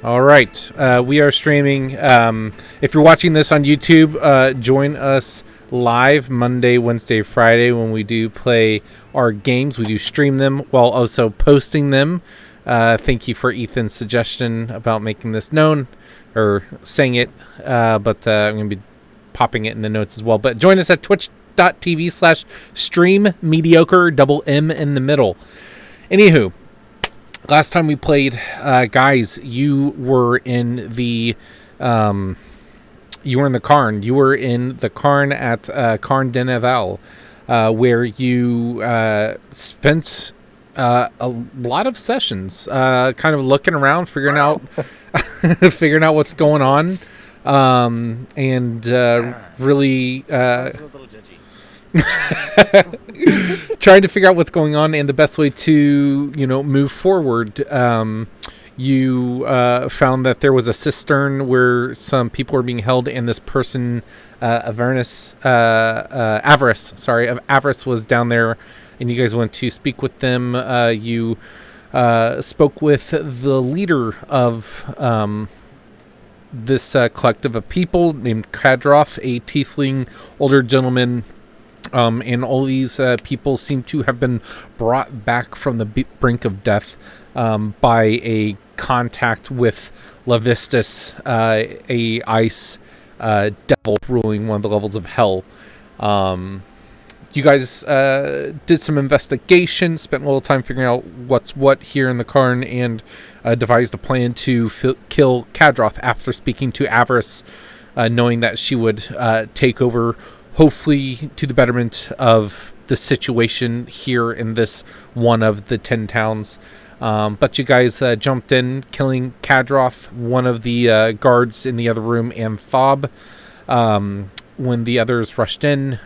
All right. We are streaming. If you're watching this on YouTube, join us live Monday, Wednesday, Friday when we do play our games. We do stream them while also posting them. Thank you for Ethan's suggestion about making this known or saying it. But I'm going to be popping it in the notes as well. But join us at twitch.tv/stream mediocre double M in the middle. Anywho. Last time we played, guys, you were in the Cairn. You were in the Cairn at Caer-Dineval, where you spent a lot of sessions, kind of looking around, figuring out what's going on, and really. Trying to figure out what's going on and the best way to move forward. You found that there was a cistern where some people were being held, and this person Avarice was down there, and you guys went to speak with them. You spoke with the leader of this collective of people named Kadroth, a tiefling older gentleman. And all these people seem to have been brought back from the brink of death by a contact with Levistus, a ice devil ruling one of the levels of hell. You guys did some investigation, spent a little time figuring out what's what here in the Cairn, and devised a plan to kill Kadroth after speaking to Avarice, knowing that she would take over, hopefully to the betterment of the situation here in this one of the 10 towns. But you guys jumped in, killing Kadroth, one of the guards in the other room, and Thob. When the others rushed in,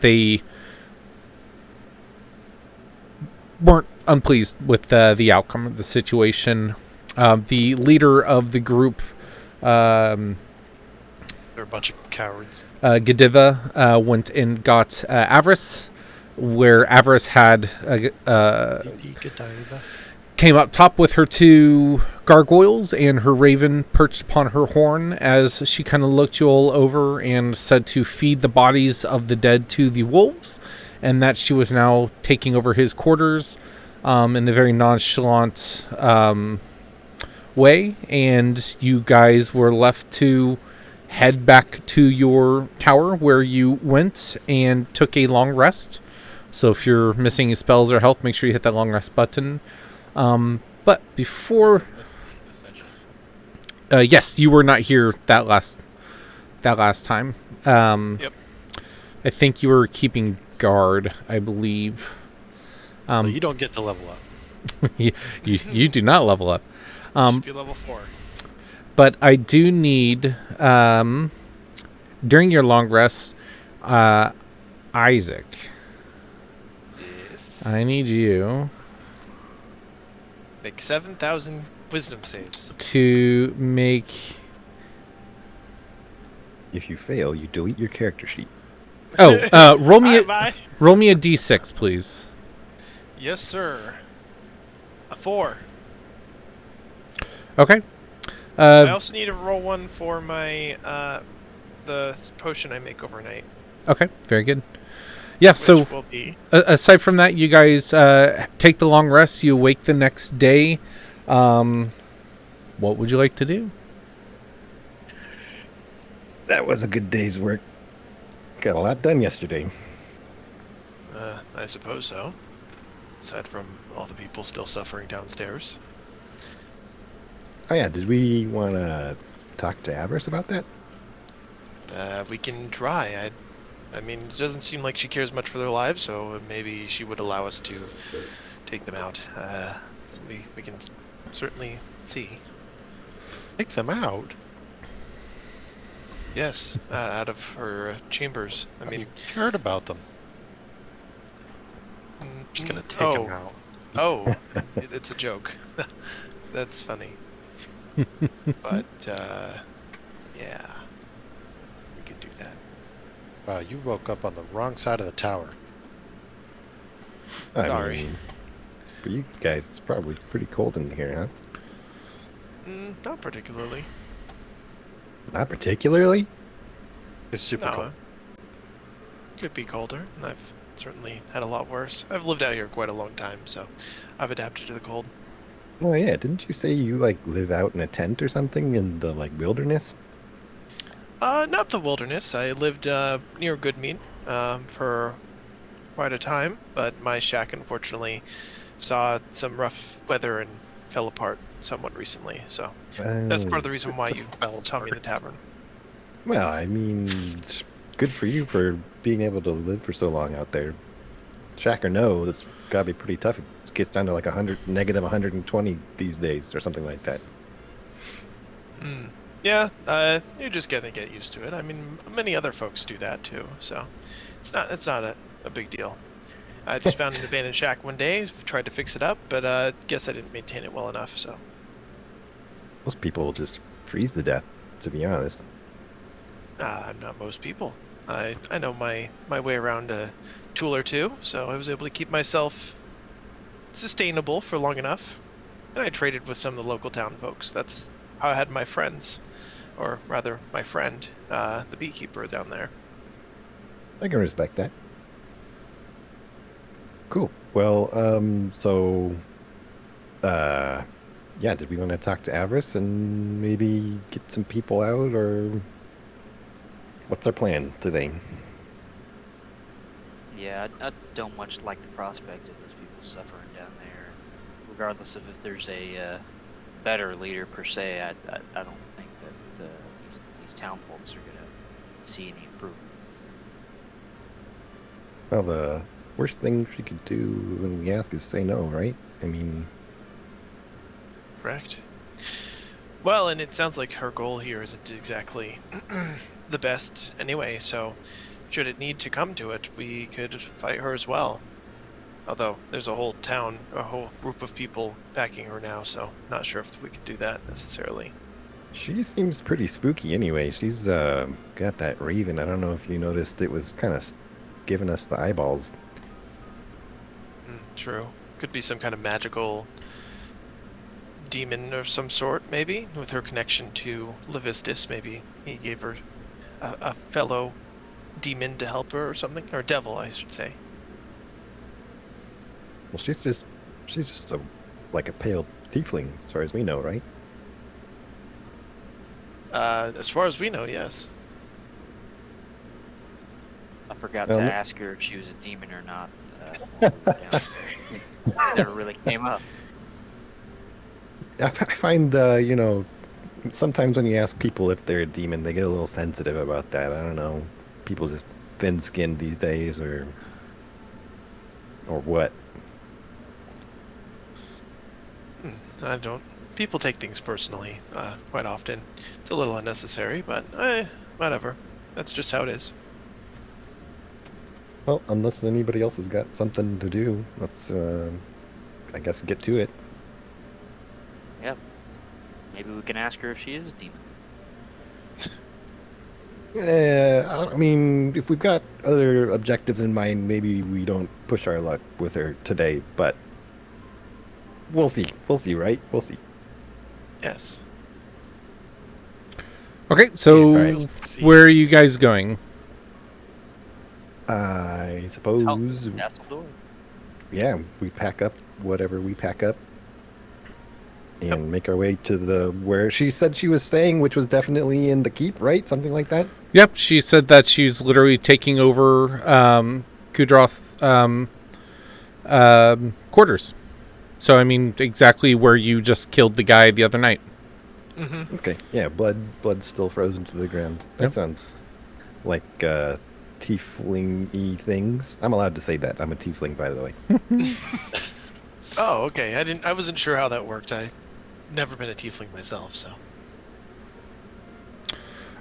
they weren't unpleased with the outcome of the situation. The leader of the group... They're a bunch of cowards. Godiva went and got Avarice, where Avarice had came up top with her two gargoyles and her raven perched upon her horn as she kind of looked you all over and said to feed the bodies of the dead to the wolves, and that she was now taking over his quarters in a very nonchalant way, and you guys were left to head back to your tower where you went and took a long rest. So if you're missing your spells or health, make sure you hit that long rest button. But before... yes, you were not here that last time. Yep. I think you were keeping guard, I believe. Well, you don't get to level up. you do not level up. Should be level 4. But I do need, during your long rest, Isaac. Yes. I need you Make 7,000 wisdom saves. to make... If you fail, you delete your character sheet. Oh, roll me Bye. a d6, please. Yes, sir. A 4. Okay. I also need to roll one for my the potion I make overnight. Okay, very good. Yeah, so Will be aside from that, you guys take the long rest. You awake the next day. What would you like to do? That was a good day's work. Got a lot done yesterday. I suppose so. Aside from all the people still suffering downstairs. Oh yeah, did we want to talk to Avarice about that? We can try. I mean, it doesn't seem like she cares much for their lives, so maybe she would allow us to take them out. We can certainly see. Take them out? Yes, out of her chambers. I mean, You cared about them. Just gonna take them out. Oh, it's a joke. That's funny. But, yeah. We could do that. Wow, you woke up on the wrong side of the tower. I Sorry. mean, for you guys, it's probably pretty cold in here, huh? Not particularly. Not particularly. It's super No, cold. could be colder. I've certainly had a lot worse. I've lived out here quite a long time, so I've adapted to the cold. Oh yeah, didn't you say you like live out in a tent or something in the like wilderness? Not the wilderness. I lived near Goodmead for quite a time, but my shack unfortunately saw some rough weather and fell apart somewhat recently. So that's part of the reason why you saw me in the tavern. Well, I mean, it's good for you for being able to live for so long out there. Shack or no, that's gotta be pretty tough. It gets down to like negative 120 these days or something like that. Yeah, you're just gonna get used to it. I mean, many other folks do that too, so it's not a big deal. I just found an abandoned shack one day, tried to fix it up, but guess I didn't maintain it well enough. So Most people just freeze to death, to be honest. I'm not most people. I know my way around a tool or two, so I was able to keep myself sustainable for long enough. And I traded with some of the local town folks. That's how I had my friends, or rather my friend, the beekeeper down there. I can respect that. Cool. Well, yeah, did we want to talk to Avarice and maybe get some people out, or what's our plan today? Yeah, I don't much like the prospect of those people suffering down there. Regardless of if there's a better leader per se, I don't think that these town folks are gonna see any improvement. Well, the worst thing she could do when we ask is say no, right? I mean, Correct. Well, and it sounds like her goal here isn't exactly the best anyway, so should it need to come to it, we could fight her as well. Although there's a whole town, a whole group of people backing her now, so not sure if we could do that necessarily. she seems pretty spooky anyway. She's got that raven. I don't know if you noticed, it was kind of giving us the eyeballs. True. Could be some kind of magical demon of some sort, maybe, with her connection to Levistus. Maybe he gave her a fellow demon to help her or something, or devil, I should say. Well, she's just like a pale tiefling, as far as we know, right? As far as we know, yes. I forgot Well, to no- ask her if she was a demon or not. When we were down there. Never really came up. I find, sometimes when you ask people if they're a demon, they get a little sensitive about that. I don't know. People just thin-skinned these days, or what? I don't. People take things personally quite often. It's a little unnecessary, but whatever. That's just how it is. Well, unless anybody else has got something to do, let's, I guess, get to it. Yep. Maybe we can ask her if she is a demon. I mean, if we've got other objectives in mind, maybe we don't push our luck with her today, but we'll see. We'll see, right? We'll see. Yes. Okay, so Alright. We'll see. where are you guys going? I suppose, That's the door. yeah, we pack up whatever we pack up and Yep. make our way to where she said she was staying, which was definitely in the keep, right? Something like that? Yep, she said that she's literally taking over Kudroth's quarters. So, I mean, exactly where you just killed the guy the other night. Mm-hmm. Okay, yeah, blood's still frozen to the ground. That Yep. sounds like tiefling-y things. I'm allowed to say that. I'm a tiefling, by the way. Oh, okay. I wasn't sure how that worked. I never been a tiefling myself, so.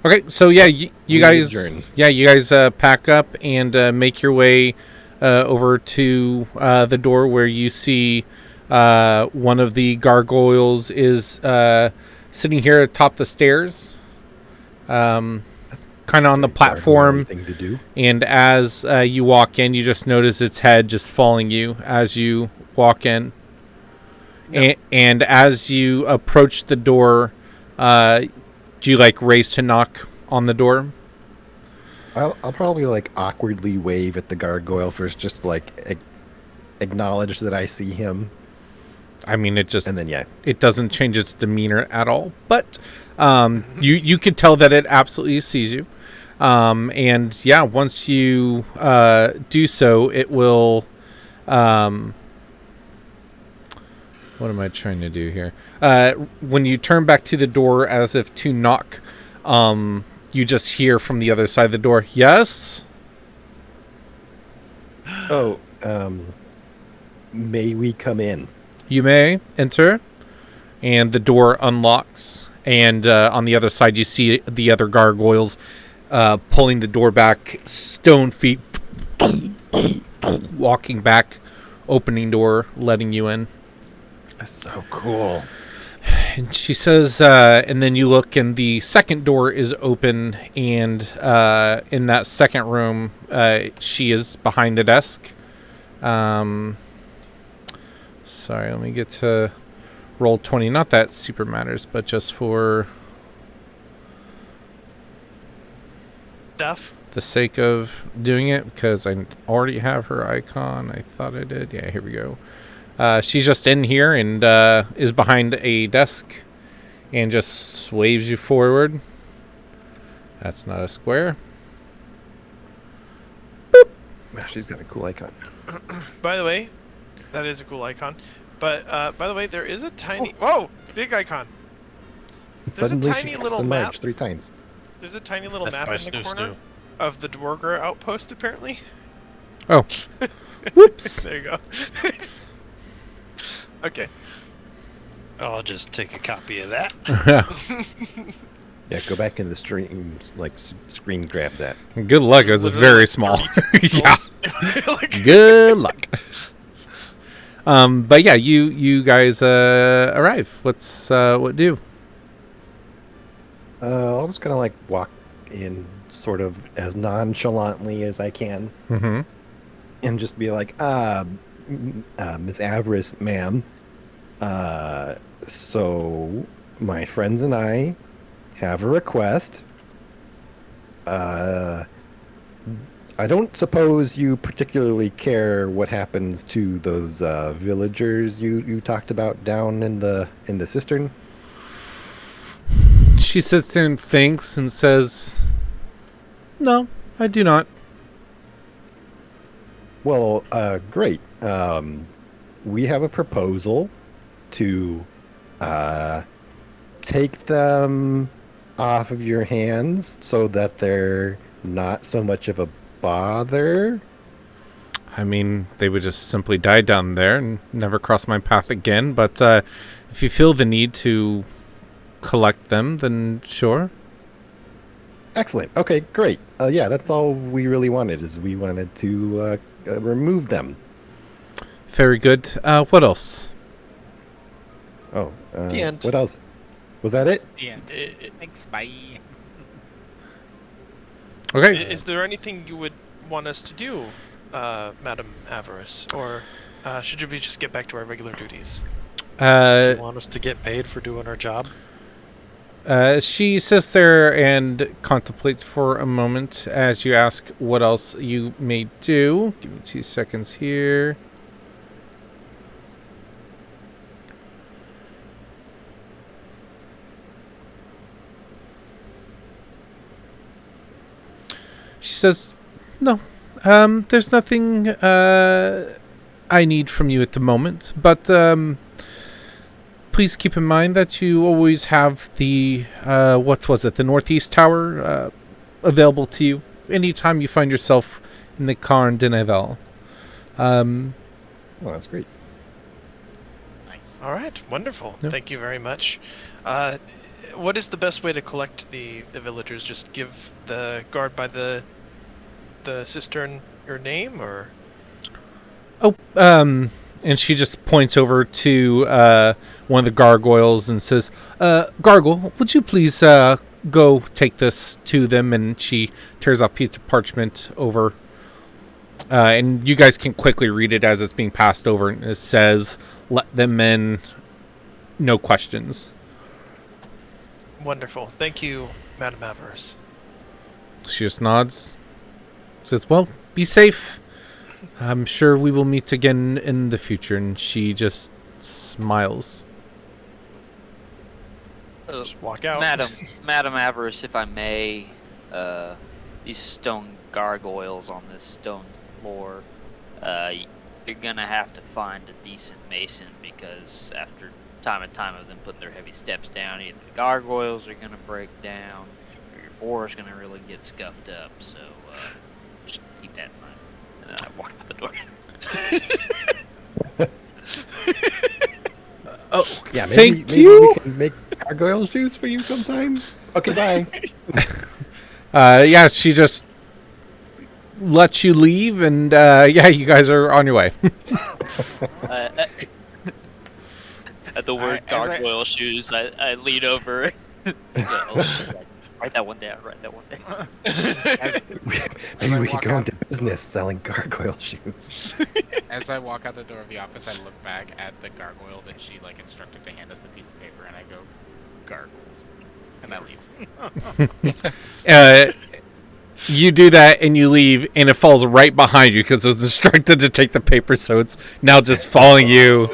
Okay, so yeah, you We guys, adjourn. you guys pack up and make your way over to the door where you see one of the gargoyles is sitting here atop the stairs, kind of on the platform. Thing to do. And as you walk in, you just notice its head just following you as you walk in. No. And as you approach the door, do you like raise to knock on the door? I'll probably like awkwardly wave at the gargoyle first, just like acknowledge that I see him, I mean, it just and then it doesn't change its demeanor at all. But you could tell that it absolutely sees you. And yeah, once you do so, it will. What am I trying to do here? When you turn back to the door as if to knock, you just hear from the other side of the door, yes? Oh, may we come in? You may enter. And the door unlocks. And on the other side, you see the other gargoyles pulling the door back, stone feet, walking back, opening door, letting you in. That's so cool. And she says, and then you look, and the second door is open, and in that second room, she is behind the desk. Sorry, let me get to roll 20. Not that super matters, but just for Stuff. the sake of doing it, because I already have her icon. I thought I did. Yeah, here we go. She's just in here and is behind a desk and just waves you forward. That's not a square. Wow, she's got a cool icon. By the way, that is a cool icon. But by the way, there is a tiny. Whoa, big icon. Suddenly tiny she little cast a map. march 3 times. There's a tiny little That's map by in the Snoo corner Snoo. of the Dwarger outpost, apparently. Oh. Whoops. There you go. Okay. I'll just take a copy of that. Yeah, go back in the stream, like screen grab that. Good luck. It's Literally very like small. 30 Yeah. pixels. Like- Good luck. But yeah, you guys arrive. What do? I'll just kind of like walk in sort of as nonchalantly as I can Mm-hmm. and just be like, Miss Avarice, ma'am. So my friends and I have a request. I don't suppose you particularly care what happens to those villagers you talked about down in the cistern. She sits there and thinks and says, "No, I do not." Well, great. We have a proposal to take them off of your hands so that they're not so much of a bother. I mean, they would just simply die down there and never cross my path again. But if you feel the need to collect them, then sure. Excellent. Okay, great. Yeah, that's all we really wanted, is we wanted to remove them. Very good. What else? Oh, The end. what else? Was that it? Yeah. Thanks. Bye. Okay. Is there anything you would want us to do, Madam Avarice, or should we just get back to our regular duties? You want us to get paid for doing our job? She sits there and contemplates for a moment as you ask what else you may do. Give me 2 seconds here. She says, "No, there's nothing I need from you at the moment, but please keep in mind that you always have the the Northeast Tower available to you anytime you find yourself in the Caer-Dineval." Oh, that's great. Nice. All right, wonderful. Yep. Thank you very much. What is the best way to collect the villagers? Just give the guard by the cistern your name, or And she just points over to one of the gargoyles and says, "Gargoyle, would you please go take this to them?" And she tears off a piece of parchment over. And you guys can quickly read it as it's being passed over. And it says, "Let them in no questions. Wonderful. Thank you, Madam Avarice. She just nods. Says, well, be safe. I'm sure we will meet again in the future. And she just smiles. Just walk out. Madam Avarice, if I may, these stone gargoyles on this stone floor, you're gonna have to find a decent mason, because after time and time of them putting their heavy steps down, either the gargoyles are gonna break down, or your floor is gonna really get scuffed up. So just keep that in mind. And then I walk out the door. Oh, Yeah, thank maybe you. we can make gargoyle shoes for you sometime. Okay, bye. Yeah, she just lets you leave, and yeah, you guys are on your way. At the word gargoyle shoes, I lean over. Write that one down. Maybe we could go into business selling gargoyle shoes. As I walk out the door of the office, I look back at the gargoyle that she instructed to hand us the piece of paper, and I go, gargoyles, and I leave. You do that, and you leave, and it falls right behind you because it was instructed to take the paper, so it's now just following you.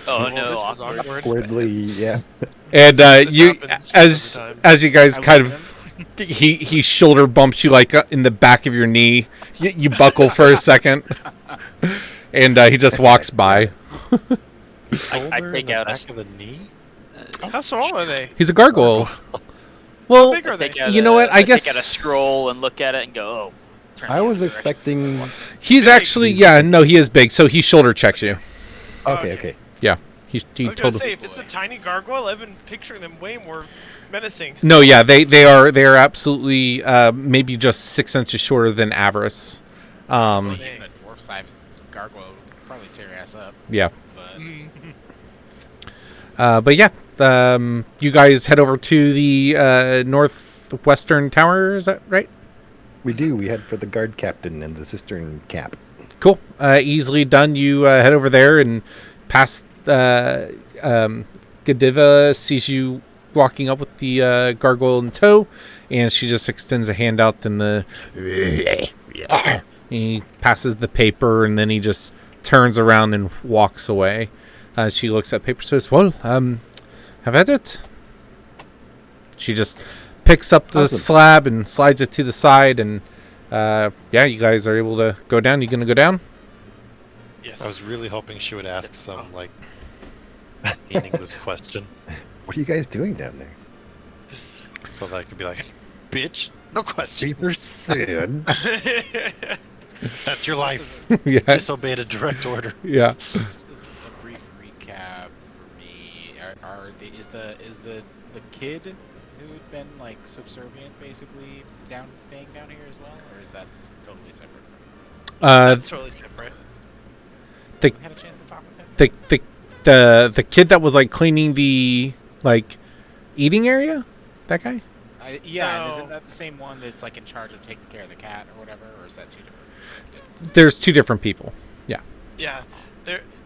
Oh Well, no, this is awkward. Awkwardly, yeah. And This you, happens all the time. as you guys I kind look of, he shoulder bumps you in the back of your knee. You buckle for a second, and he just walks by. I Shoulder take in the out back of the knee. How small are they? He's a gargoyle. Well, big are they? you know what? I guess take out a scroll and look at it and go, oh. turn I the was other direction. expecting. he's Big. actually, yeah, no, he is big, so he shoulder checks you. Okay. Yeah, he I was gonna totally. say, if it's a tiny gargoyle, I've been picturing them way more menacing. No, yeah, they are absolutely maybe just 6 inches shorter than Avarice. Even a dwarf-sized gargoyle would probably tear your ass up. Yeah, But but yeah, you guys head over to the northwestern tower. Is that right? We do. We head for the guard captain and the cistern cap. Cool. Easily done. You head over there and past Godiva sees you walking up with the gargoyle in tow, and she just extends a hand out. Then he passes the paper, and then he just turns around and walks away. She looks at paper, says, "Well, have at it." She just picks up the Awesome. slab and slides it to the side, and yeah, you guys are able to go down. You gonna go down? Yes. I was really hoping she would ask some meaningless question, What are you guys doing down there? so that I could be like, "Bitch, no question. Cheaper said. That's your life. Yeah, Disobeyed a direct order." yeah. just a brief recap for me. Is the kid who'd been subservient basically staying down here as well, or is that totally separate from? That's totally different. The We had a chance to talk with him. the kid that was cleaning the eating area, that guy. Yeah, and No. isn't that the same one that's in charge of taking care of the cat or whatever, or is that two different kids? There's two different people. Yeah,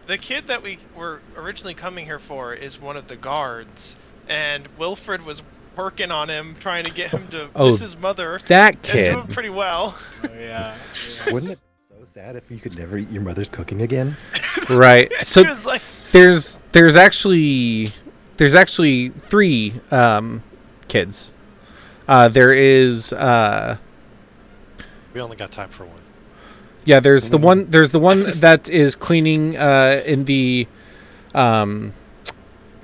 the kid that we were originally coming here for is one of the guards, and Wilfred was working on him, trying to get him to Oh, miss his mother. That And kid. doing pretty well. Oh, yeah. Wouldn't it be so sad if you could never eat your mother's cooking again? Right. He So was like, there's actually three kids. There is We only got time for one. yeah, there's the one that is cleaning in the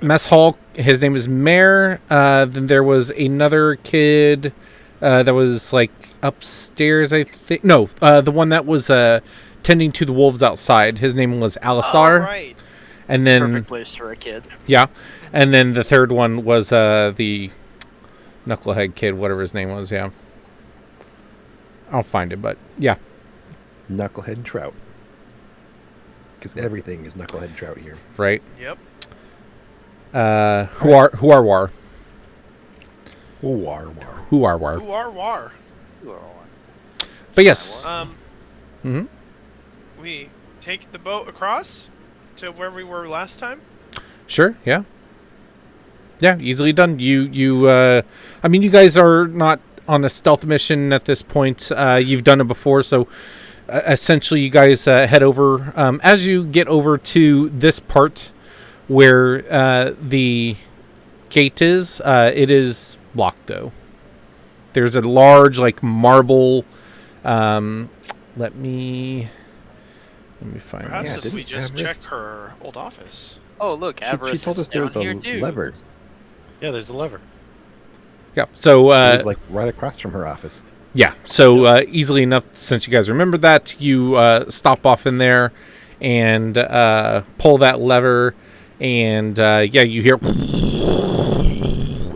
mess hall. His name is Mare. Then there was another kid that was upstairs, I think. No, the one that was tending to the wolves outside. His name was Alisar. oh, right. And then Perfect place for a kid. yeah, and then the third one was the knucklehead kid, whatever his name was. Yeah, I'll find it, but yeah. Knucklehead trout. Because everything is knucklehead trout here. Right. Yep. Who are war? War. Who are war? Who are war? But yes. We take the boat across to where we were last time. Sure, yeah. Yeah, easily done. I mean, you guys are not on a stealth mission at this point. You've done it before, so essentially you guys head over. As you get over to this part where the gate is, it is locked, though. There's a large, like, marble... let me find Perhaps Yeah, if we didn't just Avarice- check her old office. Oh, look, She Avarice told is us there was down here a too. lever. Yeah, there's a lever. Yeah, so... It was like right across from her office. Yeah, so easily enough, since you guys remember that, you stop off in there and pull that lever, and yeah, you hear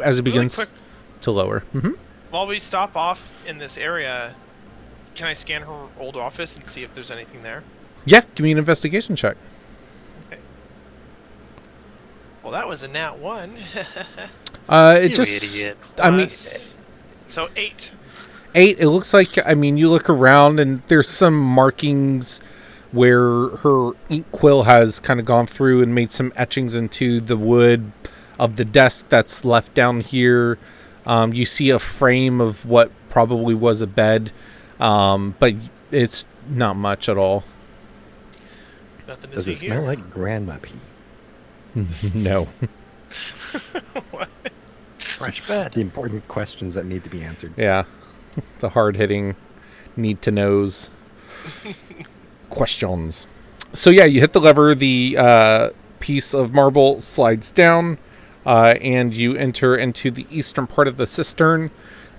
as it begins quick. to lower. While we stop off in this area, can I scan her old office and see if there's anything there? Yeah, give me an investigation check. Okay. Well, that was a nat 1. It You just, idiot. I mean, So 8. 8. It looks like, I mean, you look around and there's some markings where her ink quill has kind of gone through and made some etchings into the wood of the desk that's left down here. You see a frame of what probably was a bed, but it's not much at all. Nothing to Does see it smell here. like grandma pee? No. What? Fresh bed. The important questions that need to be answered. Yeah. The hard-hitting need-to-knows questions. So yeah, you hit the lever, the piece of marble slides down, and you enter into the eastern part of the cistern.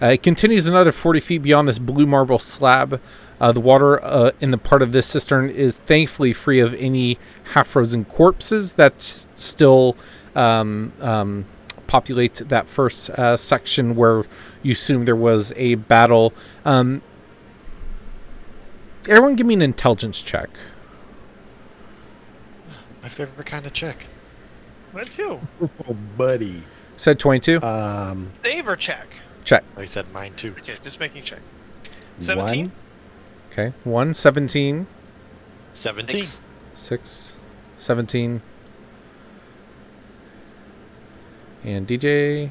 It continues another 40 feet beyond this blue marble slab. The water in the part of this cistern is thankfully free of any half-frozen corpses that still populate that first section where you assume there was a battle. Everyone give me an intelligence check. My favorite kind of check. What too? Oh, buddy. Said 22? Save or check? Check. I said mine too. Okay, just making check. 17? One. Okay. 1, 17, 17. 6, 17. And DJ...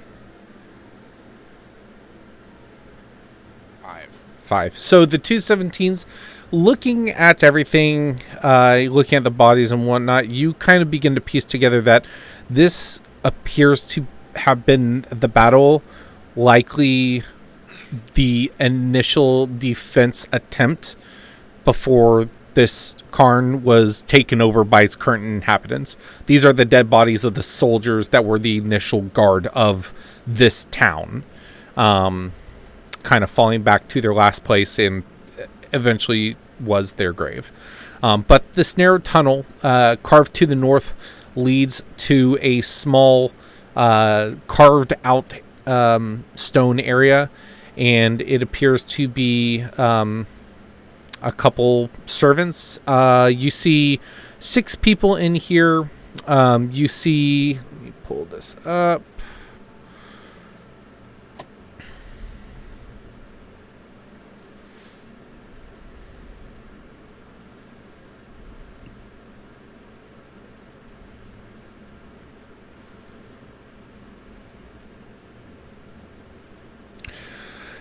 5. So the two 17s, looking at everything, looking at the bodies and whatnot, you kind of begin to piece together that this appears to have been the battle, likely the initial defense attempt before this cairn was taken over by its current inhabitants. These are the dead bodies of the soldiers that were the initial guard of this town. Kind of falling back to their last place and eventually was their grave. But this narrow tunnel carved to the north leads to a small carved out stone area, and it appears to be a couple servants. You see 6 people in here. You see, let me pull this up.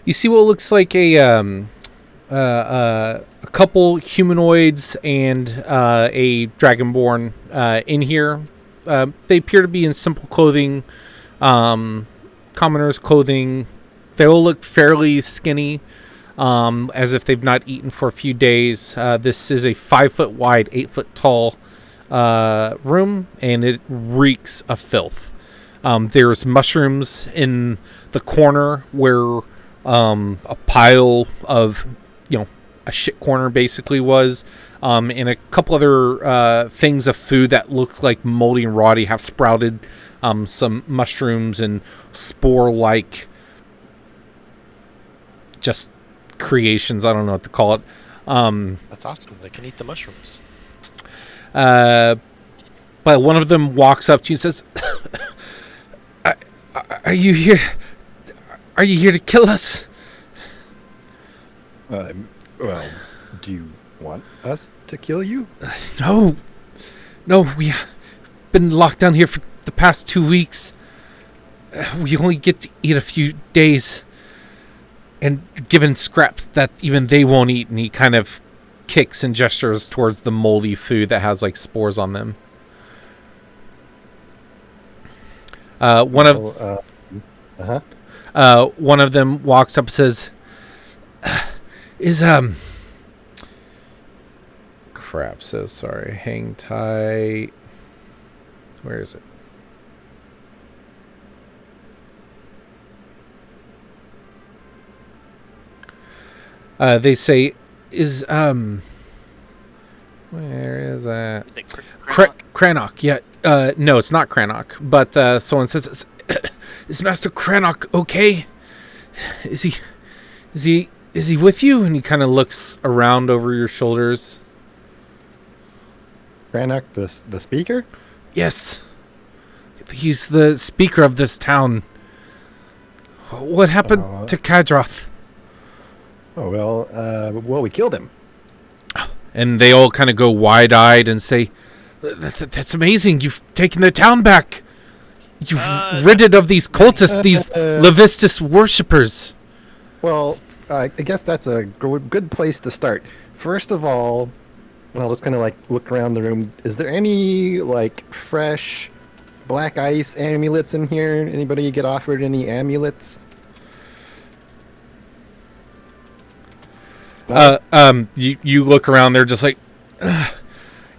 You see what looks like a couple humanoids and a dragonborn in here. They appear to be in simple clothing, commoners' clothing. They all look fairly skinny, as if they've not eaten for a few days. This is a 5-foot wide, 8-foot tall room, and it reeks of filth. There's mushrooms in the corner where a pile of, a shit corner basically was, and a couple other things of food that looks like moldy and rotty have sprouted, some mushrooms and spore-like just creations. I don't know what to call it. That's awesome. They can eat the mushrooms. But one of them walks up to you and says, Are you here? Are you here to kill us? Well, do you want us to kill you? No, we've been locked down here for the past 2 weeks, we only get to eat a few days, and given scraps that even they won't eat. And he kind of kicks and gestures towards the moldy food that has like spores on them. One of them walks up and says, crap, so sorry. Hang tight. Where is it? They say, where is that? Cranach, yeah. No, it's not Cranach, but someone says, is Master Cranach okay? Is he with you? And he kind of looks around over your shoulders. Cranach, the speaker? Yes. He's the speaker of this town. What happened to Kadroth? Oh, well, we killed him. And they all kind of go wide-eyed and say, that's amazing. You've taken the town back. You've rid it of these cultists, these Levistus worshippers. Well, I guess that's a good place to start. First of all, I'll just kind of like look around the room. Is there any like fresh black ice amulets in here? Anybody get offered any amulets? You look around, they're just like, ugh.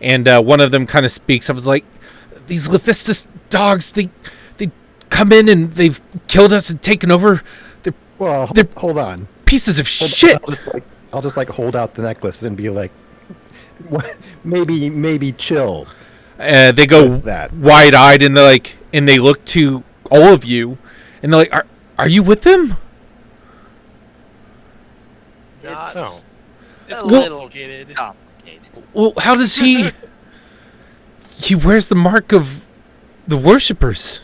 And one of them kind of speaks up, is like, these Levistus dogs, they come in and they've killed us and taken over. They're hold on. Pieces of shit. I'll just hold out the necklace and be like, maybe chill. They go wide-eyed and they're like, and they look to all of you and they're like, are you with them? It's a little complicated. Well, how does he wears the mark of the worshippers.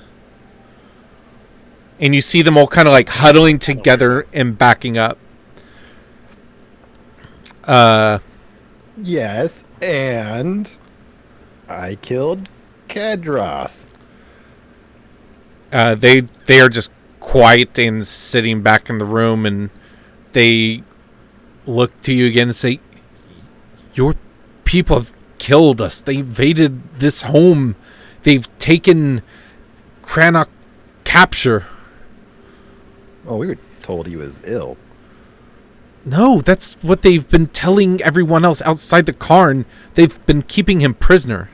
And you see them all kind of like huddling together and backing up. Yes, and I killed Kadroth. They are just quiet and sitting back in the room, and they look to you again and say, your people have killed us. They invaded this home. They've taken Cranach capture. Oh, we were told he was ill. No, that's what they've been telling everyone else outside the cairn. They've been keeping him prisoner.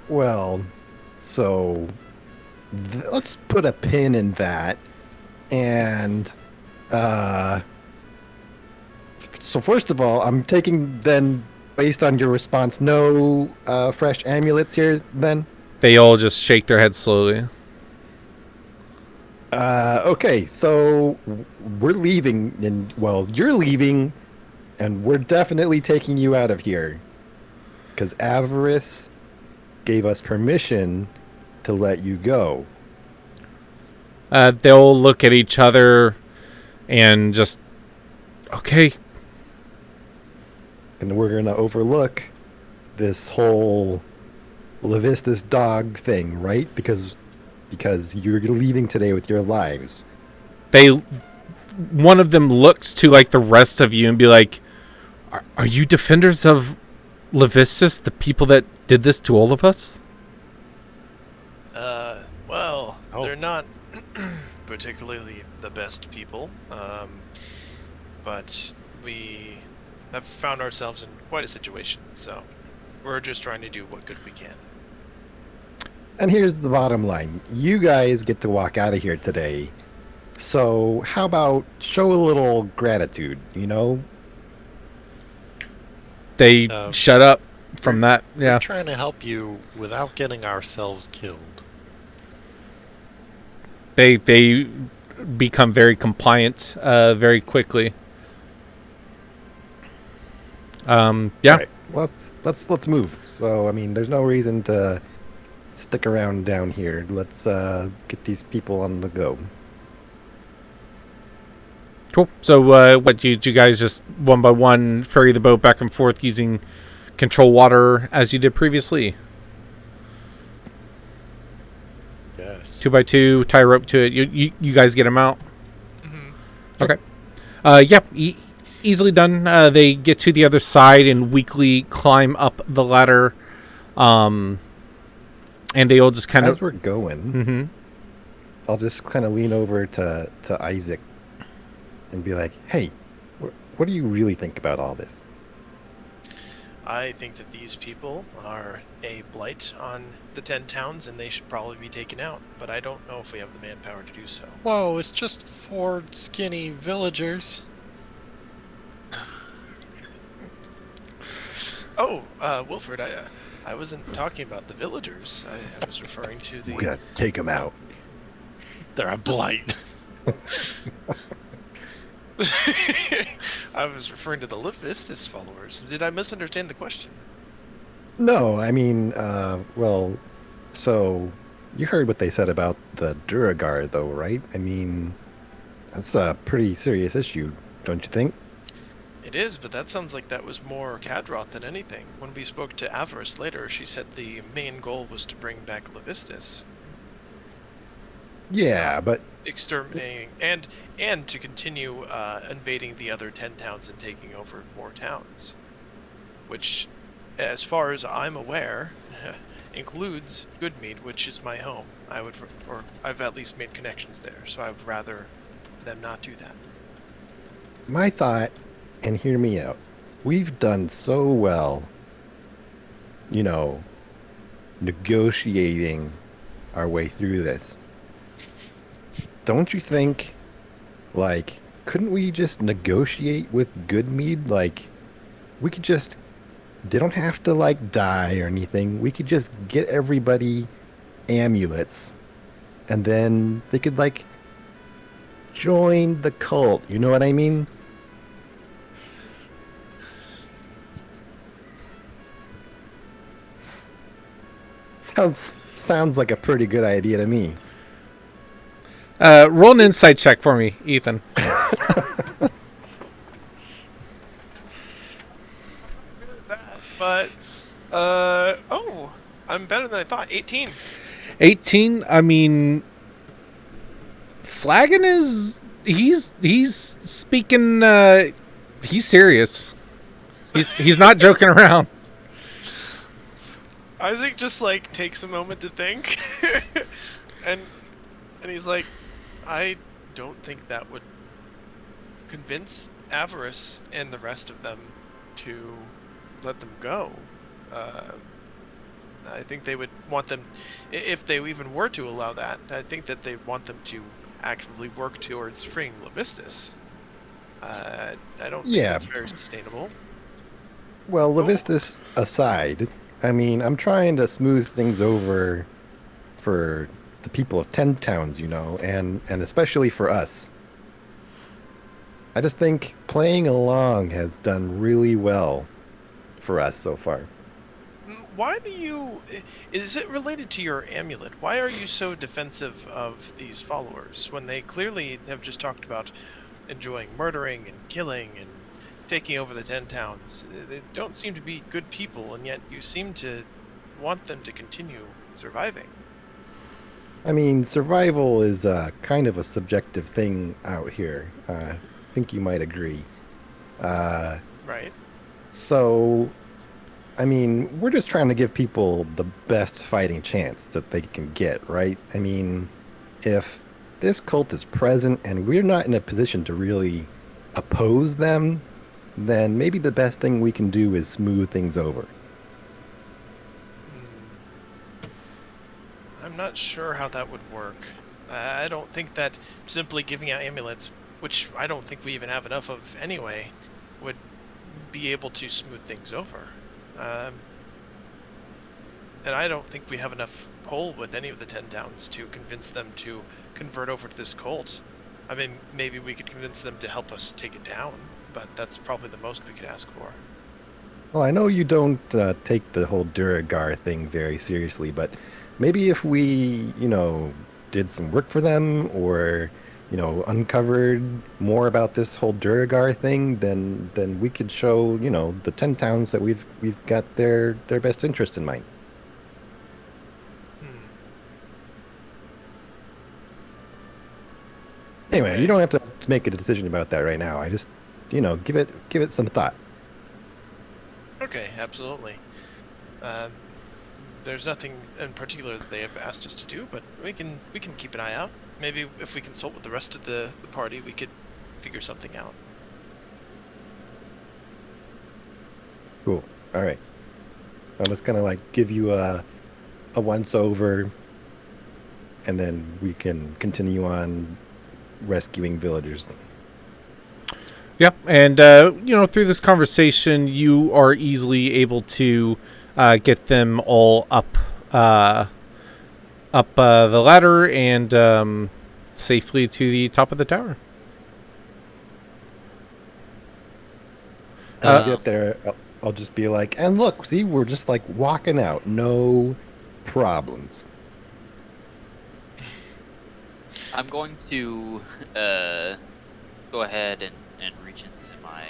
Well, so let's put a pin in that. And, so first of all, I'm taking then, based on your response, no fresh amulets here then? They all just shake their heads slowly. Okay, so we're leaving, and well, you're leaving, and we're definitely taking you out of here. Because Avarice gave us permission to let you go. They'll look at each other and just, okay. And we're going to overlook this whole Levistus dog thing, right? Because you're leaving today with your lives. One of them looks to like the rest of you and be like, are you defenders of Levistus, the people that did this to all of us? Well, they're not particularly the best people, but we have found ourselves in quite a situation, so we're just trying to do what good we can. And here's the bottom line. You guys get to walk out of here today. So how about show a little gratitude, you know? They shut up from that. Yeah. We're trying to help you without getting ourselves killed. They become very compliant very quickly. Yeah. Right. Let's move. So I mean, there's no reason to stick around down here. Let's get these people on the go. Cool. So what did you guys just one by one ferry the boat back and forth using control water as you did previously? Yes. 2x2, tie a rope to it. You guys get them out. Mm-hmm. Okay. Yep. Easily done. They get to the other side and weakly climb up the ladder. And they all just kind As of. we're going, Mm-hmm. I'll just kind of lean over to Isaac and be like, "Hey, what do you really think about all this?" I think that these people are a blight on the 10 towns and they should probably be taken out, but I don't know if we have the manpower to do so. Whoa, it's just 4 skinny villagers. Oh, Wilfred, I wasn't talking about the villagers. I was referring to the... We're gonna take them out. They're a blight. I was referring to the Levistus followers. Did I misunderstand the question? No, I mean, well, so you heard what they said about the Duragar, though, right? I mean, that's a pretty serious issue, don't you think? It is, but that sounds like that was more Kadroth than anything. When we spoke to Avarice later, she said the main goal was to bring back Levistus. Yeah, but Exterminating and to continue invading the other 10 towns and taking over more towns, which, as far as I'm aware, includes Goodmead, which is my home. Or I've at least made connections there, so I would rather them not do that. my thought, and hear me out, we've done so well, negotiating our way through this. Don't you think, couldn't we just negotiate with Goodmead? We could just, they don't have to, die or anything. We could just get everybody amulets, and then they could, join the cult. You know what I mean? Sounds like a pretty good idea to me. Roll an insight check for me, Ethan. But I'm better than I thought. 18. 18. I mean, Slaggin he's speaking. He's serious. He's not joking around. Isaac just takes a moment to think, and he's like, I don't think that would convince Avarice and the rest of them to let them go. I think they would want them, if they even were to allow that, I think that they want them to actively work towards freeing Levistus. I don't think Yeah. that's very sustainable. Well, Levistus aside, I mean, I'm trying to smooth things over for the people of 10 towns, and especially for us. I just think playing along has done really well for us so far. Why do you... Is it related to your amulet? Why are you so defensive of these followers when they clearly have just talked about enjoying murdering and killing and taking over the 10 towns? They don't seem to be good people, and yet you seem to want them to continue surviving. I mean, survival is kind of a subjective thing out here. I think you might agree. Right? So, I mean, we're just trying to give people the best fighting chance that they can get, right? I mean, if this cult is present and we're not in a position to really oppose them, then maybe the best thing we can do is smooth things over. I'm not sure how that would work. I don't think that simply giving out amulets, which I don't think we even have enough of anyway, would be able to smooth things over. And I don't think we have enough pull with any of the 10 towns to convince them to convert over to this cult. I mean, maybe we could convince them to help us take it down, but that's probably the most we could ask for. Well, I know you don't take the whole Duragar thing very seriously, but maybe if we, did some work for them, or, uncovered more about this whole Duragar thing, then we could show, the 10 towns that we've got their best interest in mind. Hmm. Anyway, Okay. you don't have to make a decision about that right now. I just, give it some thought. Okay, absolutely. There's nothing in particular that they have asked us to do, but we can keep an eye out. Maybe if we consult with the rest of the party, we could figure something out. Cool. All right. I'll just kind of like give you a once over, and then we can continue on rescuing villagers. Yeah, and through this conversation, you are easily able to get them all up the ladder and safely to the top of the tower. I'll get there. I'll just be like, and look, see, we're just like walking out, no problems. I'm going to go ahead and reach into my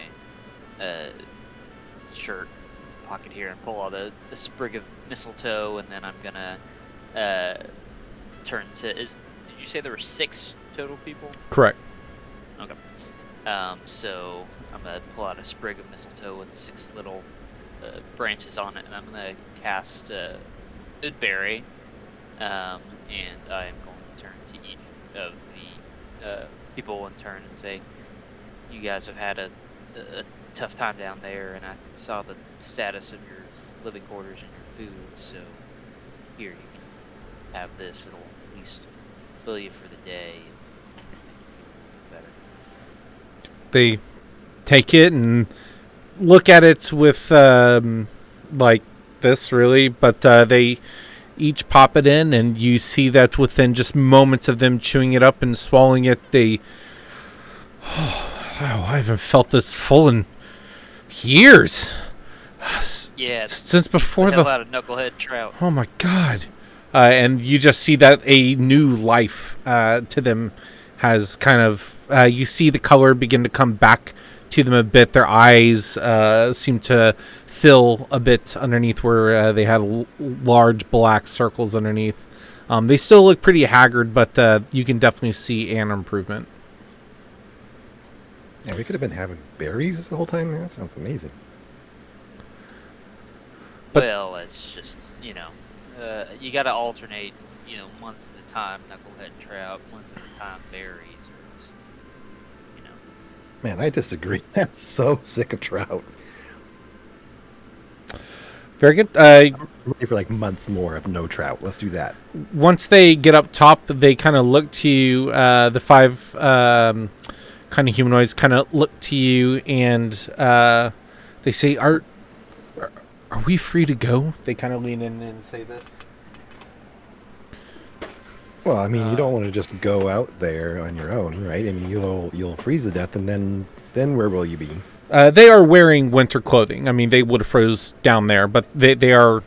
shirt pocket here and pull out a sprig of mistletoe, and then I'm gonna turn to. Did you say there were 6 total people? Correct. Okay. So I'm gonna pull out a sprig of mistletoe with 6 little branches on it, and I'm gonna cast Goodberry, and I am going to turn to each of the people in turn and say, "You guys have had a tough time down there, and I saw the status of your living quarters and your food, so here you can have this. It'll at least fill you for the day and make you feel better." They take it and look at it with like this, really, but they each pop it in, and you see that within just moments of them chewing it up and swallowing it, they... Oh, I haven't felt this full in years. Yeah, Since before the hell out of knucklehead trout. Oh my god. And you just see that a new life to them has kind of... you see the color begin to come back to them a bit. Their eyes seem to fill a bit underneath where they had large black circles underneath. They still look pretty haggard, but you can definitely see an improvement. Yeah, we could have been having berries the whole time. That sounds amazing. But- Well, it's just, you gotta alternate, months at a time, knucklehead trout, months at a time, berries, or, Man, I disagree. I'm so sick of trout. Very good. I'm ready for like months more of no trout. Let's do that. Once they get up top, they kind of look to you. The 5 kind of humanoids kind of look to you, and they say, "Are we free to go?" They kind of lean in and say this. Well, I mean, you don't want to just go out there on your own, right? I mean, you'll freeze to death, and then where will you be? They are wearing winter clothing. I mean, they would have froze down there, but they are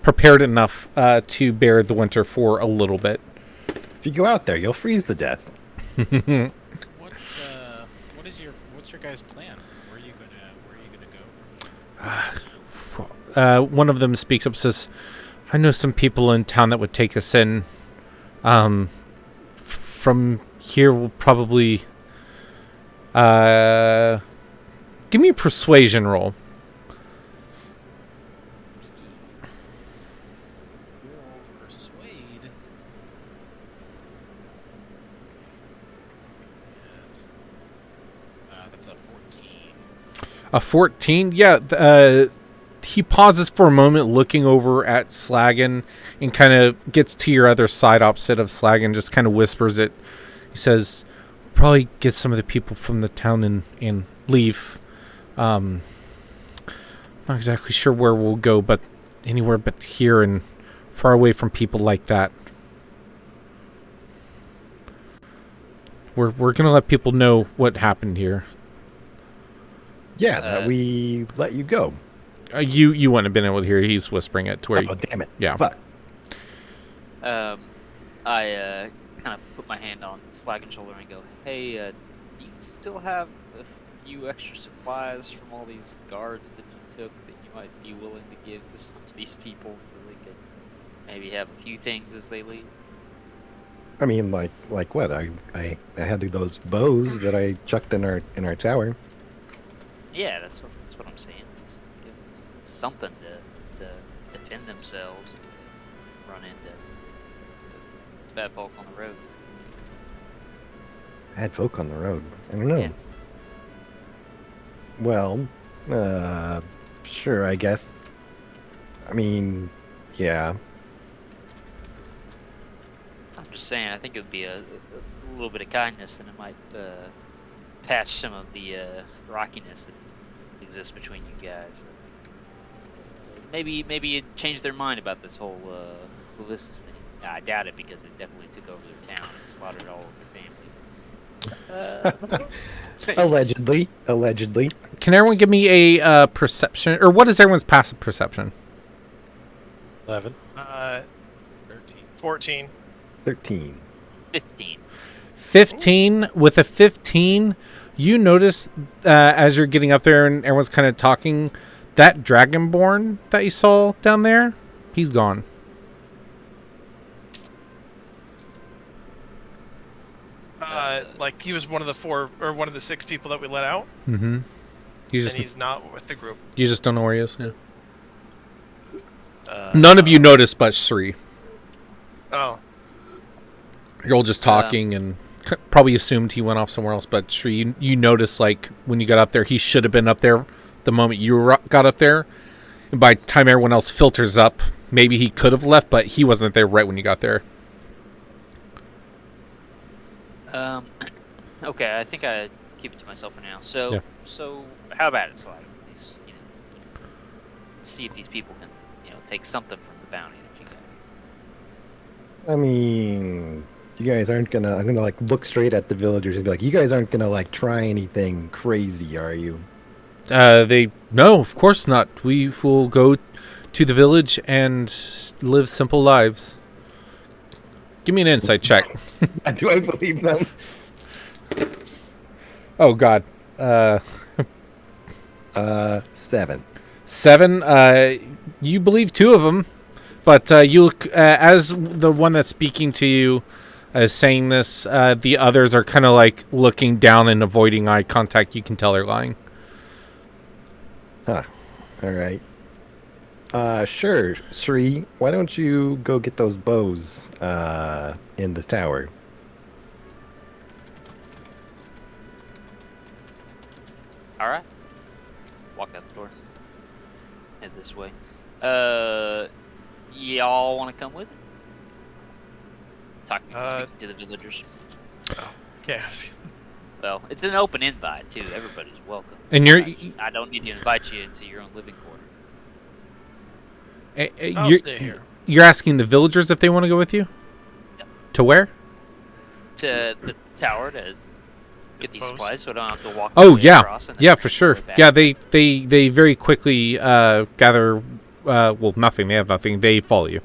prepared enough to bear the winter for a little bit. If you go out there, you'll freeze to death. What's your guys' plan? Where are you gonna go? One of them speaks up, says, "I know some people in town that would take us in. From here, we'll probably give me a persuasion roll." Persuade. Yes. That's a 14. A 14? Yeah. He pauses for a moment, looking over at Slagan, and kind of gets to your other side opposite of Slagan, just kind of whispers it. He says, "Probably get some of the people from the town and leave. Not exactly sure where we'll go, but anywhere but here and far away from people like that. We're going to let people know what happened here." Yeah, that we let you go. You wouldn't have been able to hear. He's whispering it to where Oh, damn it. Yeah. Fuck. I kind of put my hand on Slagon's shoulder and go, "Hey, do you still have a few extra supplies from all these guards that you took that you might be willing to give to some of these people so they could maybe have a few things as they leave?" I mean, like what? I had those bows that I chucked in our tower. Yeah, that's what I'm saying. Just give them something to defend themselves, run into bad folk on the road. Bad folk on the road. I don't know. Yeah. Well, sure, I guess. I mean, yeah. I'm just saying, I think it would be a little bit of kindness, and it might patch some of the rockiness that exists between you guys. Maybe you'd change their mind about this whole Ulysses thing. I doubt it, because they definitely took over their town and slaughtered all of their family. Allegedly. Can everyone give me a perception, or what is everyone's passive perception? 11. 13. 14. 13. 15. 15. With a 15, you notice as you're getting up there and everyone's kind of talking, that Dragonborn that you saw down there, he's gone. Like he was one of the 4 or one of the 6 people that we let out, Mm-hmm. and he's not with the group. You just don't know where he is. Yeah. None of you noticed, but Sri. Oh, You're all just talking and probably assumed he went off somewhere else. But Sri, you noticed, like, when you got up there, he should have been up there the moment you got up there. And by the time everyone else filters up, maybe he could have left, but he wasn't there right when you got there. Okay, I think I keep it to myself for now. So, Yeah. so how about it, Slag? At least, see if these people can, take something from the bounty that you got. I mean, you guys aren't gonna. I'm gonna like look straight at the villagers and be like, you guys aren't gonna like try anything crazy, are you? No, of course not. We will go to the village and live simple lives. Give me an insight check. Do I believe them? Oh, God. 7. 7. You believe 2 of them, but you look as the one that's speaking to you is saying this. The others are kind of like looking down and avoiding eye contact. You can tell they're lying. Huh. All right. Sure, Sri. Why don't you go get those bows in the tower? All right. Walk out the door. Head this way. Y'all want to come with me? Speaking to the villagers. okay. Well, it's an open invite too. Everybody's welcome. And I don't need to invite you into your own living quarter. I'll stay here. You're asking the villagers if they want to go with you? Yep. To where? To the tower to get these supplies, so I don't have to walk. Oh, all the way yeah. across and then Yeah, for sure. go back. Yeah, they very quickly gather. Well, nothing. They have nothing. They follow you.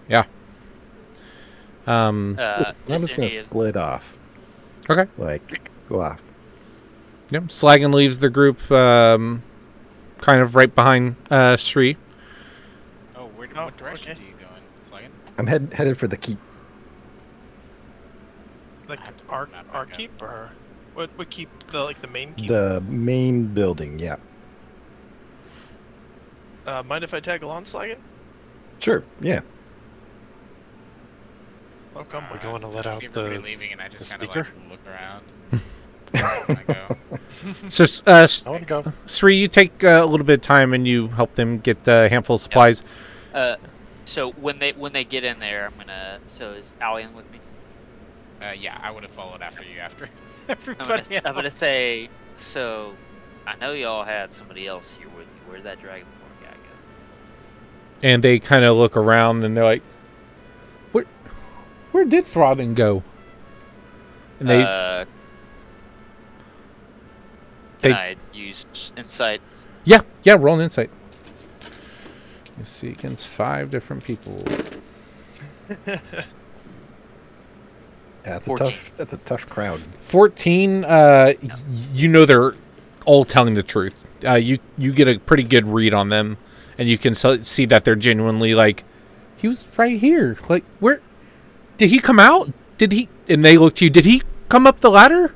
Yeah. I'm is just gonna any of- split off. Okay. Like, go off. Yep. Slagan leaves the group, kind of right behind Sri. Oh, Oh, what direction okay. do you go in, Slagan? I'm headed for the keep. Like I have to our put that our back up. keep, or what keep, the main keep? The main building, yeah. Mind if I tag along, Slagan? Sure, yeah. Oh, come We're on. going to let I out see everybody the leaving, and I just kind of speaker? like look around. I go. So, I want to go. Sri, you take a little bit of time and you help them get a handful of supplies. So when they get in there, I'm gonna. So is Allian with me? Yeah, I would have followed after you after I'm everybody gonna else. say. So I know y'all had somebody else here with you. Where'd that Dragonborn guy go? And they kind of look around and they're like, Where did Throtton go? And they Can I use insight? yeah, roll an insight. You see against 5 different people. Yeah, that's 14. that's a tough crowd. 14. You know they're all telling the truth. You get a pretty good read on them, and you can see that they're genuinely like, he was right here. Like, where did he come out? Did he? And they look to you. Did he come up the ladder?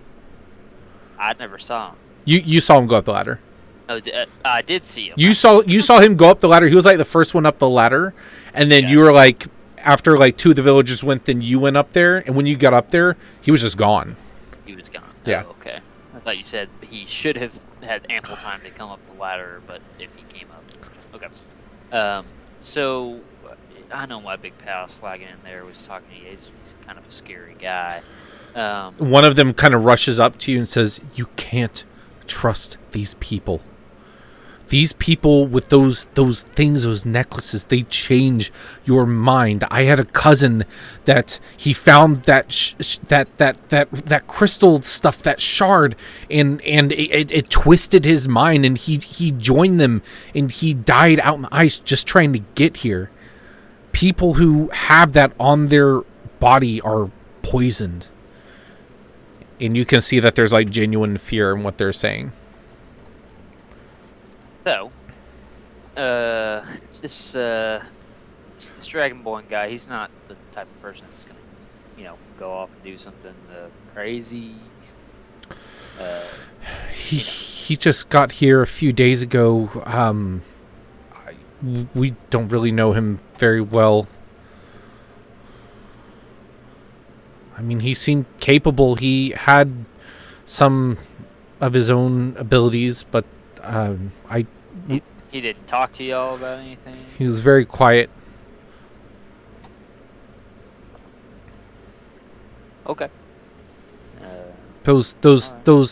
I never saw him. You saw him go up the ladder. No, I did see him. You saw him go up the ladder. He was like the first one up the ladder, and then Yeah. you were like, after like two of the villagers went, then you went up there, and when you got up there, he was just gone. He was gone. Yeah. Oh, okay. I thought you said he should have had ample time to come up the ladder, but if he came up, okay. So I know my big pal Slagging in there was talking to you. He's kind of a scary guy. One of them kind of rushes up to you and says, "You can't trust these people. These people with those things, those necklaces, they change your mind. I had a cousin that he found that that crystal stuff, that shard, and it twisted his mind, and he joined them, and he died out in the ice just trying to get here. People who have that on their body are poisoned." And you can see that there's like genuine fear in what they're saying. So, this Dragonborn guy, he's not the type of person that's gonna, go off and do something crazy. He just got here a few days ago. We don't really know him very well. I mean, he seemed capable. He had some of his own abilities, but He didn't talk to y'all about anything? he was very quiet. Okay. Those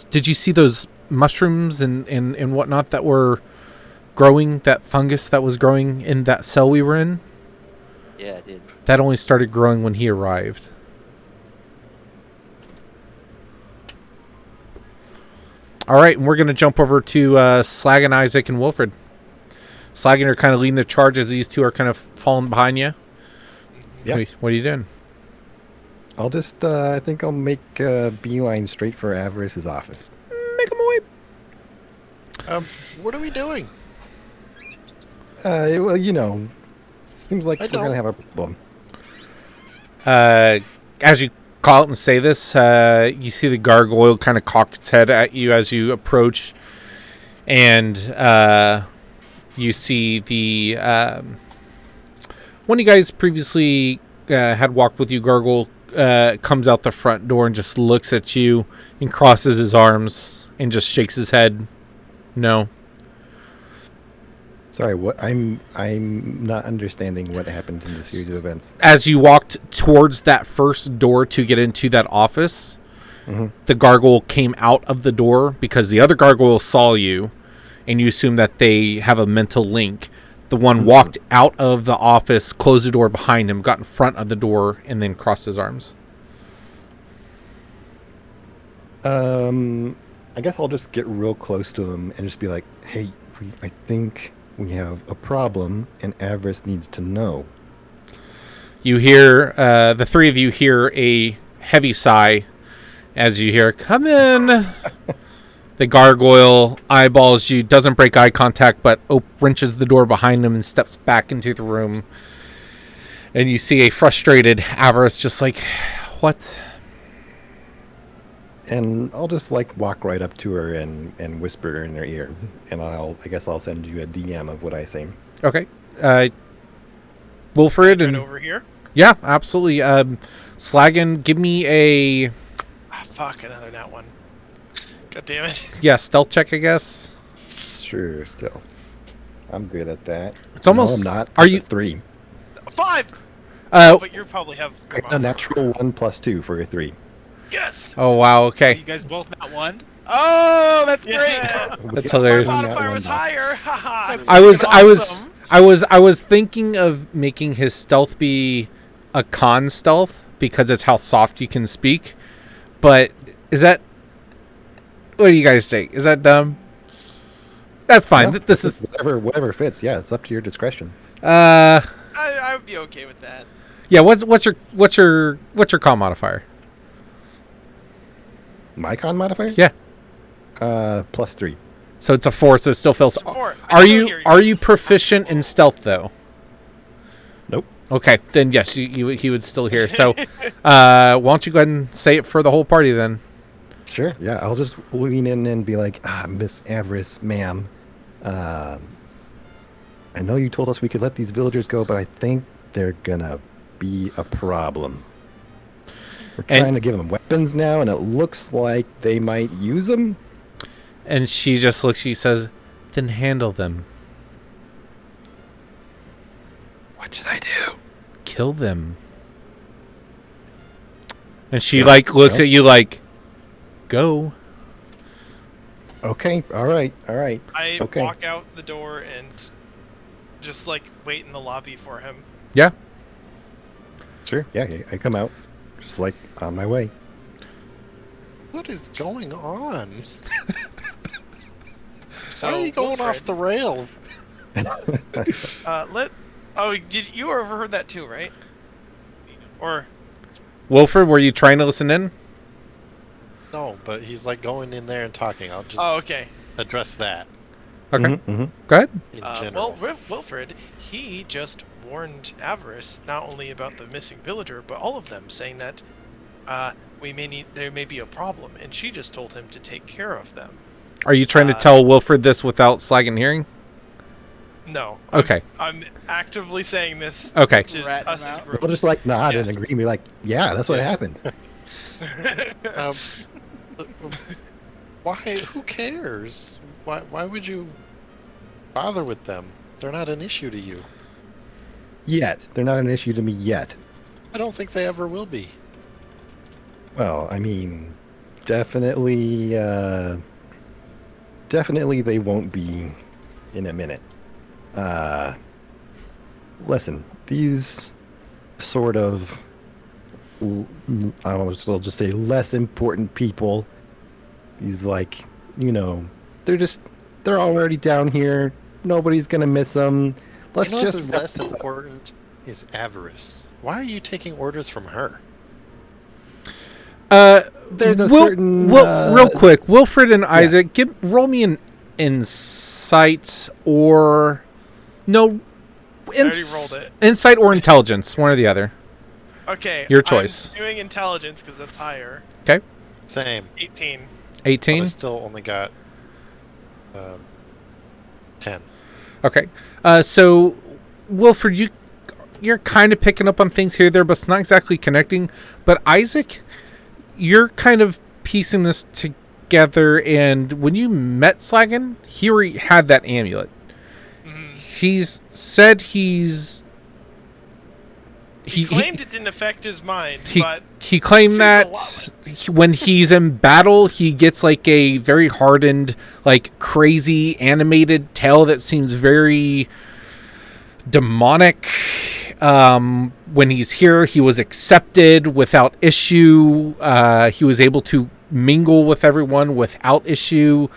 did you see those mushrooms and whatnot that were growing, that fungus that was growing in that cell we were in? Yeah, I did. That only started growing when he arrived. All right, and we're going to jump over to Slaggin, Isaac, and Wilfred. Slaggin are kind of leading the charge as these two are kind of falling behind you. Yeah. What are you doing? I'll just, I think I'll make a beeline straight for Avarice's office. Make him away. What are we doing? Well, it seems like we're going to have a problem. As you call it and say this, you see the gargoyle kind of cock its head at you as you approach, and you see the one of you guys previously had walked with you, gargoyle, comes out the front door and just looks at you and crosses his arms and just shakes his head. No. Sorry, what? I'm not understanding what happened in the series of events. As you walked towards that first door to get into that office, the gargoyle came out of the door because the other gargoyle saw you, and you assume that they have a mental link. The one walked out of the office, closed the door behind him, got in front of the door, and then crossed his arms. I guess I'll just get real close to him and just be like, "Hey, I think we have a problem, and Avarice needs to know." You hear, the three of you hear a heavy sigh as you hear, "Come in." The gargoyle eyeballs you, doesn't break eye contact, but wrenches the door behind him and steps back into the room. And you see a frustrated Avarice just like, "What?" And I'll just walk right up to her and whisper in her ear, and I guess I'll send you a DM of what I say. Okay. Wilfred and over here. yeah, absolutely. Slaggin, give me a Fuck, another nat one. God damn it. stealth check, I guess. Sure, still. I'm good at that. It's almost. No, I'm not. Are That's you a 3? 5. Oh, But you probably have. A natural 1 plus 2 for a 3. Yes. oh wow. You Okay, guys both not one? Oh, that's Yeah. that's hilarious. My modifier was higher. Haha. I was thinking of making his stealth be a con stealth because it's how soft you can speak. But is that? What do you guys think? Is that dumb? That's fine. No, This is whatever fits. Yeah, it's up to your discretion. I would be okay with that. yeah. What's your con modifier? My con modifier? Yeah. +3. So it's a 4, so it still fails. It's a 4. Are you proficient in stealth though? Nope. Okay, then yes, he would still hear. So, why don't you go ahead and say it for the whole party then? Sure. Yeah, I'll just lean in and be like, Miss Avarice, ma'am. I know you told us we could let these villagers go, but I think they're gonna be a problem. We're trying to give them weapons now, and it looks like they might use them. And she just looks. She says, "Then handle them. What should I do? Kill them." And she looks at you like, "Go." Okay. All right. I Okay. walk out the door and just wait in the lobby for him. Yeah. Sure. Yeah, I come out, just on my way. What is going on? So, Why are you going off the rail? Did you overheard that too, right? Or Wilfred, were you trying to listen in? No, but he's going in there and talking. I'll just okay. address that Okay. Mm-hmm. Go ahead. in general. Wilfred, he just warned Avarice not only about the missing villager, but all of them, saying that there may be a problem, and she just told him to take care of them. Are you trying to tell Wilfred this without Slagan hearing? No. Okay. I'm actively saying this. Okay. To Ratting us him as a out? group. We'll just nod Yes. and agree and be like, yeah, that's what happened. Why? Who cares? Why would you bother with them? They're not an issue to you. Yet. They're not an issue to me yet. I don't think they ever will be. Well, I mean, definitely they won't be in a minute. Listen, these sort of, I'll just say less important people, these they're already down here. Nobody's gonna miss them. Let's you know just who's less important is Avarice. Why are you taking orders from her? There's a certain real quick, Wilfred and Isaac, roll me an insight or no, I already rolled it. insight or intelligence, one or the other. Okay. Your choice. I'm doing intelligence because that's higher. Okay. Same. 18. But 18. I still only got 10. Okay. So Wilfred, you're kind of picking up on things here there, but it's not exactly connecting. But Isaac, you're kind of piecing this together, and when you met Slagan, he already had that amulet. Mm-hmm. He's said he claimed it didn't affect his mind, but he claimed seems that a lot when he's in battle, he gets a very hardened, crazy animated tail that seems very demonic. When he's here, he was accepted without issue. He was able to mingle with everyone without issue.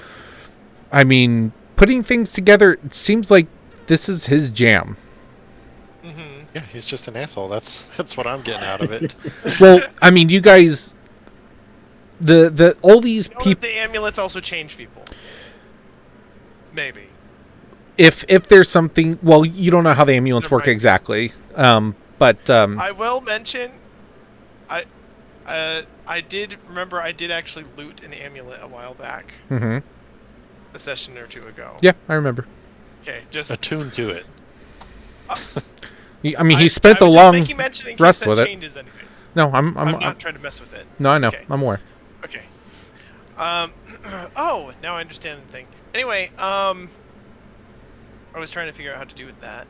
I mean, putting things together, it seems like this is his jam. Mm-hmm. Yeah, he's just an asshole. That's what I'm getting out of it. Well, I mean, you guys, all these people. The amulets also change people. Maybe. If there's something, well, you don't know how the amulets Never work mind. exactly. But I will mention, I did actually loot an amulet a while back, mhm. a session or two ago. Yeah, I remember. Okay, just Attuned to it. I mean, he spent I a was just long making mention in case rest that with it. changes anything. No, I'm not trying to mess with it. no, I know. Okay. I'm aware. Okay. Oh, now I understand the thing. Anyway, I was trying to figure out how to do with that.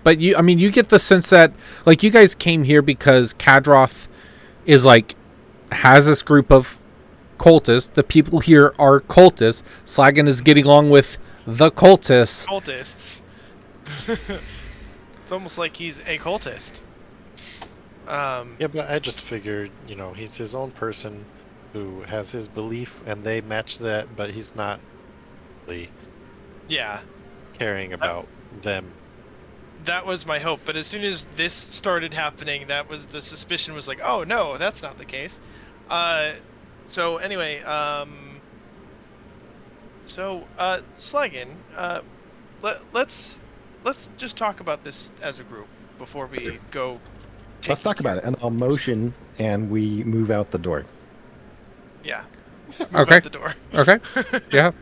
But you get the sense that you guys came here because Kadroth is has this group of cultists. The people here are cultists. Slagan is getting along with the cultists. Cultists. It's almost like he's a cultist. Yeah, but I just figured, he's his own person who has his belief, and they match that, but he's not really Yeah. caring about them. That was my hope, but as soon as this started happening, that was the suspicion was oh no, that's not the case. So anyway, Slagan, let's just talk about this as a group before we go. Let's talk about it, and I'll motion, and we move out the door. Yeah. Move Okay. out the door. Okay. Yeah.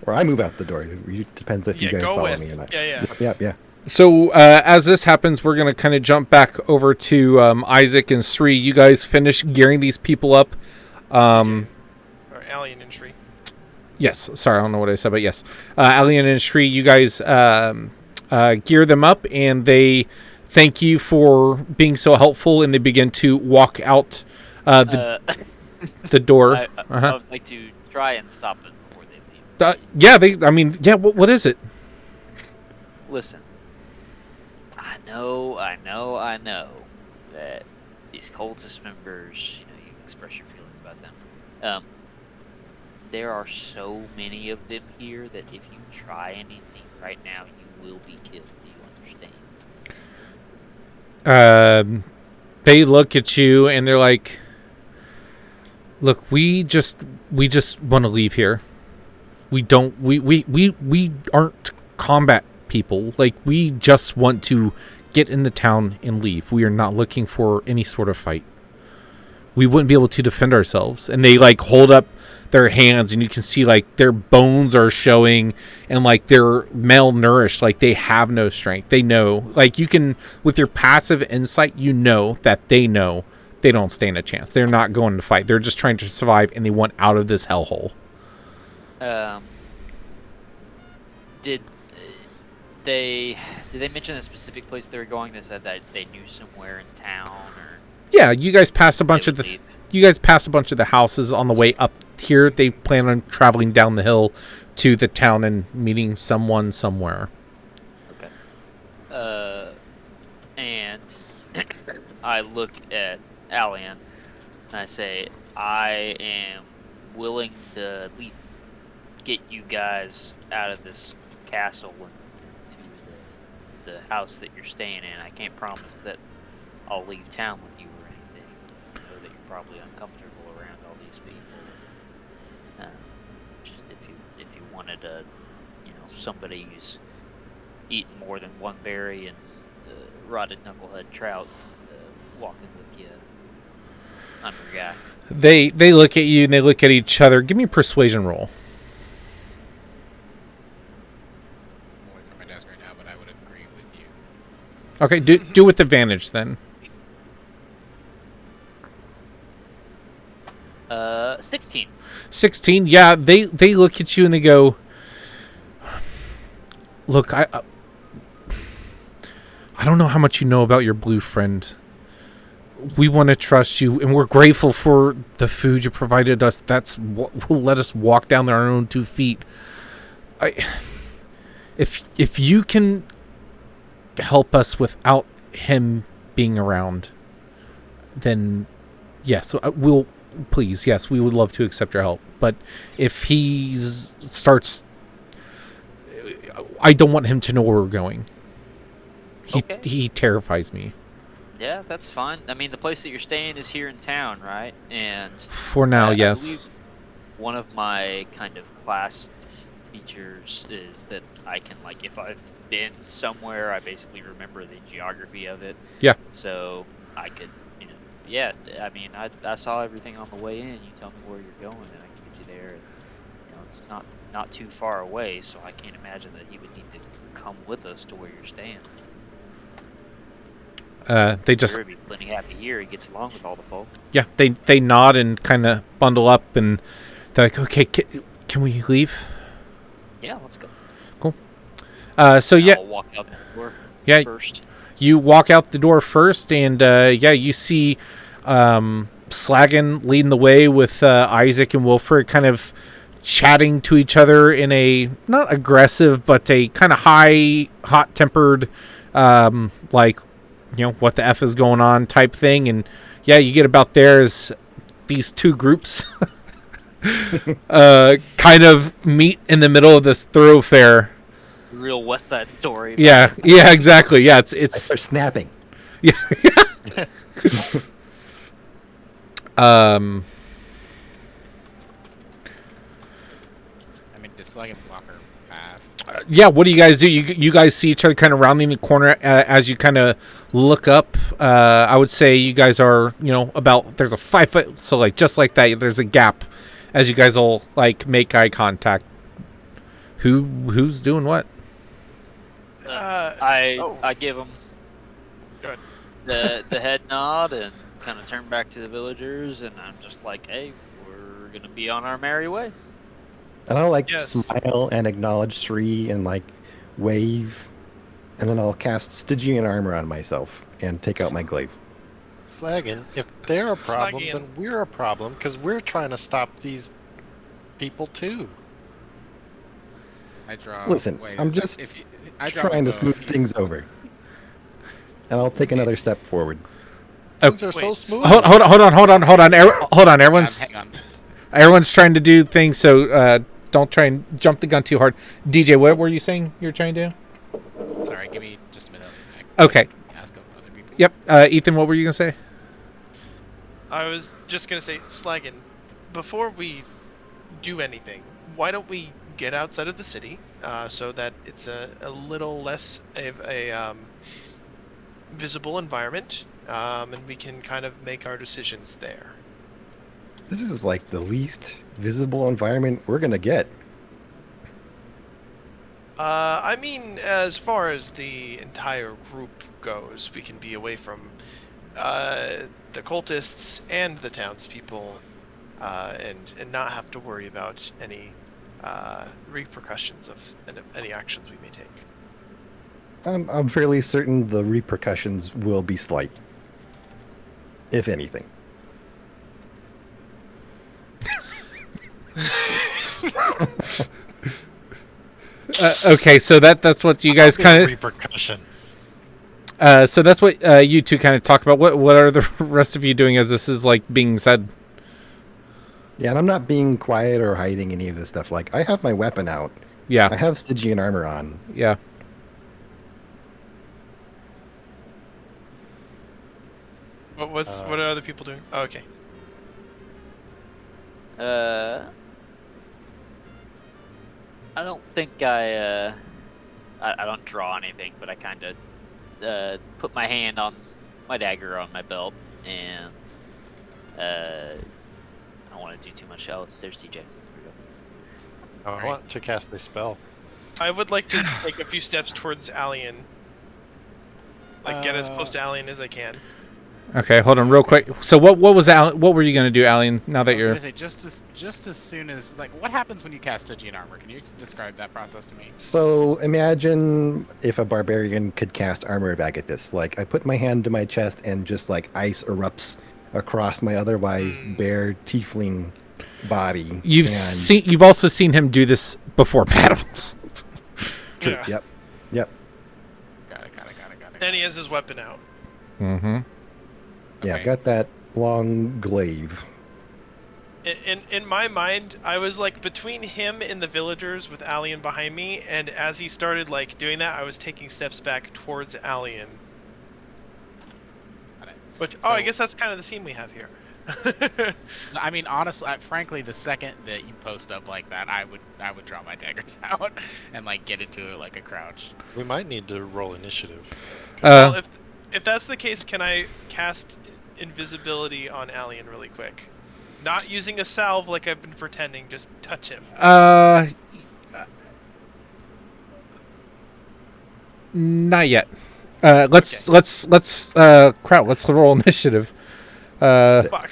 Or I move out the door. It depends if you guys go follow with. me or not. Yeah. Yeah. So as this happens, we're going to kind of jump back over to Isaac and Sri. You guys finish gearing these people up. Or Alien and Shri. Yes. Sorry, I don't know what I said, but yes. Alien and Shri, you guys gear them up, and they thank you for being so helpful, and they begin to walk out the door. I would like to try and stop it before they leave. What is it? Listen, I know that these cultist members, you can express your feelings about them. There are so many of them here that if you try anything right now, you will be killed. Do you understand? They look at you and they're like, "Look, we just want to leave here. We aren't combat people. Like, we just want to get in the town and leave. We are not looking for any sort of fight. We wouldn't be able to defend ourselves." And they like hold up their hands, and you can see like their bones are showing, and like they're malnourished, like they have no strength. They know, like, you can, with your passive insight, that they know they don't stand a chance. They're not going to fight. They're just trying to survive, and they want out of this hellhole. Did they mention a specific place they were going? They said that they knew somewhere in town, or yeah, you guys passed a bunch of the houses on the way up here. They plan on traveling down the hill to the town and meeting someone somewhere. Okay. And I look at Alien and I say, I am willing to at least get you guys out of this castle and to the house that you're staying in. I can't promise that I'll leave town with you or anything. I know that you're probably uncomfortable around all these people. Just if you wanted somebody who's eaten more than one berry and rotted knucklehead trout walking with you, I'm your guy. They look at you and they look at each other. Give me a persuasion roll. I'm away from my desk right now, but I would agree with you. Okay, do with advantage then. 16. 16. Yeah, they look at you and they go, "Look, I don't know how much you know about your blue friend. We want to trust you, and we're grateful for the food you provided us. That's what will let us walk down there on our own 2 feet. If you can help us without him being around, then yes, we'll. Please, yes, we would love to accept your help. But if he starts, I don't want him to know where we're going. He terrifies me." Yeah, that's fine. I mean, the place that you're staying is here in town, right? And For now, yes. I believe one of my kind of class features is that I can, like, if I've been somewhere, I basically remember the geography of it. Yeah. So I could, yeah, I mean, I saw everything on the way in. You tell me where you're going, and I can get you there. And, it's not too far away, so I can't imagine that he would need to come with us to where you're staying. They just Sure, he'd be plenty happy here. He gets along with all the folk. Yeah, they nod and kind of bundle up, and they're like, "Okay, can we leave?" Yeah, let's go. Cool. So yeah, I'll walk out the door first. You walk out the door first, and you see Slagan leading the way with Isaac and Wilfred, kind of chatting to each other in a not aggressive but a kind of hot-tempered, like, what the F is going on type thing. And yeah, you get about there as these two groups kind of meet in the middle of this thoroughfare. Real West Side Story. Yeah, exactly. Yeah, it's They're snapping. Yeah. Um, I mean, just like a blocker path. yeah, what do you guys do? You guys see each other kind of rounding the corner as you kind of look up. I would say you guys are, about, there's a 5 foot, so like just like that, there's a gap as you guys all like make eye contact. Who's doing what? I give him Go the head nod and kind of turn back to the villagers, and I'm just like, hey, we're gonna be on our merry way. And I'll like Yes. smile and acknowledge Sri and like wave, and then I'll cast Stygian armor on myself and take out my glaive. Slaggin, if they're a problem, Slaggin. then we're a problem because we're trying to stop these people too. I draw. Listen, wait, I'm is that- just if you, I draw my Trying to bow smooth if he's- things over. And I'll take another step forward. Things are so Wait, smooth. Hold on. Hold on. Hang on. Everyone's trying to do things, so don't try and jump the gun too hard. DJ, what were you saying you're trying to do? Sorry, give me just a minute. I Okay. can ask other people. Yep. Ethan, what were you gonna say? I was just gonna say, Slaggin, before we do anything, why don't we get outside of the city, so that it's a little less of a visible environment, and we can kind of make our decisions there. This is like the least visible environment we're gonna get. I mean, as far as the entire group goes, we can be away from the cultists and the townspeople, and not have to worry about any repercussions of any actions we may take. I'm fairly certain the repercussions will be slight, if anything. Okay, so that's what you guys kind of. repercussion. So that's what you two kind of talk about. What are the rest of you doing as this is like being said? Yeah, and I'm not being quiet or hiding any of this stuff. Like, I have my weapon out. I Yeah. have Stygian armor on. Yeah. What are other people doing? Oh, okay. I don't think I don't draw anything, but I kind of put my hand on my dagger on my belt, and I don't want to do too much. Oh, there's TJ. Here we go. I want to cast a spell. I would like to take a few steps towards Alien. Like, get as close to Alien as I can. Okay, hold on real quick. So what were you gonna do, Alien? Now that I was you're gonna say just as soon as like what happens when you cast Stygian armor? Can you describe that process to me? So imagine if a barbarian could cast armor of Agathis. Like, I put my hand to my chest and just like ice erupts across my otherwise bare tiefling body. you've also seen him do this before battle. True. Yeah. Yep. Yep. Got it. And he has his weapon out. Mm-hmm. Yeah, Okay. got that long glaive. In my mind, I was like between him and the villagers with Alien behind me, and as he started like doing that, I was taking steps back towards Alien. Got it. Which So- I guess that's kind of the scene we have here. I mean, honestly, frankly, the second that you post up like that, I would draw my daggers out and like get into it like a crouch. We might need to roll initiative. Well, if that's the case, can I cast invisibility on Alien really quick? Not using a salve like I've been pretending, just touch him. Not yet. Let's Kraut, let's roll initiative. Fuck.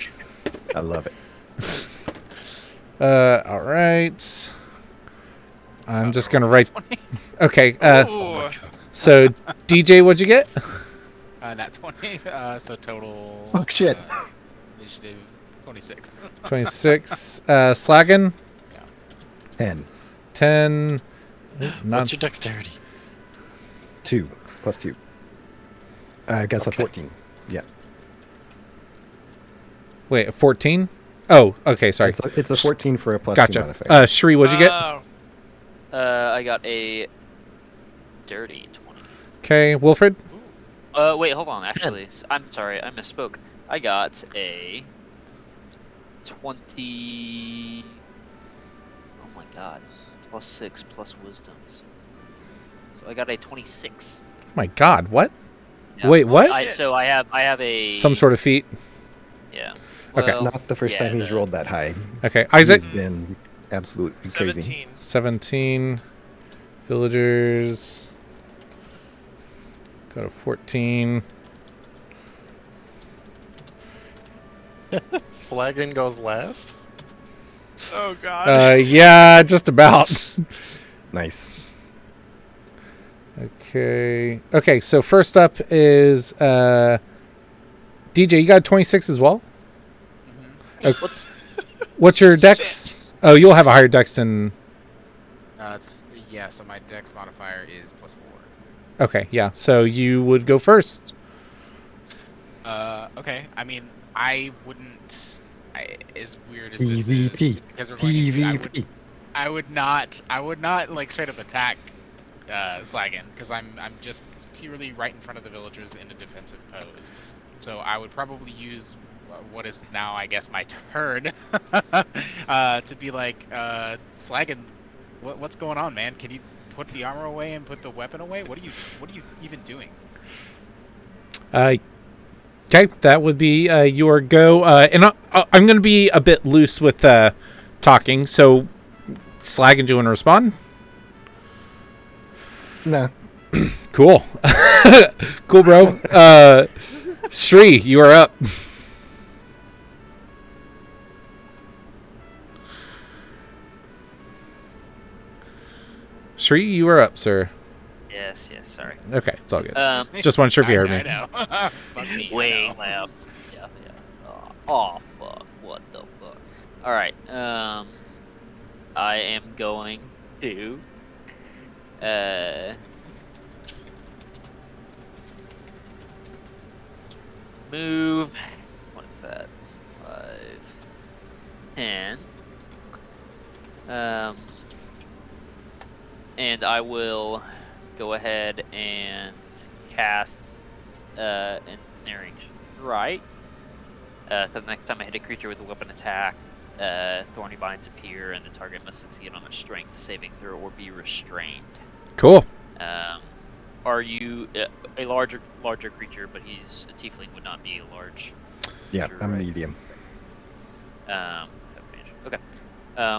I love it. All right. I'm just gonna write. Okay. Ooh. So DJ, what'd you get? Nat 20. So total. Fuck shit. Initiative 26. 26. Slaggin. 10. 10. What's Not, your dexterity? 2 plus 2. I guess a Okay. 14. Yeah. wait, 14? Oh, okay. Sorry. It's a 14 for a plus 2 Gotcha. modifier. Shri, what'd you get? Oh, I got a dirty 20. Okay, Wilfred. Wait, hold on. Actually, I'm sorry, I misspoke. I got a 20. Oh my god. +6 plus wisdoms. So I got a 26. My God, what? Yeah. Wait, what? I have a Some sort of feat. Yeah. Okay. Well, Not the first yeah, time he's rolled that high. Okay, Isaac. He's been absolutely crazy. 17. 17. Villagers. Got a 14. Flagon goes last. Oh god. Yeah, just about. Nice. Okay. Okay, so first up is DJ, you got 26 as well? Okay. What's your dex? Oh, you'll have a higher dex than... So my dex modifier is +4. Okay, yeah. So you would go first. Okay. I mean, I wouldn't... as weird as this is, PvP. because we're going into, PvP. I would not like straight up attack Slagan, because I'm just purely right in front of the villagers in a defensive pose. So I would probably use what is now, I guess, my turn to be like, Slagan, what's going on, man? Can you put the armor away and put the weapon away? What are you even doing? Okay, that would be your go. And I'm going to be a bit loose with talking. So, Slagan, do you want to respond? Nah. Cool. Cool, bro. Sri, you are up. Sri, you are up, sir. Yes, sorry. Okay, it's all good. Just wasn't sure if you heard me. I know. Fuck me, Way I know. left. Yeah. Oh, fuck. What the fuck? Alright, I am going to... move... What is that? 5... 10... and I will go ahead and cast Ensnaring Strike. So the next time I hit a creature with a weapon attack, thorny binds appear, and the target must succeed on a strength saving throw or be restrained. Cool. Are you a larger creature? But he's a tiefling, would not be a large. Yeah, creature, I'm right? medium. Okay.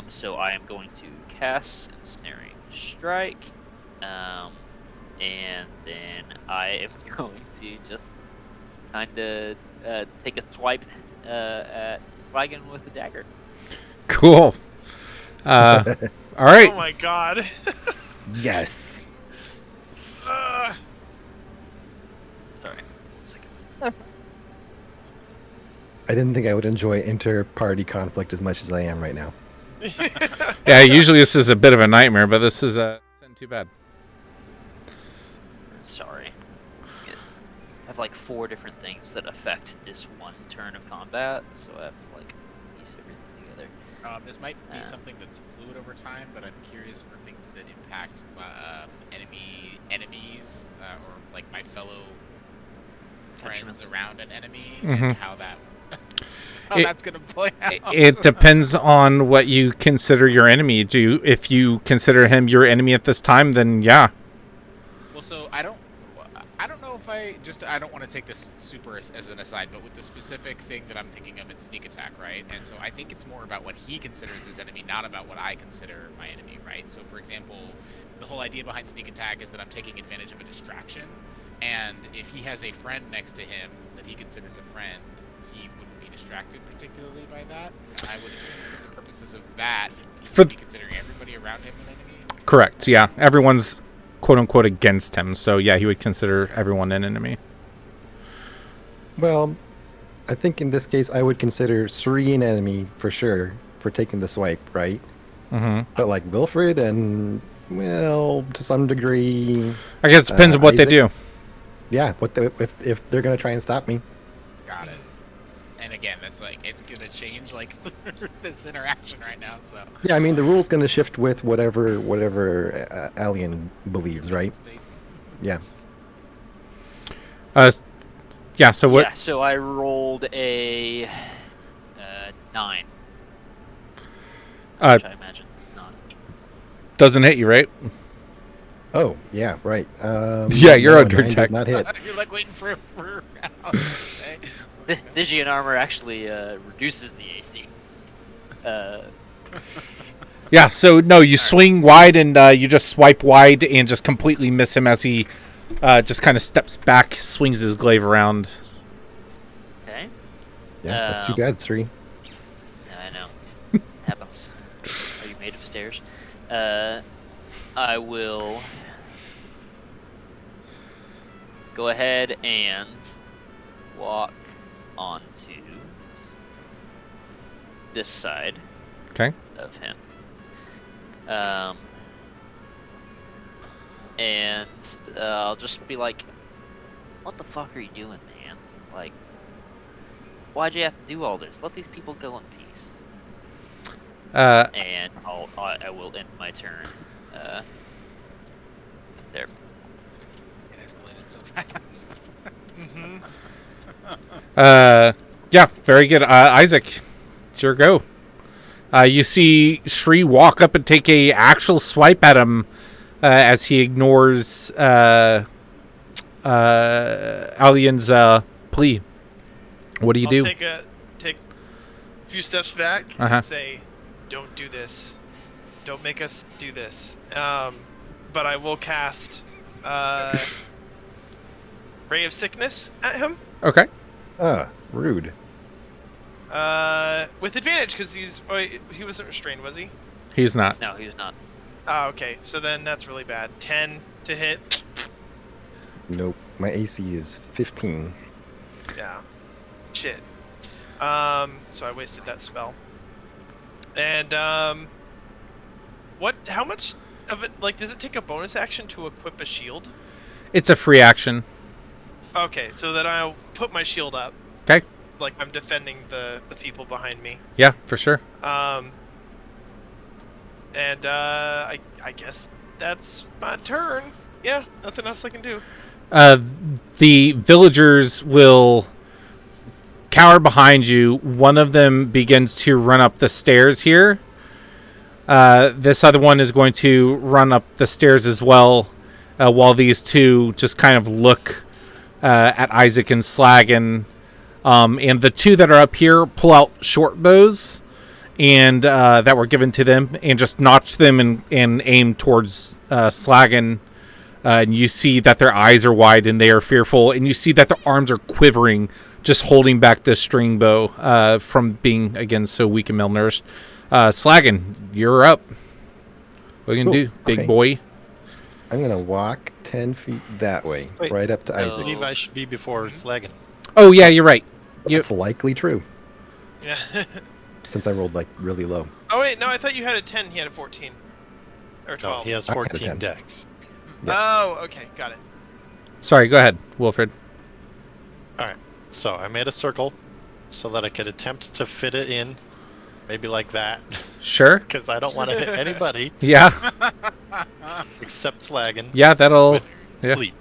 So I am going to cast Ensnaring Strike, and then I am going to just kind of take a swipe at Flagon with the dagger. Cool. All right. Oh my god. Yes. Sorry. 1 second. I didn't think I would enjoy inter-party conflict as much as I am right now. Yeah, usually this is a bit of a nightmare, but this is isn't too bad. Sorry. I have like 4 different things that affect this one turn of combat, so I have to like piece everything together. This might be something that's fluid over time, but I'm curious for things that impact enemies, or like my fellow friends around an enemy, and how that that's gonna play out. It depends on what you consider your enemy. If you consider him your enemy at this time, then yeah. Well, so I don't know if I don't want to take this super as an aside, but with the specific thing that I'm thinking of in sneak attack, right? And so I think it's more about what he considers his enemy, not about what I consider my enemy, right? So for example, the whole idea behind sneak attack is that I'm taking advantage of a distraction, and if he has a friend next to him that he considers a friend, he wouldn't be distracted particularly by that. And I would assume for the purposes of that, he would be considering everybody around him an enemy. Correct, yeah. Everyone's quote-unquote against him, so yeah, he would consider everyone an enemy. Well, I think in this case I would consider Sri an enemy for sure for taking the swipe, right? Mm-hmm. But like Wilfred and, well, to some degree... I guess it depends on what they do. Yeah, if they're going to try and stop me. Got it. And again, that's like, it's gonna change like this interaction right now, so. Yeah, I mean, the rule's going to shift with whatever Alien believes, right? Yeah. Yeah, so what? Yeah, so I rolled a 9. Uh, Which I imagine it's not. Doesn't hit you, right? Oh, yeah, right. Yeah, you're no, under 9 does attack. not hit. You're like waiting for. Digi and armor actually reduces the AC. Yeah, so no, you swing wide and you just swipe wide and just completely miss him as he just kind of steps back, swings his glaive around. Okay. Yeah, that's too bad, 3. I know. Happens. Are you made of stairs? I will go ahead and walk onto this side Okay. of him. And I'll just be like, what the fuck are you doing, man? Like, why'd you have to do all this? Let these people go in peace. And I will end my turn. There. It escalated so fast. Yeah, very good. Isaac, it's your go. You see Shri walk up and take a actual swipe at him as he ignores Alien's plea. What do you do? Take a few steps back and say, "Don't do this. Don't make us do this." But I will cast Ray of Sickness at him. Okay. Rude. With advantage because he wasn't restrained, was he? He's not. No, he was not. Oh, okay. So then that's really bad. 10 to hit. Nope. My AC is 15. Yeah. Shit. So I wasted that spell. And how much of it, like, does it take a bonus action to equip a shield? It's a free action. Okay, so then I'll put my shield up. Okay. Like I'm defending the people behind me. Yeah, for sure. And I guess that's my turn. Yeah, nothing else I can do. The villagers will cower behind you. One of them begins to run up the stairs here. This other one is going to run up the stairs as well, while these two just kind of look at Isaac and Slagan. And the two that are up here pull out short bows and that were given to them and just notch them and aim towards Slagan. And you see that their eyes are wide and they are fearful. And you see that their arms are quivering, just holding back the string bow from being, again, so weak and malnourished. Slagan, you're up. What are you going to do, big boy? I'm going to walk 10 feet that way, Wait. right up to I Isaac. believe I should be before Slagan. Oh, yeah, you're right. That's likely true, Yeah. since I rolled, like, really low. Oh wait, no, I thought you had a 10. He had a 14. Or 12. No, he has I had a 14 10. decks. Oh, okay, got it. Sorry, go ahead, Wilfred. Alright, so I made a circle so that I could attempt to fit it in. Maybe like that, Sure. because I don't want to hit anybody Yeah. except Slagan. Yeah, that'll... With yeah. sleep.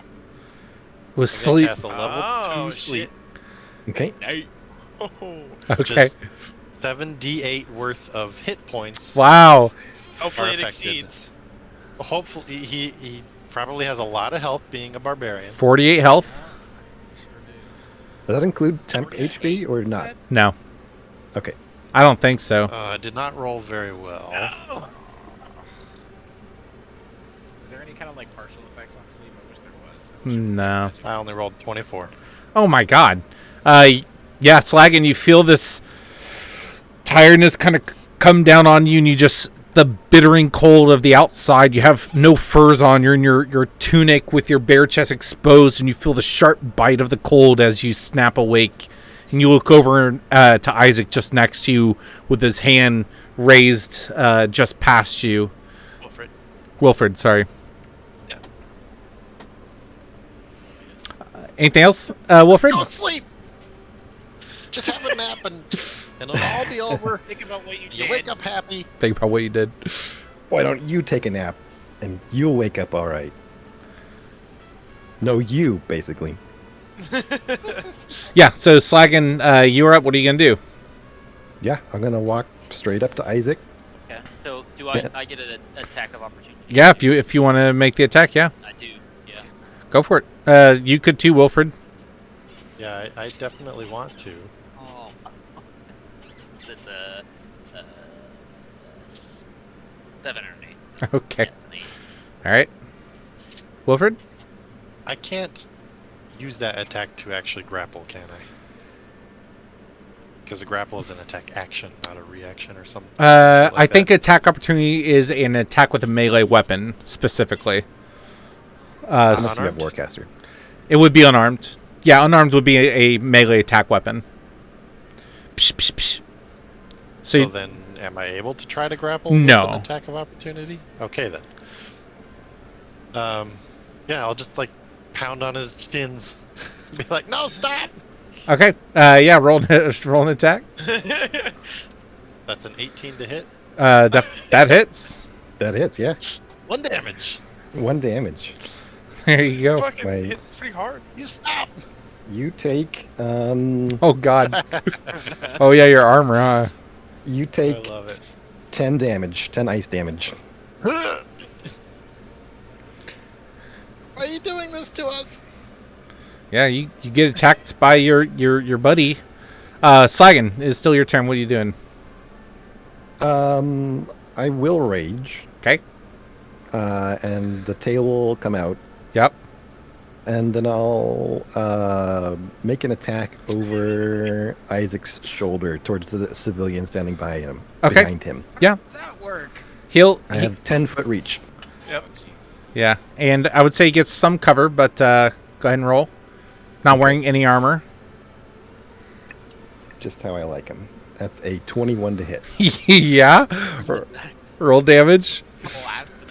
With I'm gonna sleep. cast a level 2 sleep. Okay. Oh. Which Okay. is 7d8 worth of hit points. Wow. Hopefully it affected. exceeds. Hopefully, he probably has a lot of health being a barbarian. 48 health? Does that include temp HP or not? No. Okay. I don't think so. Did not roll very well. Oh. Is there any kind of like partial effects on sleep? I wish there was. No. I only rolled 24. Oh my god. Yeah, Slagan, you feel this tiredness kind of come down on you, and you just, the bittering cold of the outside. You have no furs on. You're in your tunic with your bare chest exposed, and you feel the sharp bite of the cold as you snap awake. And you look over to Isaac just next to you with his hand raised just past you. Wilfred, sorry. Yeah. Anything else, Wilfred? Go sleep! Just have a nap and it'll all be over. Think about what you You did. wake up happy. Think about what you did. Why don't you take a nap and you'll wake up all right? No, you, basically. Yeah, so Slagan, you're up. What are you going to do? Yeah, I'm gonna walk straight up to Isaac. Okay. So do Yeah. I get an attack of opportunity? Yeah, if you want to make the attack, yeah, I do. Yeah. go for it. You could too, Wilfred. Yeah, I definitely want to. Oh. That's uh 7 or 8. Okay. Yeah, it's an 8. All right. Wilfred? I can't use that attack to actually grapple, can I? Because a grapple is an attack action, not a reaction or something. I think attack opportunity is an attack with a melee weapon specifically. Unless you have Warcaster. It would be unarmed. Yeah, unarmed would be a melee attack weapon. Psh, psh, psh. So you- then, am I able to try to grapple No. with an attack of opportunity? Okay then. Yeah, I'll just like pound on his shins, be like, "No, stop!" Okay. Yeah. Roll an attack. That's an 18 to hit. That hits. That hits, yeah. 1 damage. 1 damage. There you go. Fucking Wait. hit pretty hard. You stop. You take Oh God. Oh yeah, your armor. Huh? you I take love it. 10 damage, 10 ice damage. Why are you doing this to us? Yeah, you get attacked by your buddy. Slagan, is still your turn. What are you doing? I will rage, Okay. and the tail will come out, Yep. and then I'll make an attack over Isaac's shoulder towards the civilian standing by him, Okay. behind him. Yeah. Does that work? I have 10-foot reach. Yep. Jesus. Yeah, and I would say he gets some cover, but go ahead and roll. Not wearing any armor. Just how I like him. That's a 21 to hit. Yeah. Roll damage. Blasted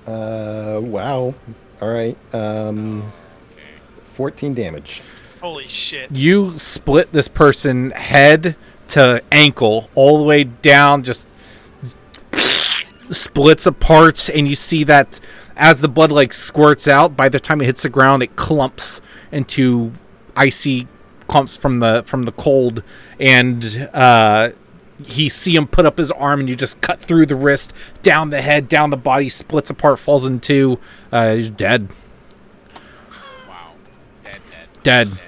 him. Wow. All right. Okay. 14 damage. Holy shit. You split this person head to ankle all the way down, just splits apart, and you see that as the blood like squirts out, by the time it hits the ground, it clumps into icy clumps from the cold, and you see him put up his arm, and you just cut through the wrist, down the head, down the body, splits apart, falls in two. He's dead. Wow. Dead. Dead. Done.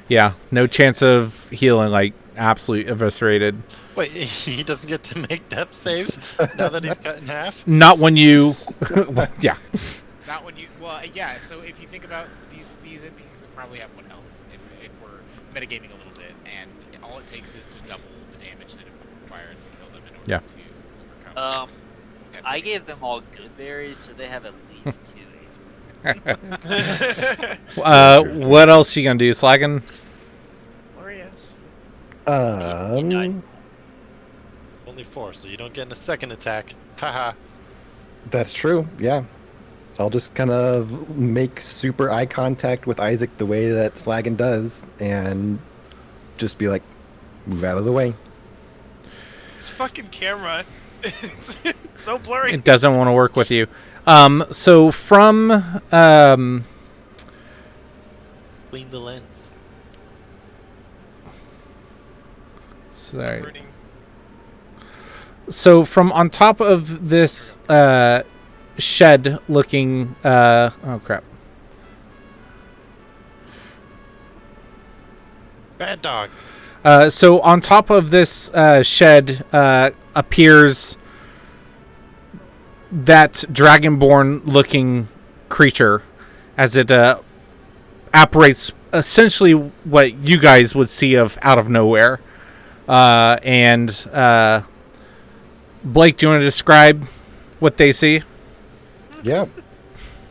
Yeah, no chance of healing, like absolutely eviscerated. Wait, he doesn't get to make death saves now that he's cut in half? Not when you, yeah. Not when you. Well, yeah. So if you think about these NPCs probably have 1 health if we're metagaming a little bit, and all it takes is to double the damage that it would require to kill them in order Yeah. to overcome. death I gave saves. them all good berries, so they have at least 2 What else you gonna do, Slagan? Glorious. Only 4, so you don't get in a second attack. Haha. That's true. Yeah. I'll just kind of make super eye contact with Isaac the way that Slagan does, and just be like, move out of the way. This fucking camera. It's so blurry. It doesn't want to work with you. So from Clean the lens. sorry. Burning. So from on top of this shed looking oh crap. Bad dog. So on top of this shed appears that dragonborn looking creature as it apparates essentially what you guys would see of out of nowhere. And Blake, do you want to describe what they see? Yeah.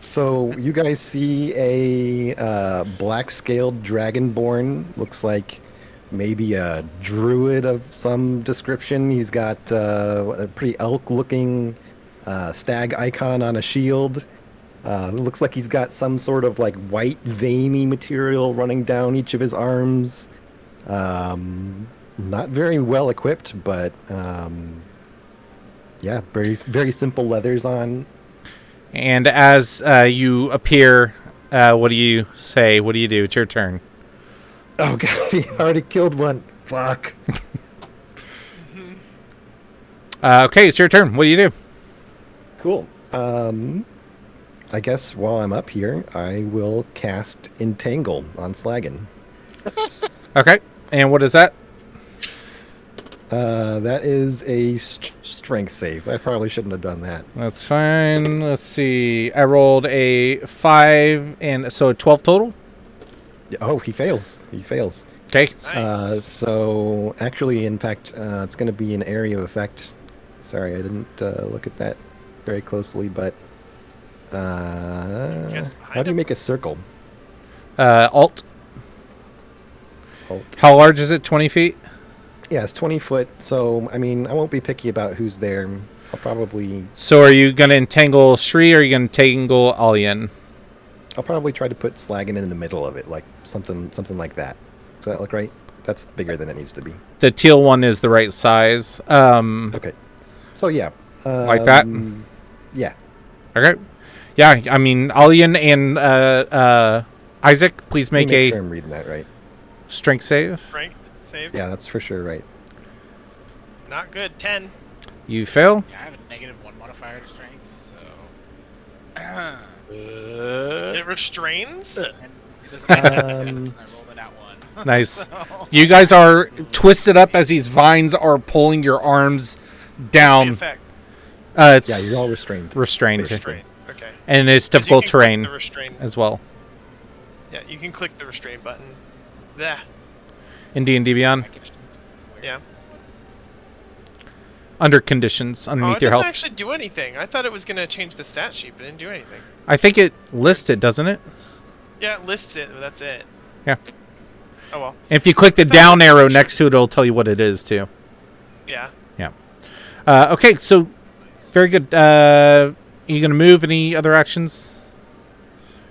So you guys see a black-scaled dragonborn. Looks like maybe a druid of some description. He's got a pretty elk-looking stag icon on a shield. Looks like he's got some sort of like white veiny material running down each of his arms. Not very well equipped, but yeah, very simple leathers on. And as you appear, what do you say? What do you do? It's your turn. Oh god, he already killed one. Fuck. Okay, it's your turn. What do you do? Cool. I guess while I'm up here, I will cast Entangle on Slagan. Okay, and what is that? That is a strength save. I probably shouldn't have done that. That's fine. Let's see. I rolled a 5, and so 12 total. Yeah, oh, he fails. He fails. Okay. Nice. So actually, in fact, it's going to be an area of effect. Sorry, I didn't look at that very closely, but Guess behind how do you him? make a circle? Alt. Alt. How large is it? 20 feet? Yeah, it's 20 foot. So I mean, I won't be picky about who's there. I'll probably So are you going to entangle Shri, or are you going to entangle Alien? try to put Slagan in the middle of it, like something like that. Does that look right? That's bigger than it needs to be. The teal one is the right size. Okay. So yeah. Like that? Yeah. Okay. Yeah, I mean, Alien and Isaac, please Let me make a sure I'm reading that right. strength save. Strength save. Yeah, that's for sure right. Not good. 10. You fail. Yeah, I have a -1 modifier to strength, so. It restrains. And it doesn't matter because I rolled it out one. Nice. So- You guys are twisted up as these vines are pulling your arms The down. effect. It's Yeah, you're all restrained. restrained. Restrain. Okay. And it's 'Cause you difficult can click terrain The restrain. as well. Yeah, you can click the restrain button. Yeah. In D&D Beyond. Yeah. Under conditions, Oh, underneath it your doesn't health. actually do anything. I thought it was gonna change the stat sheet, but it didn't do anything. I think it lists it, doesn't it? Yeah, it lists it, but that's it. Yeah. Oh well. If you click the down arrow next to it, it'll tell you what it is, too. Yeah. Okay, so very good. You going to move? Any other actions?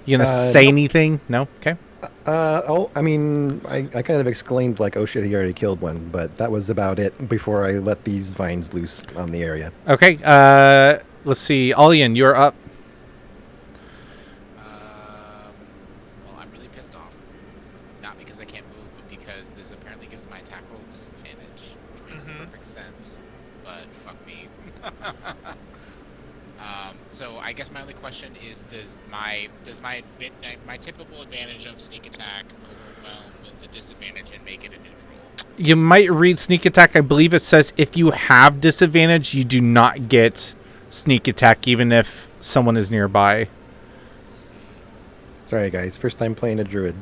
You going to say Nope. anything? No? Okay. I mean, I kind of exclaimed like, oh shit, he already killed one, but that was about it before I let these vines loose on the area. Okay. Let's see. Alien, you're up. Well, I'm really pissed off. Not because I can't move, but because this apparently gives my attack rolls disadvantage, which makes perfect sense. But fuck me. So I guess my only question is, does my typical advantage of sneak attack overwhelm the disadvantage and make it a neutral? You might read sneak attack. I believe it says if you have disadvantage, you do not get sneak attack, even if someone is nearby. Let's see. Sorry guys, first time playing a druid.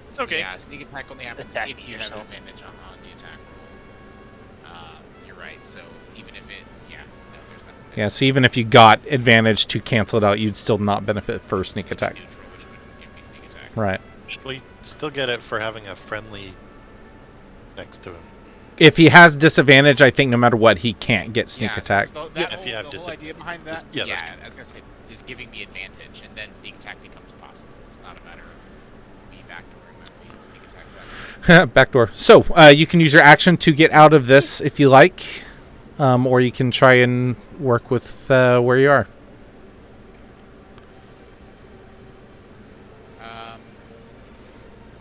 It's okay. Yeah, sneak attack only happens Attacking if you yourself. have advantage on the attack roll. You're right. So even if it, no, there's nothing. Yeah, so even if you got advantage to cancel it out, you'd still not benefit for sneak attack. Neutral, which would give me sneak attack. Right. We still get it for having a friendly next to him. If he has disadvantage, I think no matter what, he can't get sneak Yeah, attack. So Yeah, that if you have the whole idea behind that, Yeah, that's true. I was gonna say, is giving me advantage, and then sneak attack becomes possible. It's not a matter of me backdooring my way sneak attack side. Backdoor. So you can use your action to get out of this if you like, or you can try and work with where you are.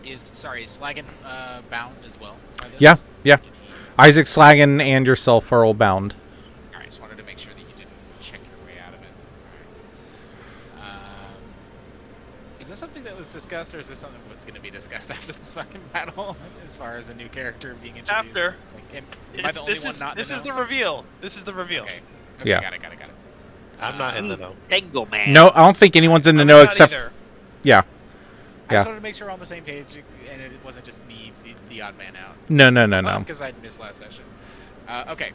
Is Slagan bound as well? By this? Yeah, yeah. Isaac, Slagan, and yourself are all bound. Alright, just wanted to make sure that you didn't check your way out of it. Alright. Is this something that was discussed, or is this something that's going to be discussed after this fucking battle? As far as a new character being introduced? After. Like, am I the only one not This to is know? the reveal. This is the reveal. Okay. Yeah. Got it. I'm not in the know. Tangle man. No, I don't think anyone's in the I'm know not except. either. Yeah. I Yeah. just wanted to make sure we're on the same page, and it wasn't just me, the odd man out. No. Because I missed last session. Okay.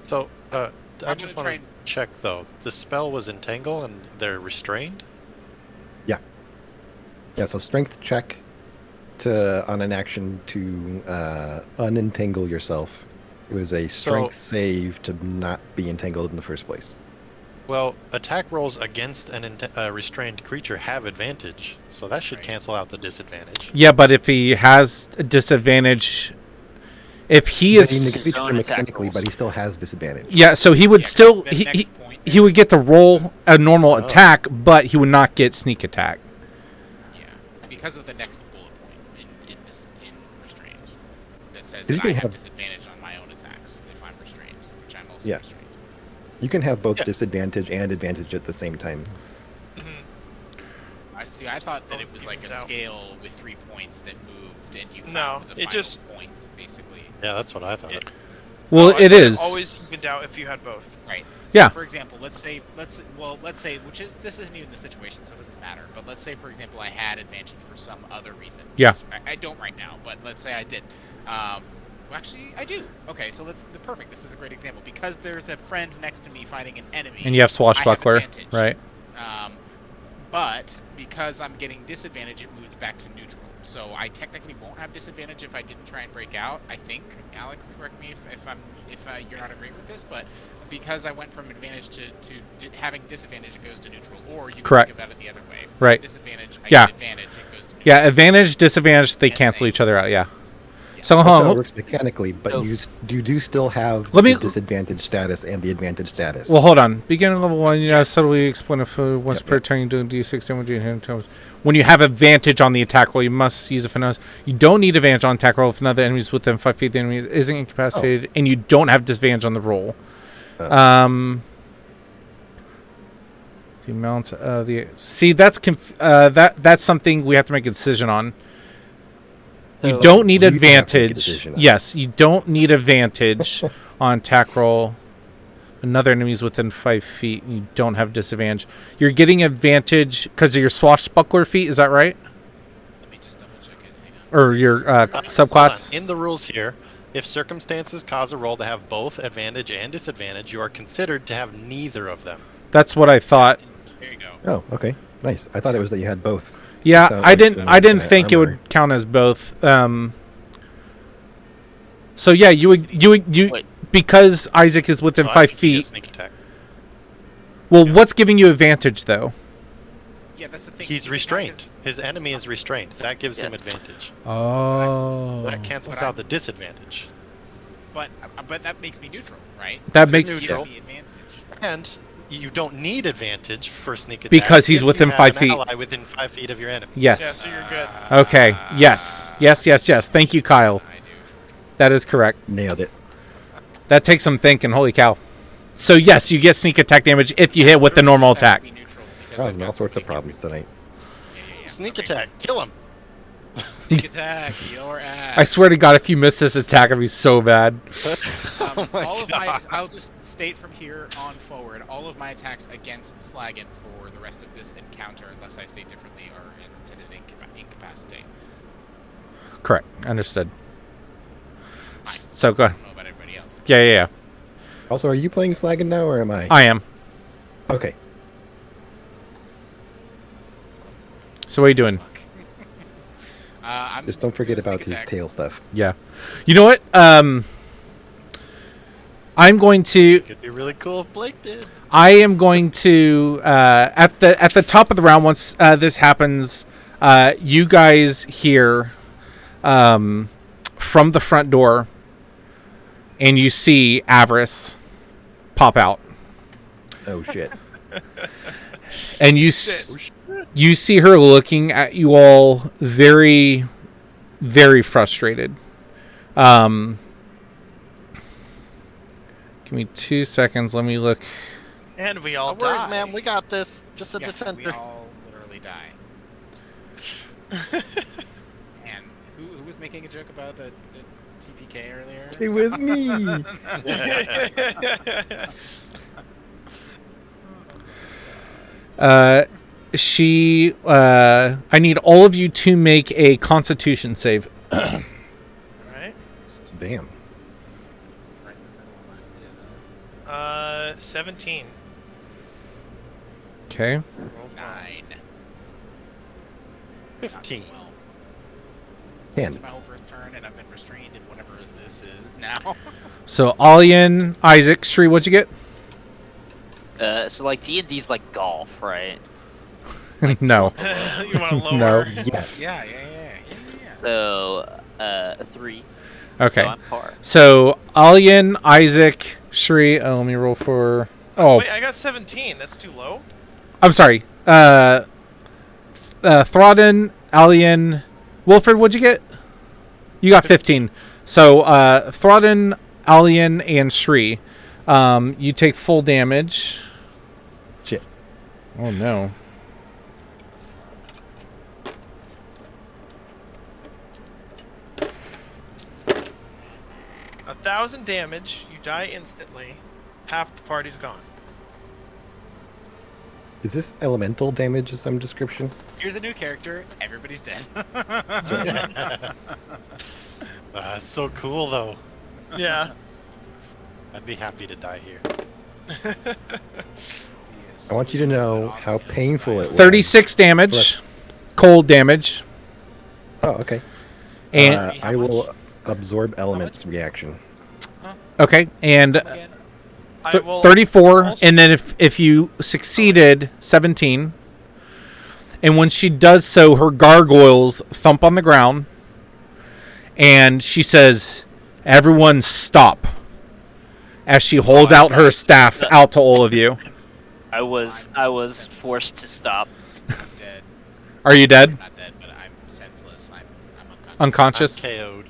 So, I I'm just gonna want to check though. The spell was entangle, and they're restrained. Yeah, so strength check on an action to unentangle yourself. It was a strength save to not be entangled in the first place. Well, attack rolls against a restrained creature have advantage, so that should Right. cancel out the disadvantage. Yeah, but if he has a disadvantage, if he But he is, negates Own it attack mechanically, rolls. but he still has disadvantage. yeah, so he would Yeah, still the next point he would get to roll a normal Oh. attack, but he would not get sneak attack. Yeah, because of the next bullet point in restrained that says He's that I gonna have have- disadvantage on my own attacks if I'm restrained. also Yeah. restrained. You can have both Yeah. disadvantage and advantage at the same time. I see. I thought that Oh, it was like a evens out. scale with 3 points that moved, and you No, found the it final just- point, basically. Yeah, that's what I thought. It- Well, I it thought is. always evened out if you had both. Right. Yeah. For example, let's say, this isn't even the situation, so it doesn't matter. But let's say, for example, I had advantage for some other reason. Yeah. I don't right now, but let's say I did. Well, actually, I do. Okay, so perfect. This is a great example because there's a friend next to me fighting an enemy. And you have Swashbuckler, I have advantage. right? But because I'm getting disadvantage, it moves back to neutral. So I technically won't have disadvantage if I didn't try and break out. I think Alex, correct me if you're not agreeing with this, but because I went from advantage to having disadvantage, it goes to neutral. Or you can Correct. think about it the other way. Right. Disadvantage, I Yeah. get advantage, it goes to neutral. Yeah, advantage, disadvantage, they And cancel same. each other out. Yeah. Yeah. So That's hold how it on. works mechanically, but Oh. you do still have Let me- the disadvantage status and the advantage status. Well, hold on. Beginning level 1, you know, Yes. subtly explain if once Yep, per yep. turn you do d6 damage. When you have advantage on the attack roll, you must use a finesse. You don't need advantage on attack roll if another enemy is within 5 feet of the enemy isn't incapacitated, and you don't have disadvantage on the roll. The amount of the that's something we have to make a decision on. You So don't need you have to make a advantage. decision on it. Yes, you don't need advantage on attack roll. Another enemy's within 5 feet, and you don't have disadvantage. You're getting advantage because of your swashbuckler feat. Is that right? Let me just double check it. Hang on. Or your Hold on. subclass? In the rules here, if circumstances cause a roll to have both advantage and disadvantage, you are considered to have neither of them. That's what I thought. There you go. Oh, okay, nice. I thought it was that you had both. Yeah, So I it's didn't. the I didn't nice think it armor. would count as both. So yeah, you would Wait. because Isaac is within So I 5 think you get feet. Sneak attack. Well, what's giving you advantage though? Yeah, that's the thing. He's Sneak attack restrained. is- His enemy is restrained. That gives him Yeah. advantage. Oh, That cancels But out I'm- the disadvantage. But that makes me neutral, right? That Because makes- it gives Neutral. me advantage. And you don't need advantage for sneak attack Because he's if within you have 5 an feet. ally within 5 feet of your enemy. Yeah, yes. so you're good. Okay. Yes. Yes. Thank you, Kyle. I do. That is correct. Nailed it. That takes some thinking. Holy cow. So yes, you get sneak attack damage if you hit with the normal attack. Be neutral because Causing I've got all sorts of something problems tonight. Yeah. Sneak Okay. attack. Kill him. Sneak attack. Your ass. I swear to God, if you miss this attack, it'd be so bad. Oh my all of my, God. I'll just state from here on forward, all of my attacks against Flagon for the rest of this encounter, unless I state differently, are intended to incapacitate. Correct. Understood. So go I ahead. don't know about everybody else. Yeah. Also, are you playing Slagan now, or am I? I am. Okay. So what are you doing? I'm Just don't forget doing about sneak his attack. tail stuff. Yeah. You know what? I'm going to. Could be really cool if Blake did. I am going to at the top of the round. Once this happens, you guys hear from the front door, and you see Avarice pop out, Oh shit. and you see her looking at you all very, very frustrated. Give me 2 seconds. Let me look. And we all No worries, die. man. We got this. Just a Yeah, we defender. all literally die. And who was making a joke about the TPK earlier? It was me. I need all of you to make a Constitution save. Alright. Damn. 17. Okay. Roll 9. 15. Well, 10. this is my whole first turn, and I've been restrained in whatever this is now. So Alian, Isaac, Shri, what'd you get? So like D&D's like golf, right? No. you want to lower? No. Yes. yeah. So 3. Okay. So I'm par. So Alian, Isaac, Shri. Oh, let me roll for. Oh, Wait, I got 17. That's too low. I'm sorry. Throdden, Alian, Wilfred, what'd you get? You got 15. So Throdden, Alian, and Shri. You take full damage. Shit. Oh no. A 1,000 damage. You die instantly. Half the party's gone. Is this elemental damage of some description? Here's a new character. Everybody's dead. So cool, though. Yeah. I'd be happy to die here. I want you to know how painful it was. 36 damage. Cold damage. Oh, okay. And I will absorb elements reaction. okay, and Again, I will 34, also- and then if you succeeded, 17. And when she does so, her gargoyles thump on the ground, and she says, "Everyone stop," as she holds out her staff out to all of you. I was forced to stop. I'm dead. Are you dead? I'm not dead, but I'm senseless. I'm Unconscious? I'm KO'd.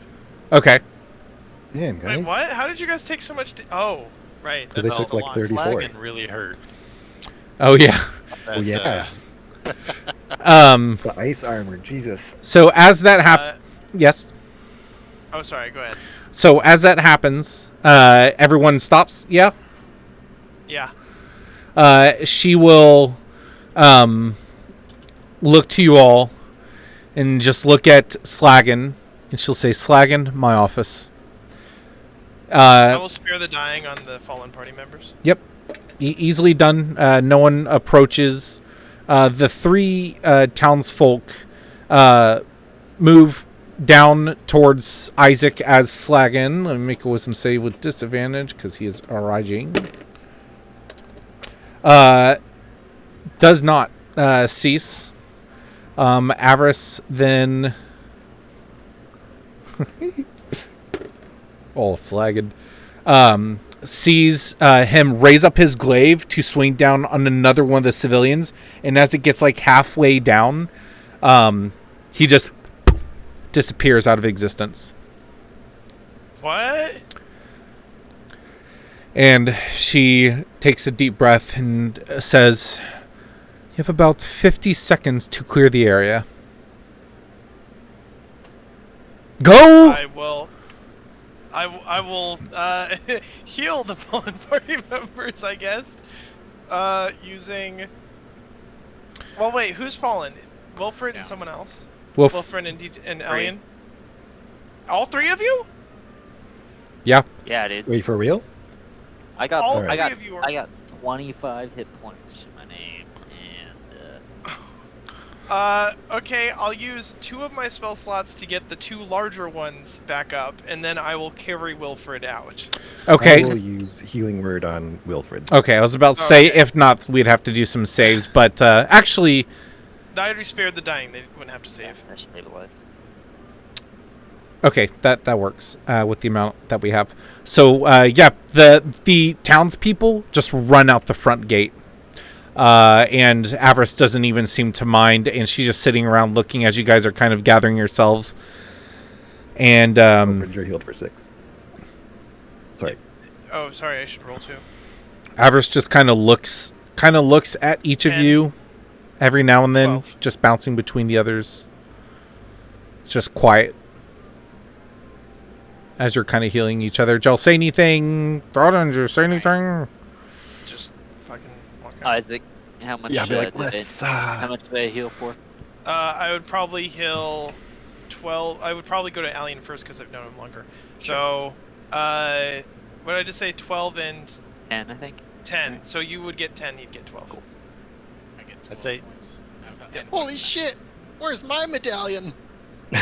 Okay. Damn, guys. Wait, what? How did you guys take so much? Oh, right. 'Cause they That's took a like lot. 34. Flagon really hurt. Oh, yeah. Oh, yeah. The ice armor, Jesus. So as that happens... Yes? Oh, sorry. Go ahead. So as that happens, everyone stops. Yeah. Yeah. She will look to you all and just look at Slagan, and she'll say, "Slagan, my office." I will spare the dying on the fallen party members. Yep. Easily done. No one approaches. The three townsfolk move down towards Isaac as Slagan. Let me make a wisdom save with disadvantage because he is raging. Does not cease. Avarice then... oh, Slagan. Sees him raise up his glaive to swing down on another one of the civilians, and as it gets like halfway down, he just disappears out of existence. What? And she takes a deep breath and says, "You have about 50 seconds to clear the area. Go!" I will heal the fallen party members, I guess. Using. Well, wait. Who's fallen? Wilfred and someone else. Wilfred and Alien. All three of you? Yeah. Yeah, dude. Wait, for real? I got All I three got of you are- I got 25 hit points to my name, and Okay. I'll use 2 of my spell slots to get the 2 larger ones back up, and then I will carry Wilfred out. Okay. I will use healing word on Wilfred. Okay, I was about to say, Okay. if not, we'd have to do some saves, but actually... I already spared the dying. They wouldn't have to save. they're stabilized. Okay, that works with the amount that we have. So, yeah, the townspeople just run out the front gate. And Avarice doesn't even seem to mind, and she's just sitting around looking as you guys are kind of gathering yourselves. And Wilfred, you're healed for 6. Sorry. Oh, sorry. I should roll 2. Avarice just kind of looks at each of 10. you every now and then, 12. just bouncing between the others. It's just quiet as you're kind of healing each other. Did y'all say anything? Throden, did you say anything? Just fucking walk out. Isaac, how much? Yeah, I'll be like, did let's... how much did I heal for? I would probably heal 12. I would probably go to Alien first because I've known him longer. So, what did I just say? 12 and 10, I think. 10. So you would get 10, you'd get 12. Cool. I get I 12 say- points. Holy shit! Where's my medallion? No,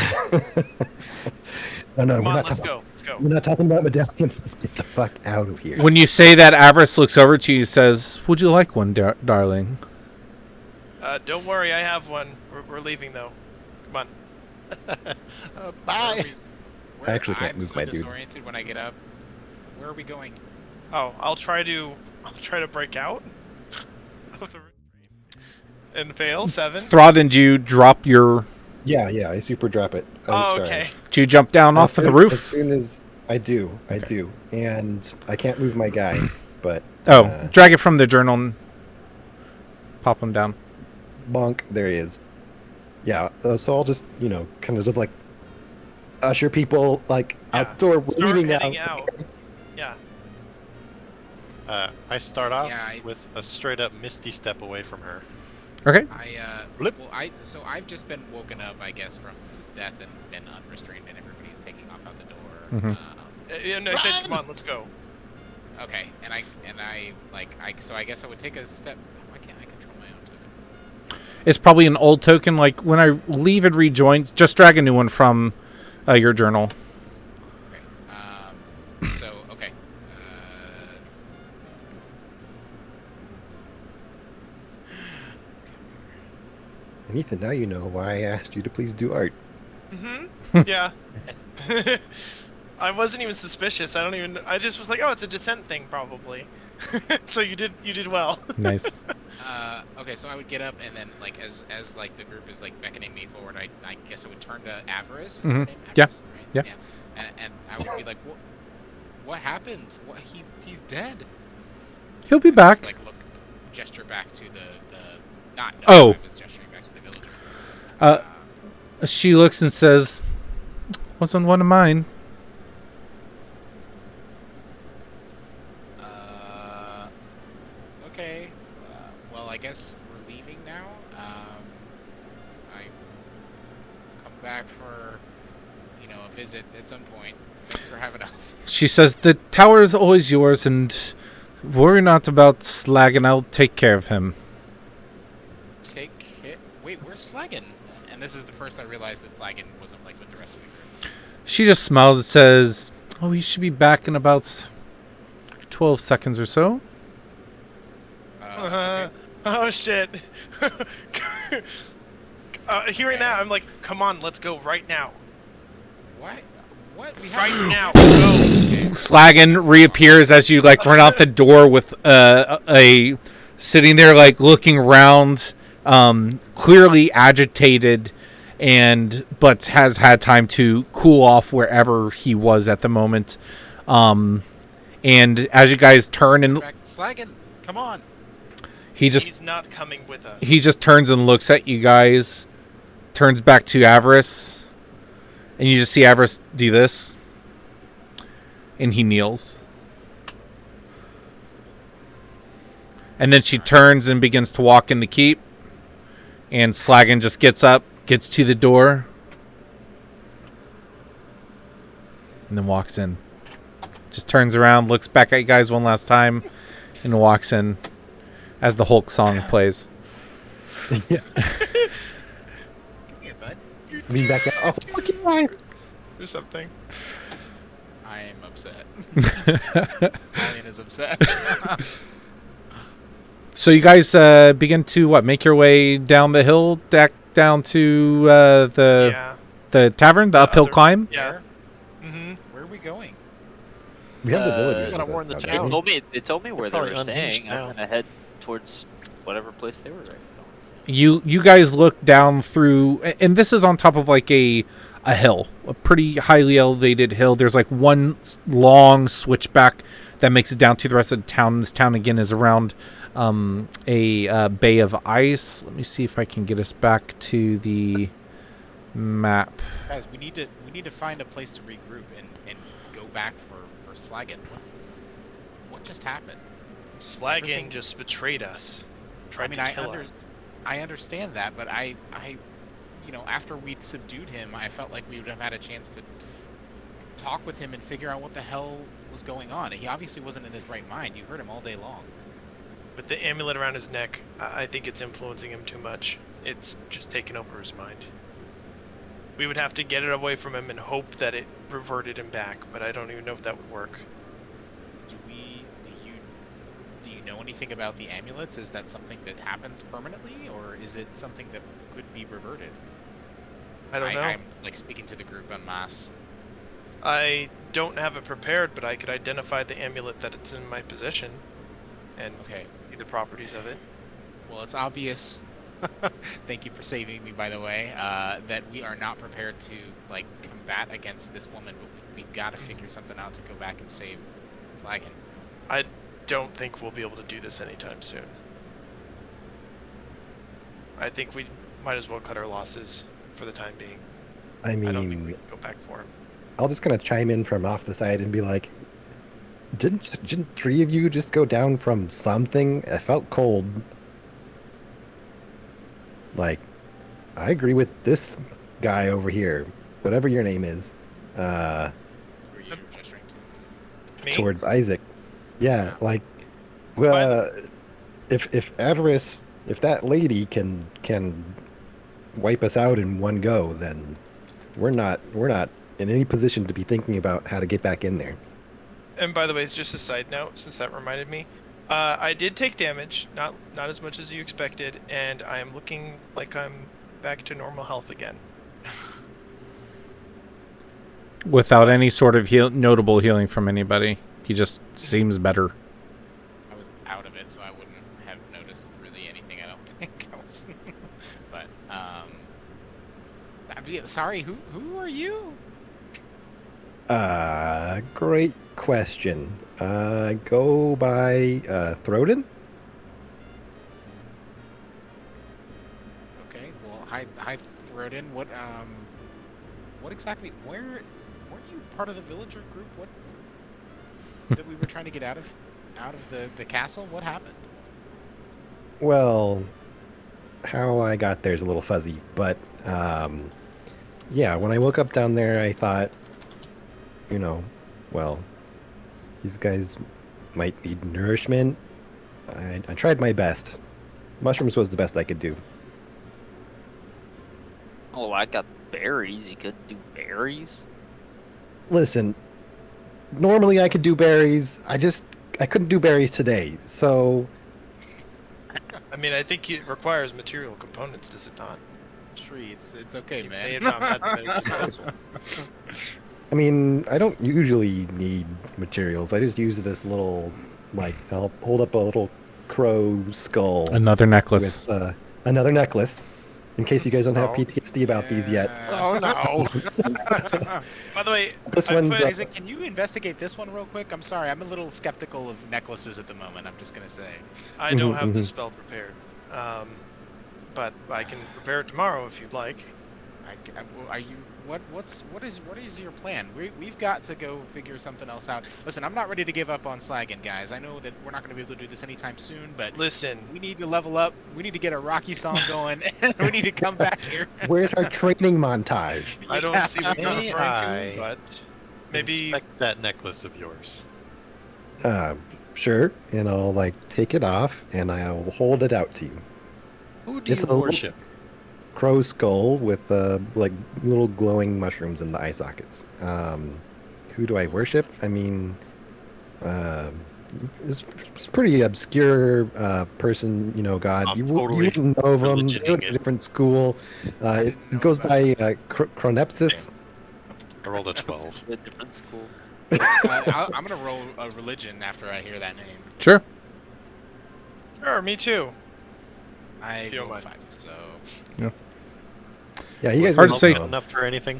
Come we're on, not let's talking. go. Let's go. We're not talking about medallions. Let's get the fuck out of here. When you say that, Avarice looks over to you and says, "Would you like one, darling?" Don't worry, I have one. We're leaving though. Come on. Bye! I actually can't I'm move so my dude. disoriented when I get up. Where are we going? Oh, I'll try to break out of the and fail 7. Throden, do you drop your... Yeah, I super drop it. Oh, sorry. okay. Do you jump down off of the As roof? soon as I do, and I can't move my guy. but drag it from the journal and pop him down. bonk, there he is. Yeah, so I'll just kind of just like usher people like outdoor. We're Start leaving heading now. out. Yeah. I start off Yeah, with a straight up misty step away from her. Okay. Blip. Well, so I've just been woken up, I guess, from his death and been unrestrained, and everybody's taking off out the door. Mhm. No, I said, come on, let's go. Okay, and so I guess I would take a step. Why can't I control my own token? It's probably an old token. Like when I leave and rejoin, just drag a new one from your journal. Okay. So okay. And Ethan, now you know why I asked you to please do art. Yeah. I wasn't even suspicious. I just was like, oh, it's a descent thing probably. So you did well. Nice. Okay, so I would get up and then like as like the group is like beckoning me forward, I guess I would turn to Avarice. Is her name? Yeah. Avarice, right? Yeah. And I would be like, what happened? He's dead. He'll be back. Like gesture back to the not. No, Oh. I was gesturing back to the villager. She looks and says, "Wasn't one of mine." Okay. Well, I guess we're leaving now. I come back for, a visit at some point. Thanks for having us. She says, "The tower is always yours, and worry not about Slaggin. I'll take care of him." Take it. Wait, where's Slaggin? And this is the first I realized that Slaggin wasn't like with the rest of the group. She just smiles and says, "Oh, he should be back in about 12 seconds or so." Okay. Oh shit. Hearing that, I'm like, come on, let's go right now. What? We Right have now. Go. Slaggin reappears as you like run out the door with a sitting there like looking around, clearly agitated, but has had time to cool off wherever he was at the moment. And as you guys turn and Slaggin, come on. He's not coming with us. he just turns and looks at you guys, turns back to Avarice, and you just see Avarice do this, and he kneels. And then she turns and begins to walk in the keep, and Slaggin just gets up, gets to the door, and then walks in. Just turns around, looks back at you guys one last time, and walks in as the Hulk song plays. Yeah. Come here, bud. Lean back out. Oh, fucking right. Or something. I am upset. Alien is upset. So you guys begin to make your way down the hill, back down to the tavern, the uphill climb. Yeah. Where are we going? We have the villagers. gotta with us warn the now, town. don't we? It told me where they probably were unhinged staying. now. I'm gonna head towards whatever place they were right now. You guys look down through, and this is on top of like a hill, a pretty highly elevated hill. There's like one long switchback that makes it down to the rest of the town. This town again is around a bay of ice. Let me see if I can get us back to the map. Guys, we need to find a place to regroup and go back for Slaggin. What just happened? Slaggin Everything- just betrayed us. Tried to kill us. I understand that, but I after we'd subdued him, I felt like we would have had a chance to talk with him and figure out what the hell was going on. He obviously wasn't in his right mind. You heard him all day long. With the amulet around his neck, I think it's influencing him too much. It's just taken over his mind. We would have to get it away from him and hope that it reverted him back, but I don't even know if that would work. Do you know anything about the amulets? Is that something that happens permanently, or is it something that could be reverted? I don't know. I'm like speaking to the group en masse. I don't have it prepared, but I could identify the amulet that it's in my possession and Okay. see the properties of it. Well, it's obvious. Thank you for saving me, by the way. That we are not prepared to like combat against this woman, but we've got to figure something out to go back and save Slaggin. don't think we'll be able to do this anytime soon. I think we might as well cut our losses for the time being. I I don't think we mean, can go back for him. I'll just kind of chime in from off the side and be like, didn't three of you just go down from something? I felt cold. Like, I agree with this guy over here, whatever your name is, Who are you gesturing to? Me? towards Isaac. Yeah, like, By well, if Avarice, if that lady can wipe us out in one go, then we're not in any position to be thinking about how to get back in there. And by the way, it's just a side note, since that reminded me. I did take damage, not as much as you expected, and I am looking like I'm back to normal health again. Without any sort of notable healing from anybody. He just seems better. I was out of it, so I wouldn't have noticed really anything. I don't think I was. But sorry. Who are you? Great question. Go by Throden? Okay. Well, hi, Throden. What exactly? Where weren't you part of the villager group? What that we were trying to get out of the castle? What happened? Well, how I got there is a little fuzzy, but yeah, when I woke up down there, I thought, well, these guys might need nourishment. I tried my best. Mushrooms was the best I could do. Oh, I got berries. You couldn't do berries? Listen, normally I could do berries. I couldn't do berries today. So, I mean, I think it requires material components, does it not? Tree, it's okay, You man. may have not had the many proposal. I mean, I don't usually need materials. I just use this little, like, I'll hold up a little crow skull Another necklace. with another necklace, in case you guys don't have Oh, PTSD about these yet. Oh no. By the way, This I one's put- Isaac, can you investigate this one real quick? I'm sorry, I'm a little skeptical of necklaces at the moment. I'm just gonna say. I don't have the mhm. spell prepared, but I can prepare it tomorrow if you'd like. Well, are you? What is your plan? We've got to go figure something else out. Listen, I'm not ready to give up on Slagan, guys. I know that we're not going to be able to do this anytime soon, but Listen, we need to level up. We need to get a Rocky song going, and we need to come back here. Where's our training montage? I don't see what you're May referring I to, but maybe Inspect that necklace of yours. Sure, and I'll like take it off and I'll hold it out to you. Who do It's you a little- worship? Crow skull with like little glowing mushrooms in the eye sockets. Who do I worship? I mean, it's pretty obscure person, god. I'm You totally wouldn't know of him. religioning They went to a it. different school. It didn't know goes about by Chronepsis. I rolled a 12. A different school. I'm gonna roll a religion after I hear that name. Sure. sure, me too. I If you don't rolled mind. 5, so Yeah, you guys Hard to would say. know. Enough for anything?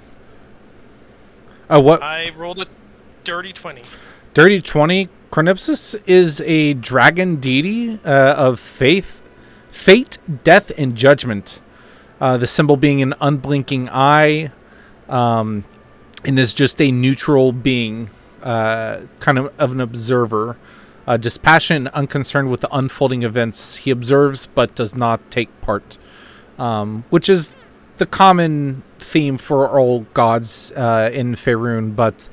What? I rolled a dirty 20. Dirty 20. Chronipsis is a dragon deity of fate, death, and judgment. The symbol being an unblinking eye, and is just a neutral being, kind of an observer. Dispassionate and unconcerned with the unfolding events. He observes but does not take part, which is the common theme for all gods in Faerun, but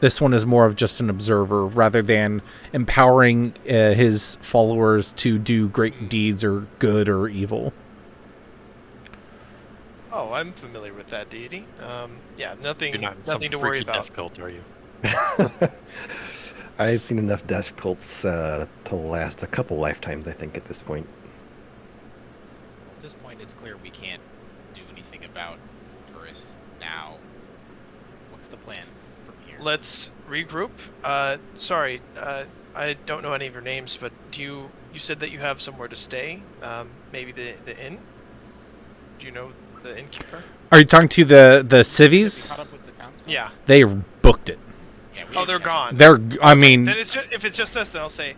this one is more of just an observer rather than empowering his followers to do great deeds or good or evil. Oh, I'm familiar with that deity. Yeah, nothing, You're not in some nothing to worry freaky about. death cult, are you? I've seen enough death cults to last a couple lifetimes, I think, at this point. at this point it's clear we can't do anything about Earth now. What's the plan from here? Let's regroup. Sorry, I don't know any of your names, but you said that you have somewhere to stay. Maybe the inn. Do you know the innkeeper? Are you talking to the We civvies? caught up with the townsfolk? Yeah. They booked it. Yeah, Oh, they're gone. I mean, Then it's just, if it's just us, then I'll say,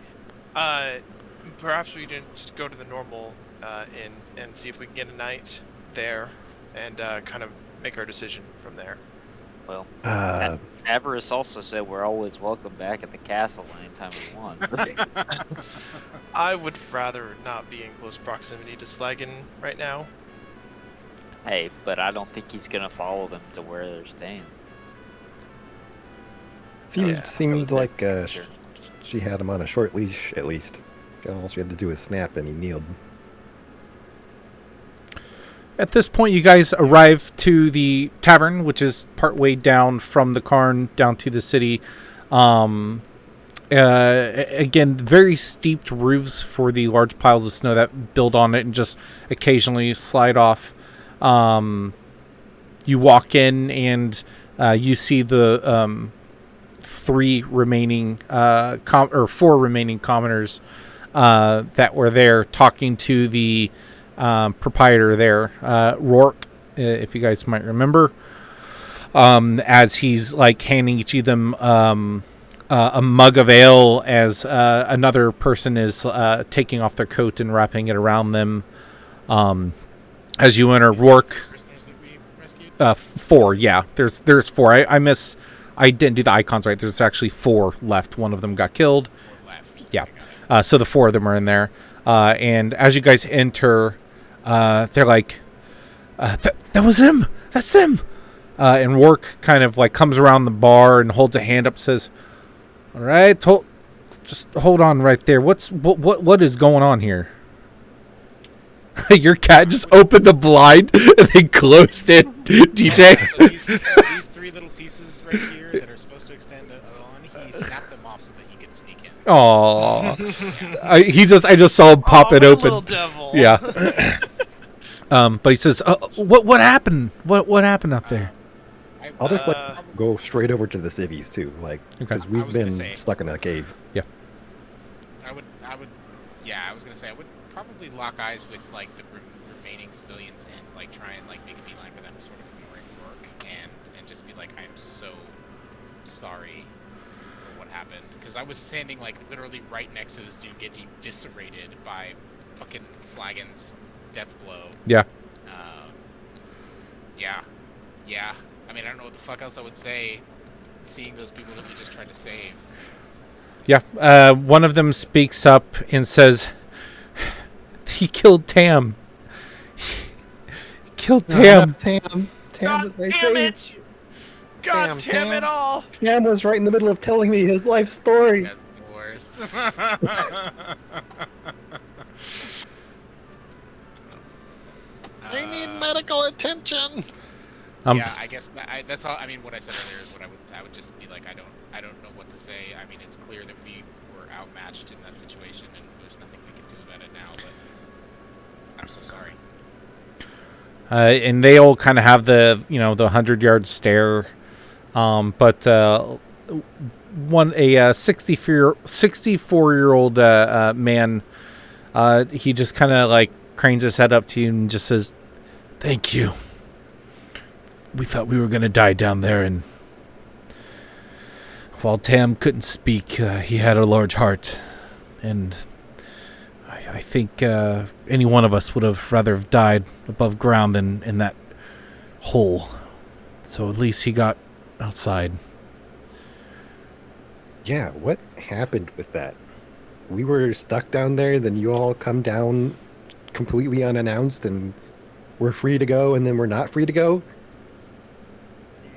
perhaps we didn't just go to the normal inn and see if we can get a night there, and kind of make our decision from there. Well, Uh, Avarice also said we're always welcome back at the castle anytime we want. I would rather not be in close proximity to Slagan right now. Hey, but I don't think he's gonna follow them to where they're staying. seemed like Sure. she had him on a short leash, at least. All she had to do was snap, and he kneeled. at this point, you guys arrive to the tavern, which is partway down from the cairn down to the city. Again, very steeped roofs for the large piles of snow that build on it and just occasionally slide off. You walk in and you see the four remaining commoners that were there talking to the proprietor there, Rourke, if you guys might remember, as he's like handing each of them a mug of ale as another person is taking off their coat and wrapping it around them. As you enter, Rourke. Prisoners that we rescued? 4, yeah. There's 4. I didn't do the icons right. There's actually 4 left. One of them got killed. Or left. Yeah. Okay, got it. So the 4 of them are in there. And as you guys enter, they're like, that was him. That's them. And Rourke kind of like comes around the bar and holds a hand up, says, "All right, just hold on right there. What is going on here?" Your cat just opened the blind and then closed it. DJ. So these 3 little pieces right here that are supposed to extend on, he snapped them off so that he could sneak in. Aww. I just saw him pop it open. Little devil. Yeah. But he says, "What happened? What happened up there?" I'll just go straight over to the civvies too, like because I we've was gonna been say- stuck in a cave. I was gonna say I would probably lock eyes with like the remaining civilians and like try and like make a beeline for them, sort of ignoring work and just be like, I am so sorry for what happened, because I was standing like literally right next to this dude getting eviscerated by fucking Slagan's death blow. Yeah. Yeah. I mean, I don't know what the fuck else I would say, seeing those people that we just tried to save. Yeah. One of them speaks up and says, "He killed Tam. He killed Tam." Tam God was my damn fave. it! God damn it all! Tam was right in the middle of telling me his life story. That's the worst. I need medical attention. Yeah, I guess that's all. I mean, what I said earlier is what I would just be like, I don't know what to say. I mean, it's clear that we were outmatched in that situation, and there's nothing we can do about it now. But I'm so sorry. And they all kind of have the 100-yard stare. But a 64-year-old man, he just kind of like cranes his head up to you and just says, "Thank you. We thought we were going to die down there, and while Tam couldn't speak, he had a large heart, and I think any one of us would have rather have died above ground than in that hole. So at least he got outside." Yeah, what happened with that? We were stuck down there, then you all come down completely unannounced, and we're free to go, and then we're not free to go?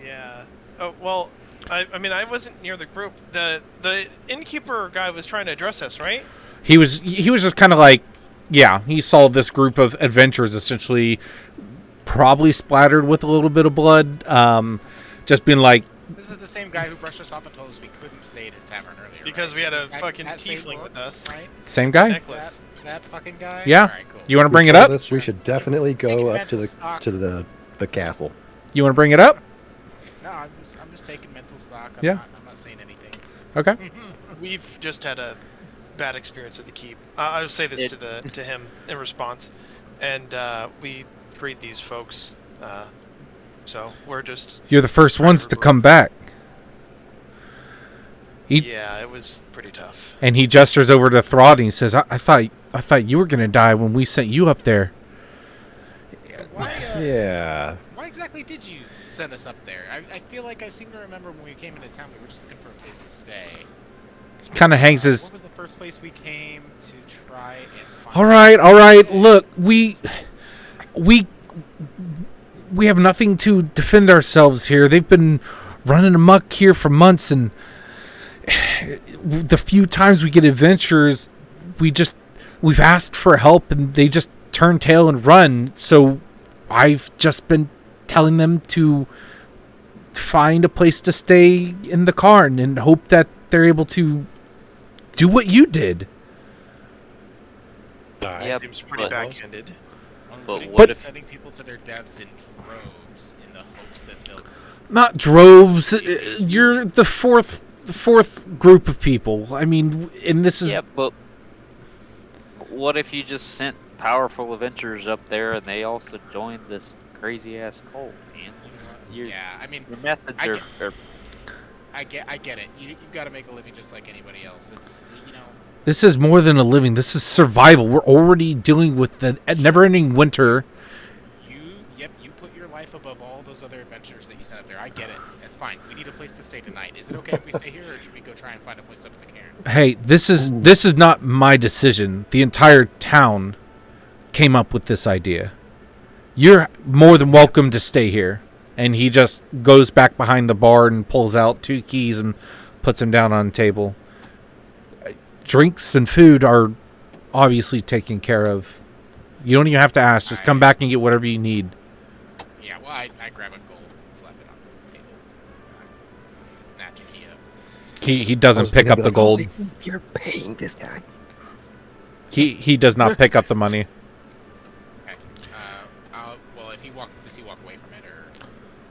Yeah. Oh well. I mean, I wasn't near the group. The innkeeper guy was trying to address us, right? He was just kind of like, yeah, he saw this group of adventurers essentially probably splattered with a little bit of blood, just being like, This is the same guy who brushed us off and told us we couldn't stay at his tavern earlier. Because right? we had This a is that- fucking that same tiefling book, with us. right? same guy? Necklace. That fucking guy. Yeah. All right, cool. You want to bring it up? We should definitely Taking go up to mental stock. the castle. You want to bring it up? No, I'm just taking mental stock. Yeah. I'm not saying anything. Okay. We've just had a bad experience at the keep. I'll say this to him in response, and we freed these folks. So we're just. You're the first ones to come back. Yeah, it was pretty tough. And he gestures over to Throd and he says, I thought you were going to die when we sent you up there. Why, Yeah. Why exactly did you send us up there? I feel like I seem to remember when we came into town, we were just looking for a place to stay. He kind of hangs his... What was the first place we came to try and find? All right. Look, we have nothing to defend ourselves here. They've been running amok here for months, and the few times we get adventures, we've asked for help, and they just turn tail and run. So I've just been telling them to find a place to stay in the Cairn and hope that they're able to do what you did. Yep, Seems pretty but- backhanded. But What what sending people to their deaths in droves in the hopes that they'll Not droves. You're the fourth group of people. I mean, and this is... Yeah, but what if you just sent powerful adventurers up there and they also joined this crazy ass cult, man? Your, Yeah, I mean, your methods I are I get it. You've got to make a living just like anybody else. It's, you know, This is more than a living. This is survival. We're already dealing with the never-ending winter. you put your life above all those other adventures that you sent up there. I get it. It's fine. We need a place to stay tonight. Is it okay if we stay here, or should we go try and find a place up at the cairn? Hey, this is not my decision. The entire town came up with this idea. You're more than welcome to stay here. And he just goes back behind the bar and pulls out 2 keys and puts them down on the table. Drinks and food are obviously taken care of. You don't even have to ask. Just come back and get whatever you need. Yeah, well, I grab a gold and slap it on the table. Snatch a key up. He doesn't pick up the gold. You're paying this guy. He does not pick up the money. Okay. Well, does he walk away from it, or?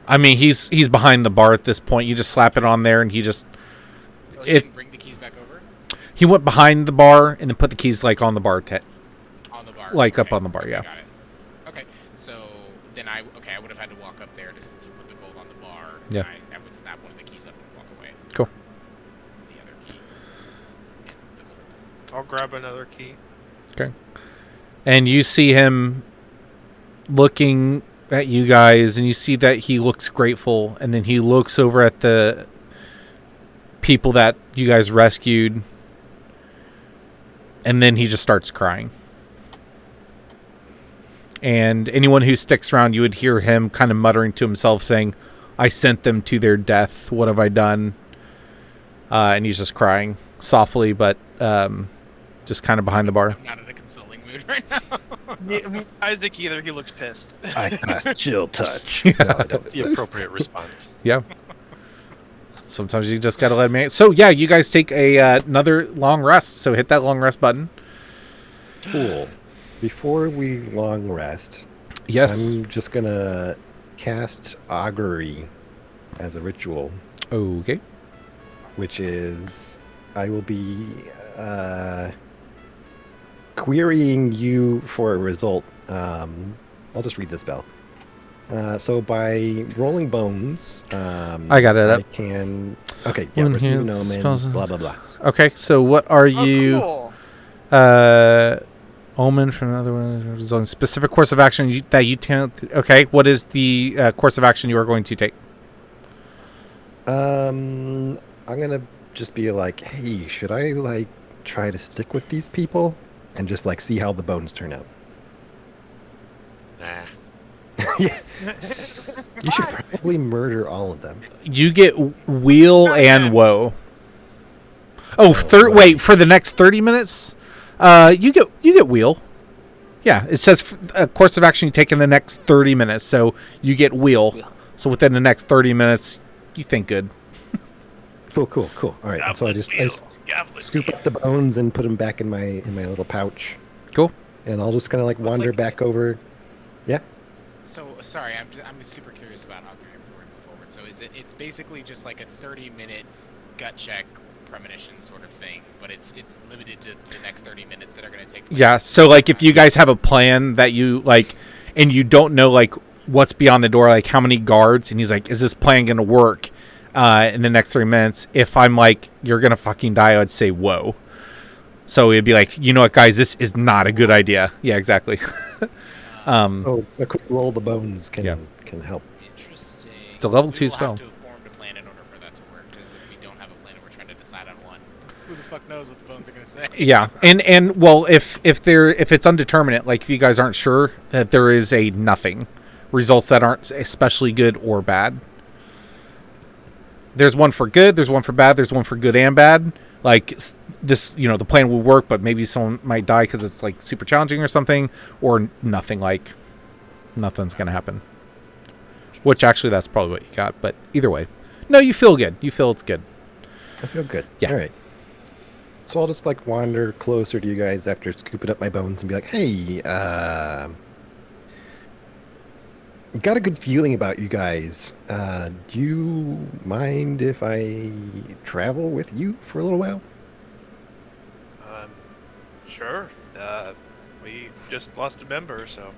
I mean, he's behind the bar at this point. You just slap it on there, and he just... Oh, he It- didn't bring the keys back over? He went behind the bar and then put the keys, like, on the bar. On the bar. Like, up okay. on the bar, yeah. Got it. Okay, so then I would have had to walk up there to put the gold on the bar. Yeah. I would snap one of the keys up and walk away. Cool. The other key. And the gold. I'll grab another key. And you see him looking at you guys, and you see that he looks grateful, and then he looks over at the people that you guys rescued, and then he just starts crying. And anyone who sticks around, you would hear him kind of muttering to himself, saying, I sent them to their death. What have I done? And he's just crying softly, but just kind of behind the bar. I'm not in a consoling mood right now. Isaac either. He looks pissed. I cast chill touch. The appropriate response. Yeah. Sometimes you just gotta let me. So yeah, you guys take another long rest. So hit that long rest button. Cool. Before we long rest, Yes. I'm just gonna cast augury as a ritual, Okay. which is I will be querying you for a result. I'll just read the spell. So by rolling bones, I got it I up. can. Okay, yeah, One receive here, an omen. spells- Blah blah blah. Okay. So what are you? Oh, cool. Omen from another one. On specific course of action that you can't. Okay. What is the course of action you are going to take? I'm gonna just be like, hey, should I like try to stick with these people and just like see how the bones turn out? Nah. Yeah. You should probably murder all of them. You get wheel and woe. Oh, right. wait, for the next 30 minutes, you get wheel. Yeah, it says a course of action you take in the next 30 minutes, so you get wheel. So within the next 30 minutes, you think good. Cool. All right, and so I just scoop up the bones and put them back in my little pouch, Cool. and I'll just kind of like wander like- back over. Yeah. So sorry, I'm super curious about augury before we move forward. So it's basically just like a 30-minute gut check premonition sort of thing, but it's limited to the next 30 minutes that are going to take place. Yeah, so like if you guys have a plan that you like and you don't know like what's beyond the door, like how many guards, and he's like, is this plan going to work? in the next 3 minutes. If I'm like, you're going to fucking die, I'd say, whoa. So it'd be like, you know what, guys, this is not a good idea. Yeah, exactly. Oh, a quick roll the bones can help. Interesting. It's a level We 2 will spell. have to have formed a plan in order for that to work, because if we don't have a plan and we're trying to decide on one, who the fuck knows what the bones are going to say? Yeah, and well, if it's undeterminate, like if you guys aren't sure, that there is a nothing, results that aren't especially good or bad. There's one for good, there's one for bad, there's one for good and bad. Like this, you know, the plan will work, but maybe someone might die because it's like super challenging or something, or nothing, like nothing's gonna happen. Which actually, that's probably what you got. But either way, no, you feel good. You feel it's good. I feel good. Yeah. All right. So I'll just like wander closer to you guys after scooping up my bones and be like, hey, got a good feeling about you guys. Do you mind if I travel with you for a little while? Sure. We just lost a member, so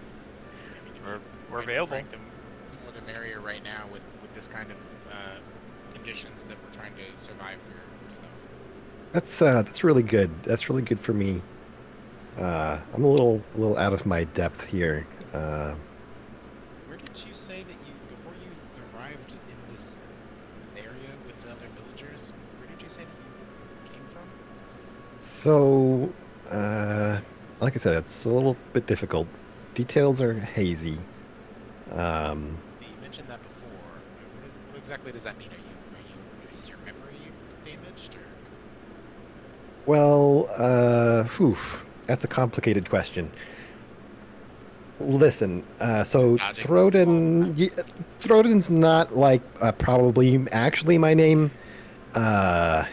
we're available. Frank, the more the merrier right now with this kind of conditions that we're trying to survive through. So. That's really good. That's really good for me. I'm a little out of my depth here. Where did you say that before you arrived in this area with the other villagers, where did you say that you came from? So, like I said, it's a little bit difficult. Details are hazy. You mentioned that before. What exactly does that mean? Is your memory damaged, or? Well, that's a complicated question. Listen, so Throden's not like probably actually my name, but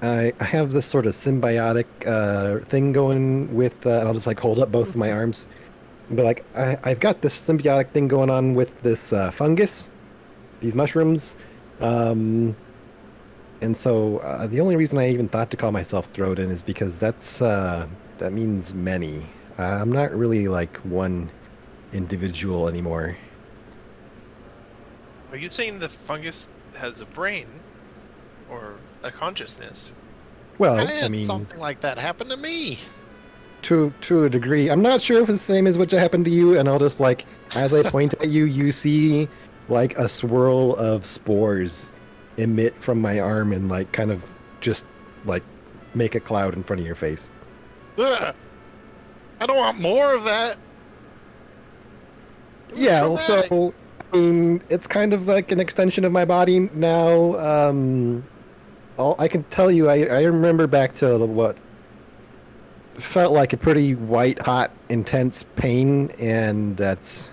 I have this sort of symbiotic thing going with, and I'll just like hold up both of my arms, but like I've got this symbiotic thing going on with this fungus, these mushrooms, and so the only reason I even thought to call myself Throden is because that means many. I'm not really like one individual anymore. Are you saying the fungus has a brain or a consciousness? Well, I I had mean, something like that happen to me. to a degree. I'm not sure if it's the same as what happened to you, and I'll just like, as I point at you, you see like a swirl of spores emit from my arm and like kind of just like make a cloud in front of your face. Ugh. I don't want more of that. It was Yeah, well, traumatic. so I mean, it's kind of like an extension of my body now. I can tell you, I remember back to what felt like a pretty white hot intense pain, and that's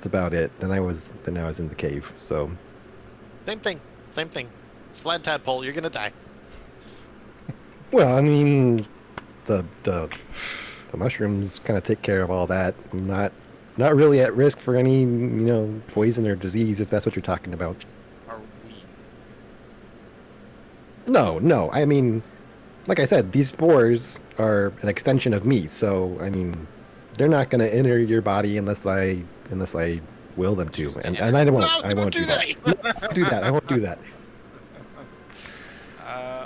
about it. Then I was in the cave. So Same thing. Sled tadpole, you're gonna die. well, I mean, the mushrooms kind of take care of all that. I'm not really at risk for any poison or disease, if that's what you're talking about. Are we? No. I mean, like I said, these spores are an extension of me. So I mean, they're not going to enter your body unless I will them to, and I won't. No, I won't do that. No, I won't do that. I won't do that.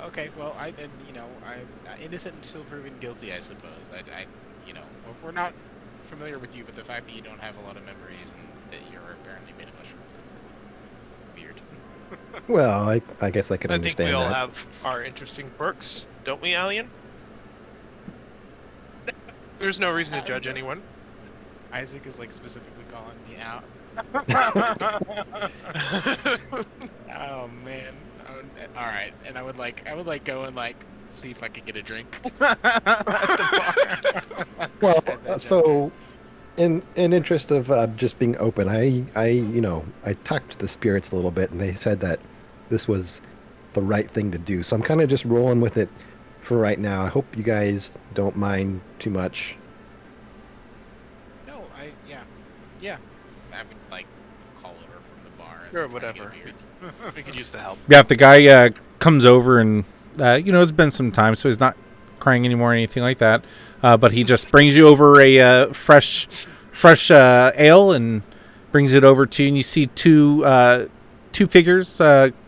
Okay. Well, I'm innocent until proven guilty, I suppose. We're not familiar with you, but the fact that you don't have a lot of memories and that you're apparently made of mushrooms is weird. Well, I guess I can I think understand we all that. have our interesting quirks, don't we, Alien? There's no reason to judge anyone. Isaac is like specifically calling me out. Oh man. All right, and I would like go and like see if I could get a drink at the bar. Well, so in interest of just being open, I talked to the spirits a little bit, and they said that this was the right thing to do. So I'm kind of just rolling with it for right now. I hope you guys don't mind too much. No, yeah. I would like call over from the bar. As Sure, I'm trying to get whatever. a beer. We could use the help. Yeah, if the guy comes over and it's been some time, so he's not crying anymore or anything like that. But he just brings you over a fresh ale and brings it over to you, and you see two two figures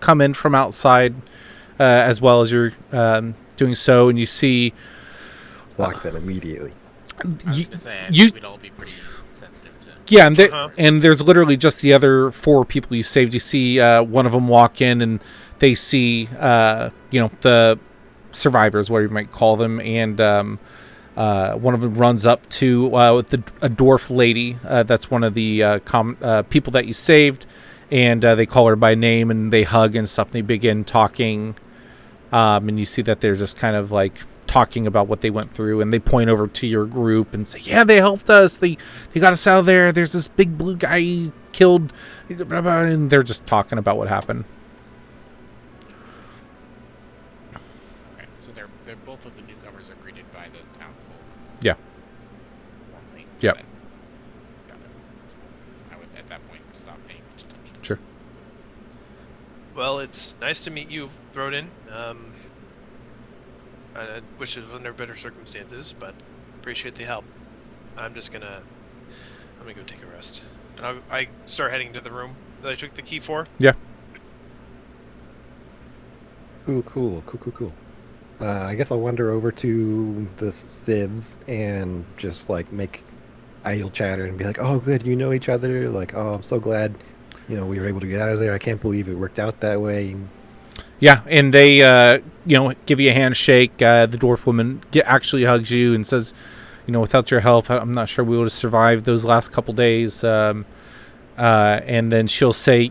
come in from outside as well as you're doing so, and you see Block them immediately. I was gonna say, I you- think we'd all be pretty sensitive to. Yeah, and, Uh-huh. and there's literally just the other four people you saved. You see one of them walk in, and they see, the survivors, what you might call them, and one of them runs up to a dwarf lady. That's one of the people that you saved, and they call her by name, and they hug and stuff, and they begin talking, and you see that they're just kind of like talking about what they went through, and they point over to your group and say, yeah, they helped us, they got us out of there, there's this big blue guy he killed, blah, blah, and they're just talking about what happened. Okay, so they're both of the newcomers are greeted by the townsfolk. Yeah. Warmly. Yep. Got it. I would at that point stop paying much attention. Sure. Well, it's nice to meet you, Throden. I wish it was under better circumstances, but appreciate the help. I'm gonna go take a rest. And I start heading to the room that I took the key for. Yeah. Cool. I guess I'll wander over to the sieves and just like make idle chatter and be like, "Oh, good, you know each other." Like, "Oh, I'm so glad, we were able to get out of there. I can't believe it worked out that way." Yeah, and they, give you a handshake. The dwarf woman actually hugs you and says, without your help, I'm not sure we would have survived those last couple days. And then she'll say,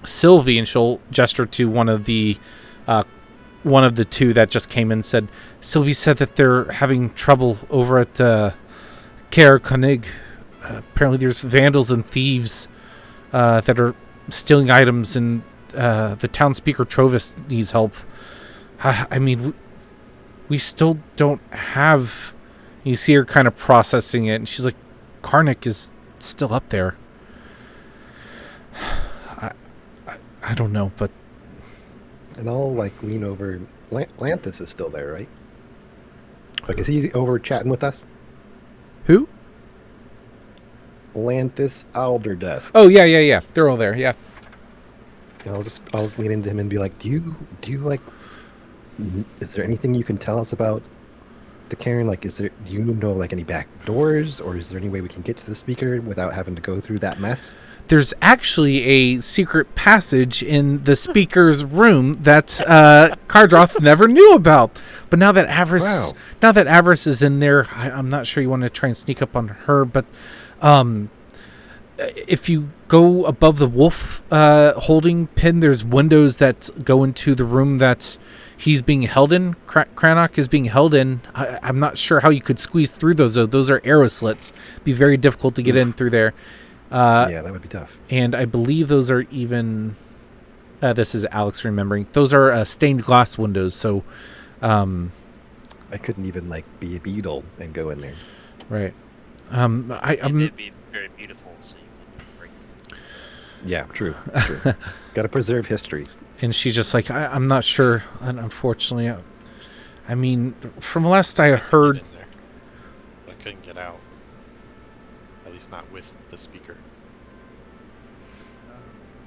Sylvie, and she'll gesture to one of the two that just came in and said, Sylvie said that they're having trouble over at Caer-Dineval. Apparently there's vandals and thieves that are stealing items, and the town speaker Trovis needs help. I mean, we still don't have... You see her kind of processing it, and she's like, Karnak is still up there. I don't know, but... And I'll like lean over. Lanthus is still there, right? Like, is he over chatting with us? Who? Lanthus Alderdusk. Oh, yeah. They're all there, yeah. And I'll just lean into him and be like, do you like, is there anything you can tell us about the Cairn? Like, do you know like any back doors, or is there any way we can get to the speaker without having to go through that mess? There's actually a secret passage in the speaker's room that Cardroth never knew about. But now that Avarice is in there, I'm not sure you want to try and sneak up on her, but if you go above the wolf holding pin, there's windows that go into the room that he's being held in. Cranach is being held in. I'm not sure how you could squeeze through those, though. Those are arrow slits. It'd be very difficult to get in through there. Yeah, that would be tough. And I believe those are even... this is Alex remembering. Those are stained glass windows, so... I couldn't even like be a beetle and go in there. Right. It'd be very beautiful, so you wouldn't break it. Yeah, true. Got to preserve history. And she's just like, I'm not sure. And unfortunately, I mean, from last I heard... Get in there. I couldn't get out. At least not with the speaker.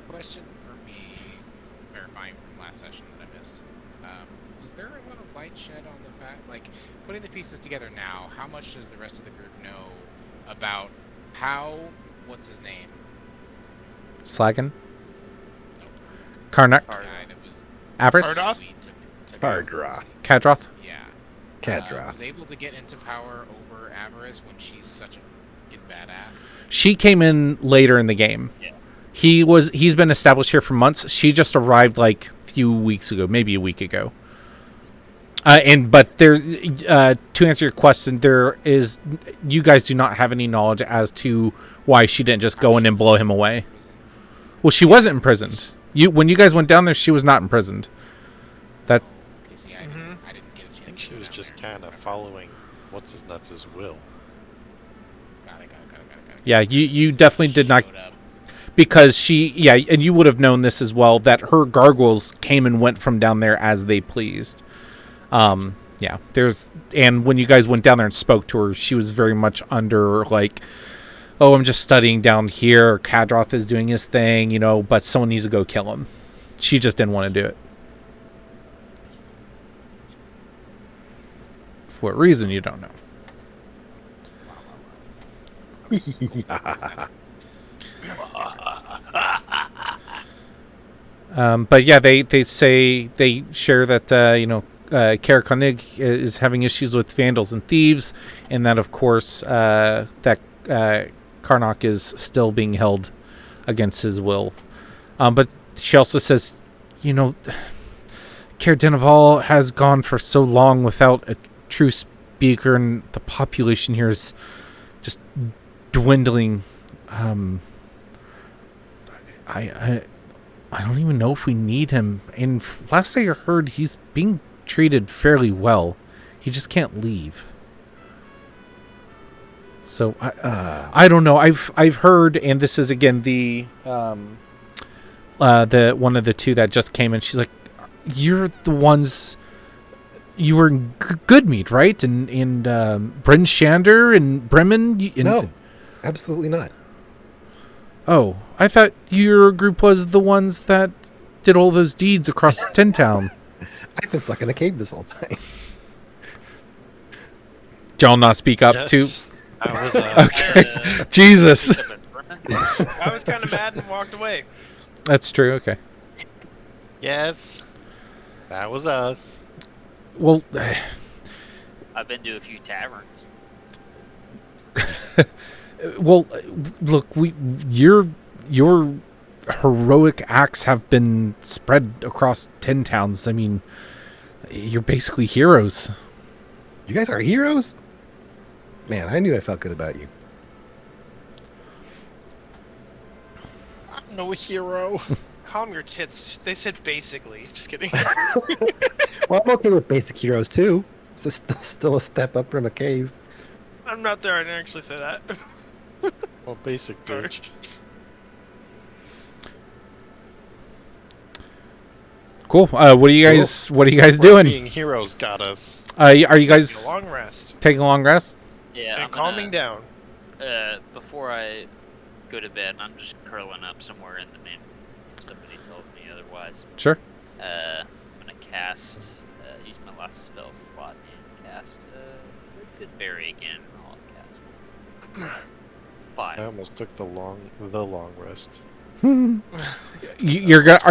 Question for me, verifying from last session that I missed. Was there a lot of light shed on the fact, like, putting the pieces together now, how much does the rest of the group know about how, what's his name? Slagan? Nope. Karnak? The guy that was Avarice? Cardroth? sweet to Cardroth. Kadroth? Yeah. Cadroth. Was able to get into power over Avarice when she's such a fucking badass. She came in later in the game. Yeah. He's been established here for months. She just arrived like a few weeks ago, maybe a week ago. But there, to answer your question, you guys do not have any knowledge as to why she didn't just go in and blow him away. Well, she wasn't imprisoned. When you guys went down there, she was not imprisoned. That Okay, see, I didn't get a chance. I think to she go was down just there. kind of following what's his nuts' will. Got it. yeah, you definitely did not, Showed up. because and you would have known this as well, that her gargoyles came and went from down there as they pleased. And when you guys went down there and spoke to her, she was very much under like oh, I'm just studying down here. Or Kadroth is doing his thing, but someone needs to go kill him. She just didn't want to do it. For what reason, you don't know. But yeah, they share that Caer-Dineval is having issues with vandals and thieves, and that of course that Karnak is still being held against his will. But she also says, Caer-Dineval has gone for so long without a true speaker, and the population here is just dwindling. I don't even know if we need him. And last I heard, he's being treated fairly well. He just can't leave. So I don't know. I've heard, and this is again the one of the two that just came in. She's like, "You're the ones. You were in Goodmead, right? And Bryn Shander and Bremen. No, absolutely not. Oh, I thought your group was the ones that did all those deeds across Tin Town. I've been stuck in a cave this whole time. Y'all not speak up Yes, to? I was. Okay, Jesus. I was kind of mad and walked away. That's true. Okay. Yes, that was us. Well, I've been to a few taverns. well, look, your heroic acts have been spread across 10 towns. I mean, you're basically heroes. You guys are heroes? Man, I knew I felt good about you. I'm no hero. Calm your tits. They said basically. Just kidding. Well, I'm okay with basic heroes too. It's just still a step up from a cave. I'm not there. I didn't actually say that. Well, basic Sorry. bitch. Cool. What are you guys We're doing? Being heroes got us. Are you Taking guys a long rest taking a long rest? Yeah, and I'm calming down. Before I go to bed, I'm just curling up somewhere in the main. Somebody tells me otherwise. Sure. I'm gonna cast, use my last spell slot and cast Good Berry again. I'll cast 5. I almost took the long rest. Are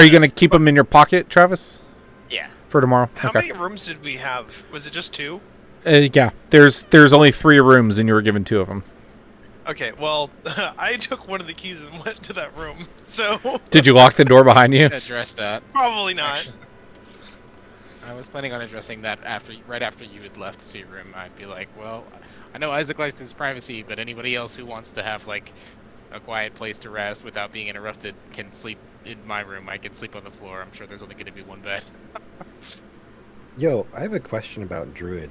you gonna keep them in your pocket, Travis, Yeah. for tomorrow? How Okay. many rooms did we have? Was it just 2? Yeah. There's only 3 rooms, and you were given 2 of them. Okay, well, I took one of the keys and went to that room, so Did you lock the door behind you? Address that. probably not. Actually, I was planning on addressing that right after you had left your room. I'd be like, well, I know Isaac likes his privacy, but anybody else who wants to have like a quiet place to rest without being interrupted can sleep in my room. I can sleep on the floor. I'm sure there's only going to be one bed. Yo, I have a question about Druid.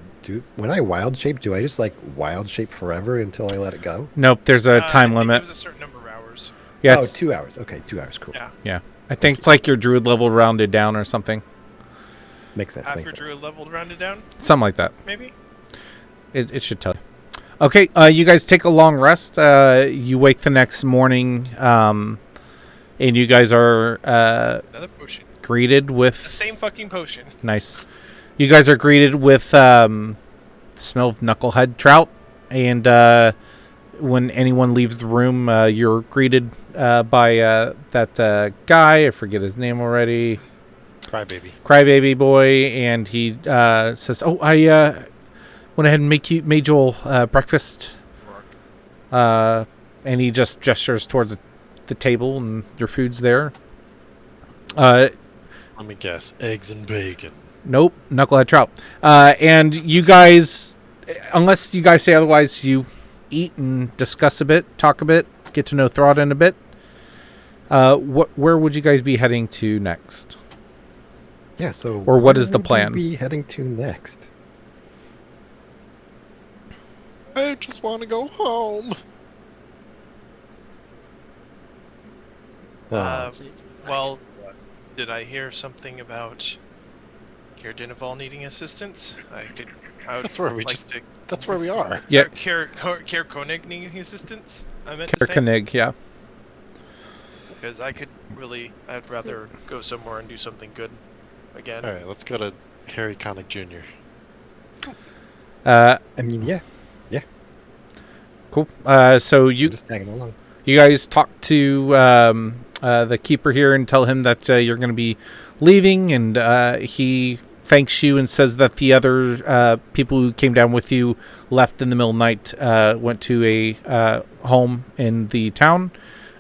When I wild shape, do I just like wild shape forever until I let it go? Nope. There's a time I think limit. It was a certain number of hours. Yeah. Oh, It's, 2 hours. Okay, 2 hours. Cool. Yeah. I think it's like your druid level rounded down or something. Makes sense. Half Makes your sense. druid leveled rounded down, Something like that. maybe? It should tell you. Okay, you guys take a long rest. You wake the next morning, and you guys are Another potion. greeted The with... same fucking potion. Nice. You guys are greeted with the smell of knucklehead trout, and when anyone leaves the room, you're greeted by that guy. I forget his name already. Crybaby boy, and he says, "Oh, I went ahead and made you all breakfast." And he just gestures towards the table, and your food's there. Let me guess. Eggs and bacon. Nope, knucklehead trout. And you guys, unless you guys say otherwise, you eat and discuss a bit, talk a bit, get to know Throgden a bit. Where would you guys be heading to next? Yeah. So. Or what is the where would plan? we be heading to next? I just want to go home. Well, did I hear something about Caer-Dineval needing assistance? I would That's where we like just- to. That's where we are. Yeah. Caer-Konig needing assistance? I meant to say. Caer-Dineval, yeah. Because I'd rather go somewhere and do something good again. All right, let's go to Harry Connick Jr. I mean, yeah, Cool. So I'm just tagging along. you guys talk to the keeper here and tell him that you're going to be leaving, and he thanks you and says that the other people who came down with you left in the middle of the night, went to a home in the town,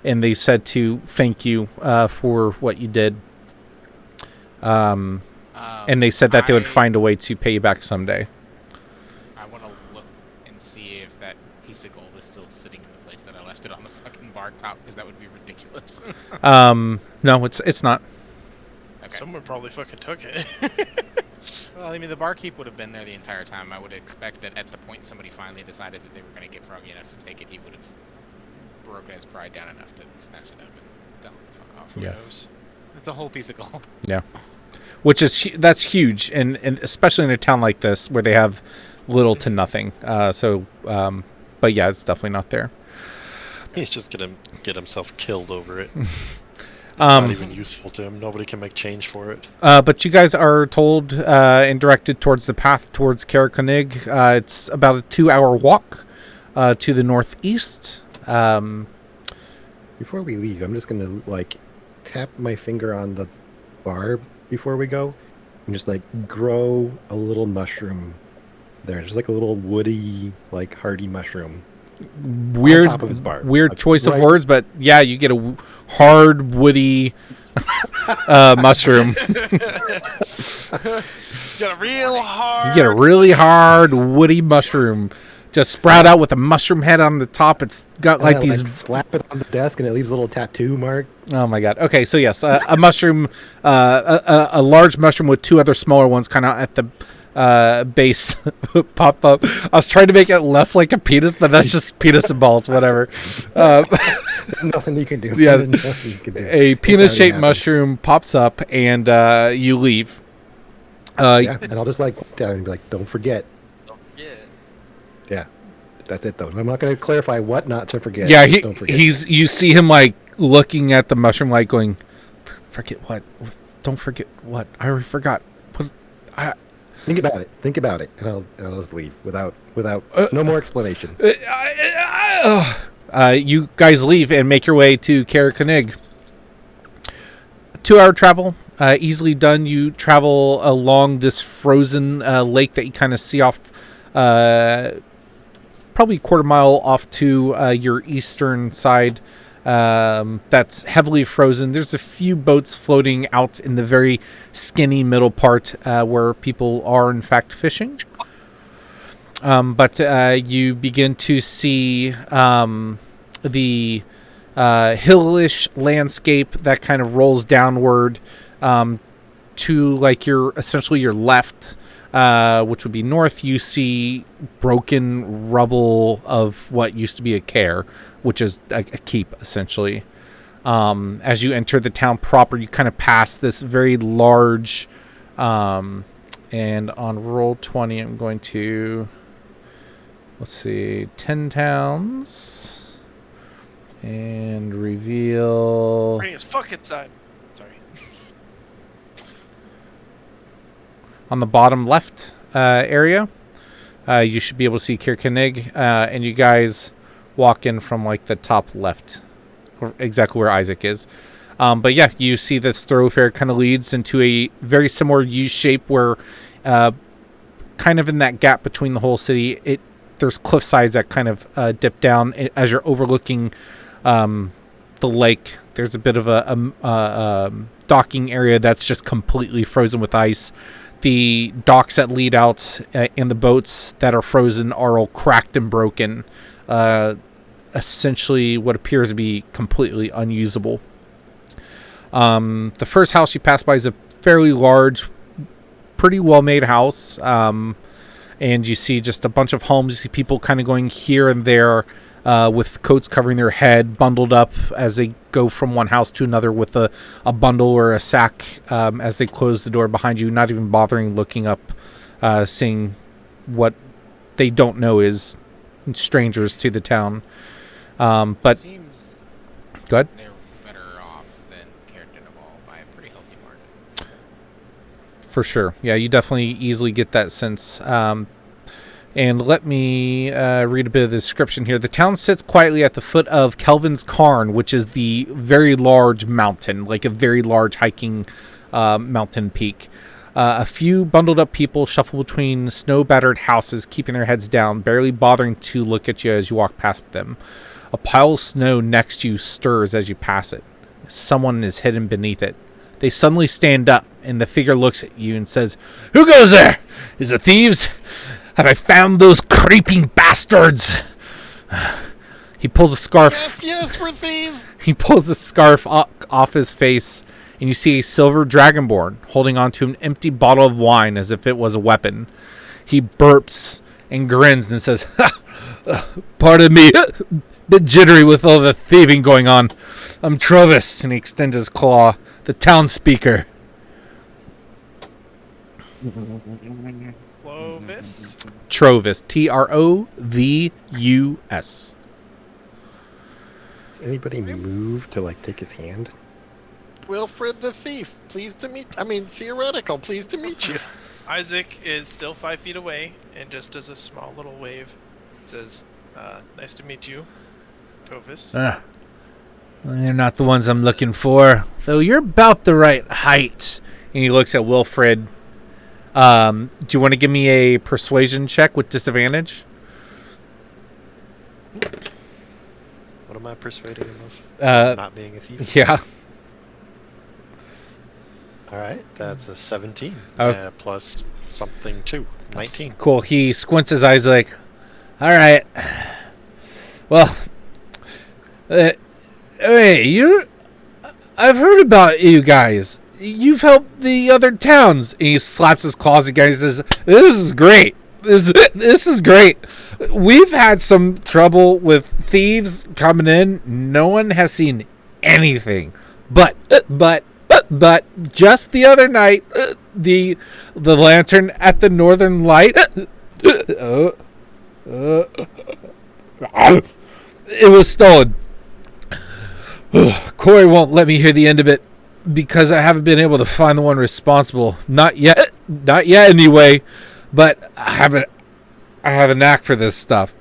and they said to thank you for what you did. And they said that they would find a way to pay you back someday. I want to look and see if that piece of gold is still sitting in the place that I left it on the fucking bar top, because that would be ridiculous. No, it's not. Okay. Someone probably fucking took it. Well, I mean, the barkeep would have been there the entire time. I would expect that at the point somebody finally decided that they were going to get froggy enough to take it, he would have broken his pride down enough to snatch it up and tell him to fuck off. Who Yeah. knows? It's a whole piece of gold. Yeah, that's huge, and especially in a town like this where they have little to nothing. But yeah, it's definitely not there. He's just gonna get himself killed over it. Not even useful to him. Nobody can make change for it. But you guys are told and directed towards the path towards Caer-Dineval. It's about a 2-hour walk to the northeast. Before we leave, I'm just gonna tap my finger on the bar before we go, and just grow a little mushroom there, just a little woody, hardy mushroom. Weird, on top of his bar. weird choice of Right. words, but yeah, you get a hard, woody mushroom. Got a real hard. You get a really hard, woody mushroom. Just sprout out with a mushroom head on the top. It's got And I, these. slap it on the desk, and it leaves a little tattoo mark. Oh my god. Okay, so yes, a mushroom, a large mushroom with two other smaller ones, kind of at the base, pop up. I was trying to make it less like a penis, but that's just penis and balls, whatever. Nothing you can do. Yeah, Nothing you can do. a It's penis-shaped already happened. mushroom pops up, and you leave. Yeah, and I'll just point down and be like, "Don't forget." Yeah. Yeah, that's it though. I'm not going to clarify what not to forget. Yeah, Just don't forget. you see him looking at the mushroom, going, "Forget what? Don't forget what? I already forgot. What? Think about it, and I'll just leave without no more explanation. You guys leave and make your way to Caer-Dineval. 2-hour travel, easily done. You travel along this frozen lake that you kind of see off, probably a quarter mile off to your eastern side. That's heavily frozen. There's a few boats floating out in the very skinny middle part where people are in fact fishing. But you begin to see the hillish landscape that kind of rolls downward to your left, which would be north. You see broken rubble of what used to be a Caer, which is a keep, essentially. As you enter the town proper, you kind of pass this very large, and on roll 20, I'm going to, let's see, 10 towns, and reveal... Bring his fucking side. Sorry. On the bottom left area, you should be able to see Caer-Dineval, and you guys walk in from the top left, exactly where Isaac is. But yeah, you see this thoroughfare kind of leads into a very similar U shape where, kind of in that gap between the whole city, there's cliff sides that kind of dip down as you're overlooking the lake. There's a bit of a docking area that's just completely frozen with ice. The docks that lead out and the boats that are frozen are all cracked and broken. Essentially what appears to be completely unusable. The first house you pass by is a fairly large, pretty well-made house. And you see just a bunch of homes. You see people kind of going here and there with coats covering their head, bundled up as they go from one house to another with a bundle or a sack as they close the door behind you, not even bothering looking up, seeing what they don't know is strangers to the town. But seems go ahead. they're better off than Caer-Dineval by a pretty healthy margin. For sure. Yeah, you definitely easily get that sense. And let me read a bit of the description here. The town sits quietly at the foot of Kelvin's Cairn, which is the very large mountain, like a very large hiking mountain peak. A few bundled up people shuffle between snow-battered houses, keeping their heads down, barely bothering to look at you as you walk past them. A pile of snow next to you stirs as you pass it. Someone is hidden beneath it. They suddenly stand up, and the figure looks at you and says, "Who goes there? Is it thieves? Have I found those creeping bastards?" He pulls a scarf. Yes, we're thieves. He pulls a scarf off his face, and you see a silver dragonborn holding onto an empty bottle of wine as if it was a weapon. He burps and grins and says, "Pardon me, bit jittery with all the thieving going on. I'm Trovis," and he extends his claw, "the town speaker." Clovis? Trovis, Trovus. Does anybody move to like take his hand? Wilfred the thief, pleased to meet. I mean, theoretical, pleased to meet you. Isaac is still 5 feet away and just does a small little wave. Says, "Nice to meet you, Tovis." They're not the ones I'm looking for, though you're about the right height. And he looks at Wilfred. Do you want to give me a persuasion check with disadvantage? What am I persuading him of? Not being a thief. Yeah. All right, that's a 17 Oh. plus something 2, 19. Cool. He squints his eyes like, "All right. Well, hey, I've heard about you guys. You've helped the other towns." And he slaps his claws again. He says, "This is great. This is great. We've had some trouble with thieves coming in. No one has seen anything. But just the other night, the lantern at the Northern Light, it was stolen. Corey won't let me hear the end of it because I haven't been able to find the one responsible. Not yet anyway. But I have a knack for this stuff."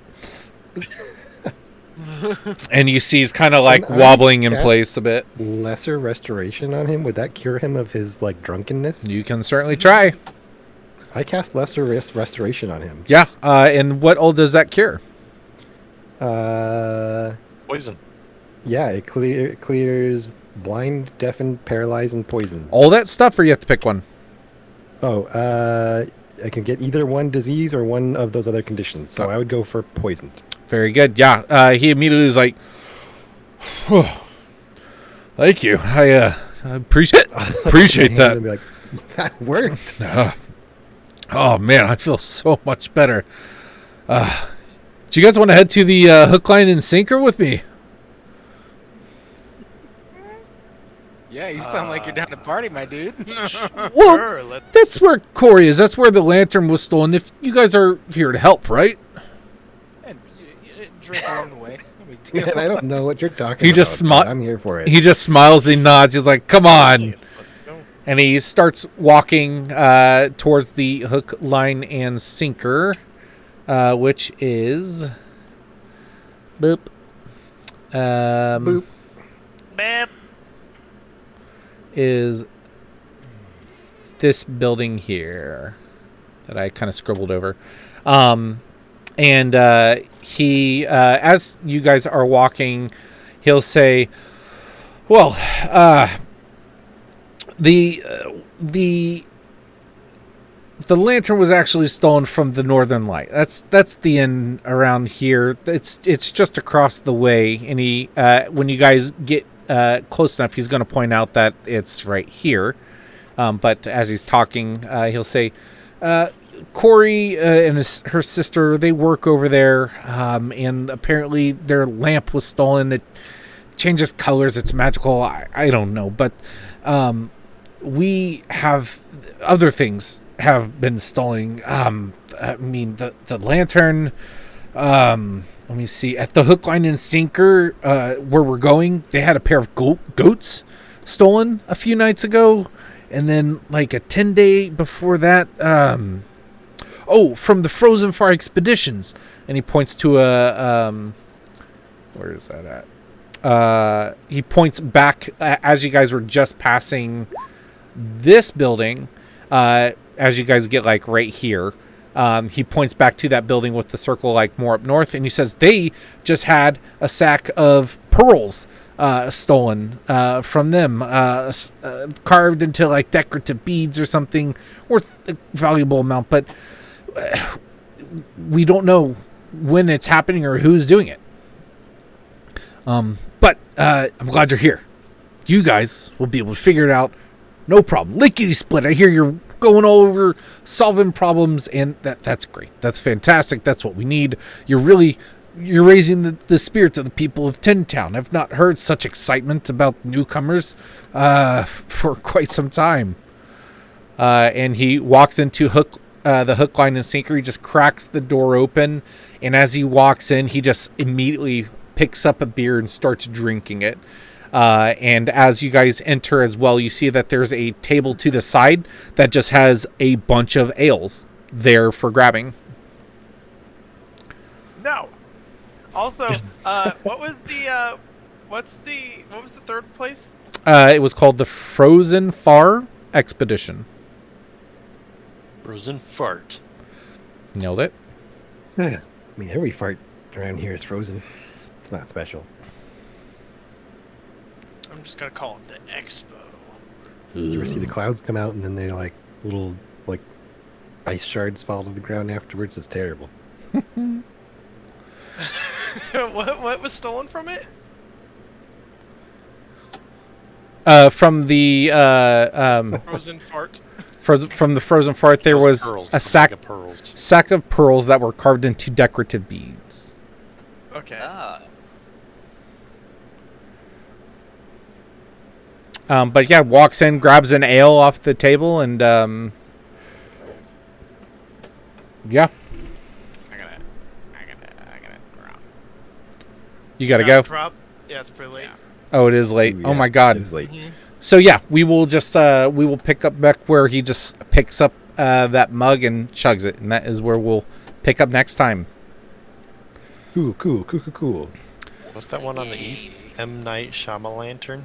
And you see he's kind of like wobbling in place a bit. Lesser restoration on him, would that cure him of his like drunkenness? You can certainly try. I cast lesser restoration on him. Yeah. And what all does that cure? Poison. Yeah, it clears blind, deafened, paralyzed, and poison. All that stuff, or you have to pick one? Oh, I can get either one disease or one of those other conditions. So I would go for poison. Very good. Yeah. He immediately is like, "Oh, thank you. I appreciate that." And be like, "That worked." Oh man, I feel so much better. Do you guys want to head to the hook, line, and sinker with me? Yeah, you sound like you're down to party, my dude. Well, Sure, that's where Corey is. That's where the lantern was stolen. If you guys are here to help, right? And drink along the way. No big deal. Man, I don't know what you're talking He about. just but I'm here for it. He just smiles and nods. He's like, "Come on." let's go. And he starts walking towards the hook, line, and sinker, which is boop. Boop. Bam. Is this building here that I kind of scribbled over. And he, as you guys are walking, he'll say, "Well, the lantern was actually stolen from the Northern Light. That's the inn around here. It's just across the way." And he, when you guys get close enough, he's going to point out that it's right here. But as he's talking, he'll say, "Corey and her sister, they work over there, and apparently their lamp was stolen. It changes colors. It's magical. I don't know, but we have other things have been stolen. I mean, the lantern, Let me see. At the hook, line, and sinker, where we're going, they had a pair of goats stolen a few nights ago, and then like a 10-day before that. From the Frozen Far expeditions, and he points to a where is that at? He points back as you guys were just passing this building. As you guys get like right here. He points back to that building with the circle like more up north, and he says they just had a sack of pearls stolen from them, carved into like decorative beads or something worth a valuable amount, but we don't know when it's happening or who's doing it. But I'm glad you're here. You guys will be able to figure it out. No problem. Lickety split. I hear you're going all over solving problems, and that's great. That's fantastic. That's what we need. You're raising the spirits of the people of Tin Town. I've not heard such excitement about newcomers for quite some time. And he walks into the hook, line, and sinker. He just cracks the door open, and as he walks in, he just immediately picks up a beer and starts drinking it. And as you guys enter as well, you see that there's a table to the side that just has a bunch of ales there for grabbing. No. Also, what was the third place? It was called the Frozen Far Expedition. Frozen fart. Nailed it. I mean, every fart around here is frozen. It's not special. I'm just gonna call it the Expo. You ever see the clouds come out and then they're like little like ice shards fall to the ground afterwards? It's terrible. What was stolen from it? From the Frozen fart. from the Frozen Fart, there was Pearls, a sack of pearls. of pearls that were carved into decorative beads. Okay. But yeah, walks in, grabs an ale off the table, and yeah. I gotta drop. You gotta go. Drop. Yeah, it's pretty late. Yeah. Oh, it is late. Ooh, Oh yeah, my god. It's late. Mhm. So yeah, we will pick up back where he just picks up that mug and chugs it, and that is where we'll pick up next time. Cool. What's that one on the east? M. Night Shyamalan lantern?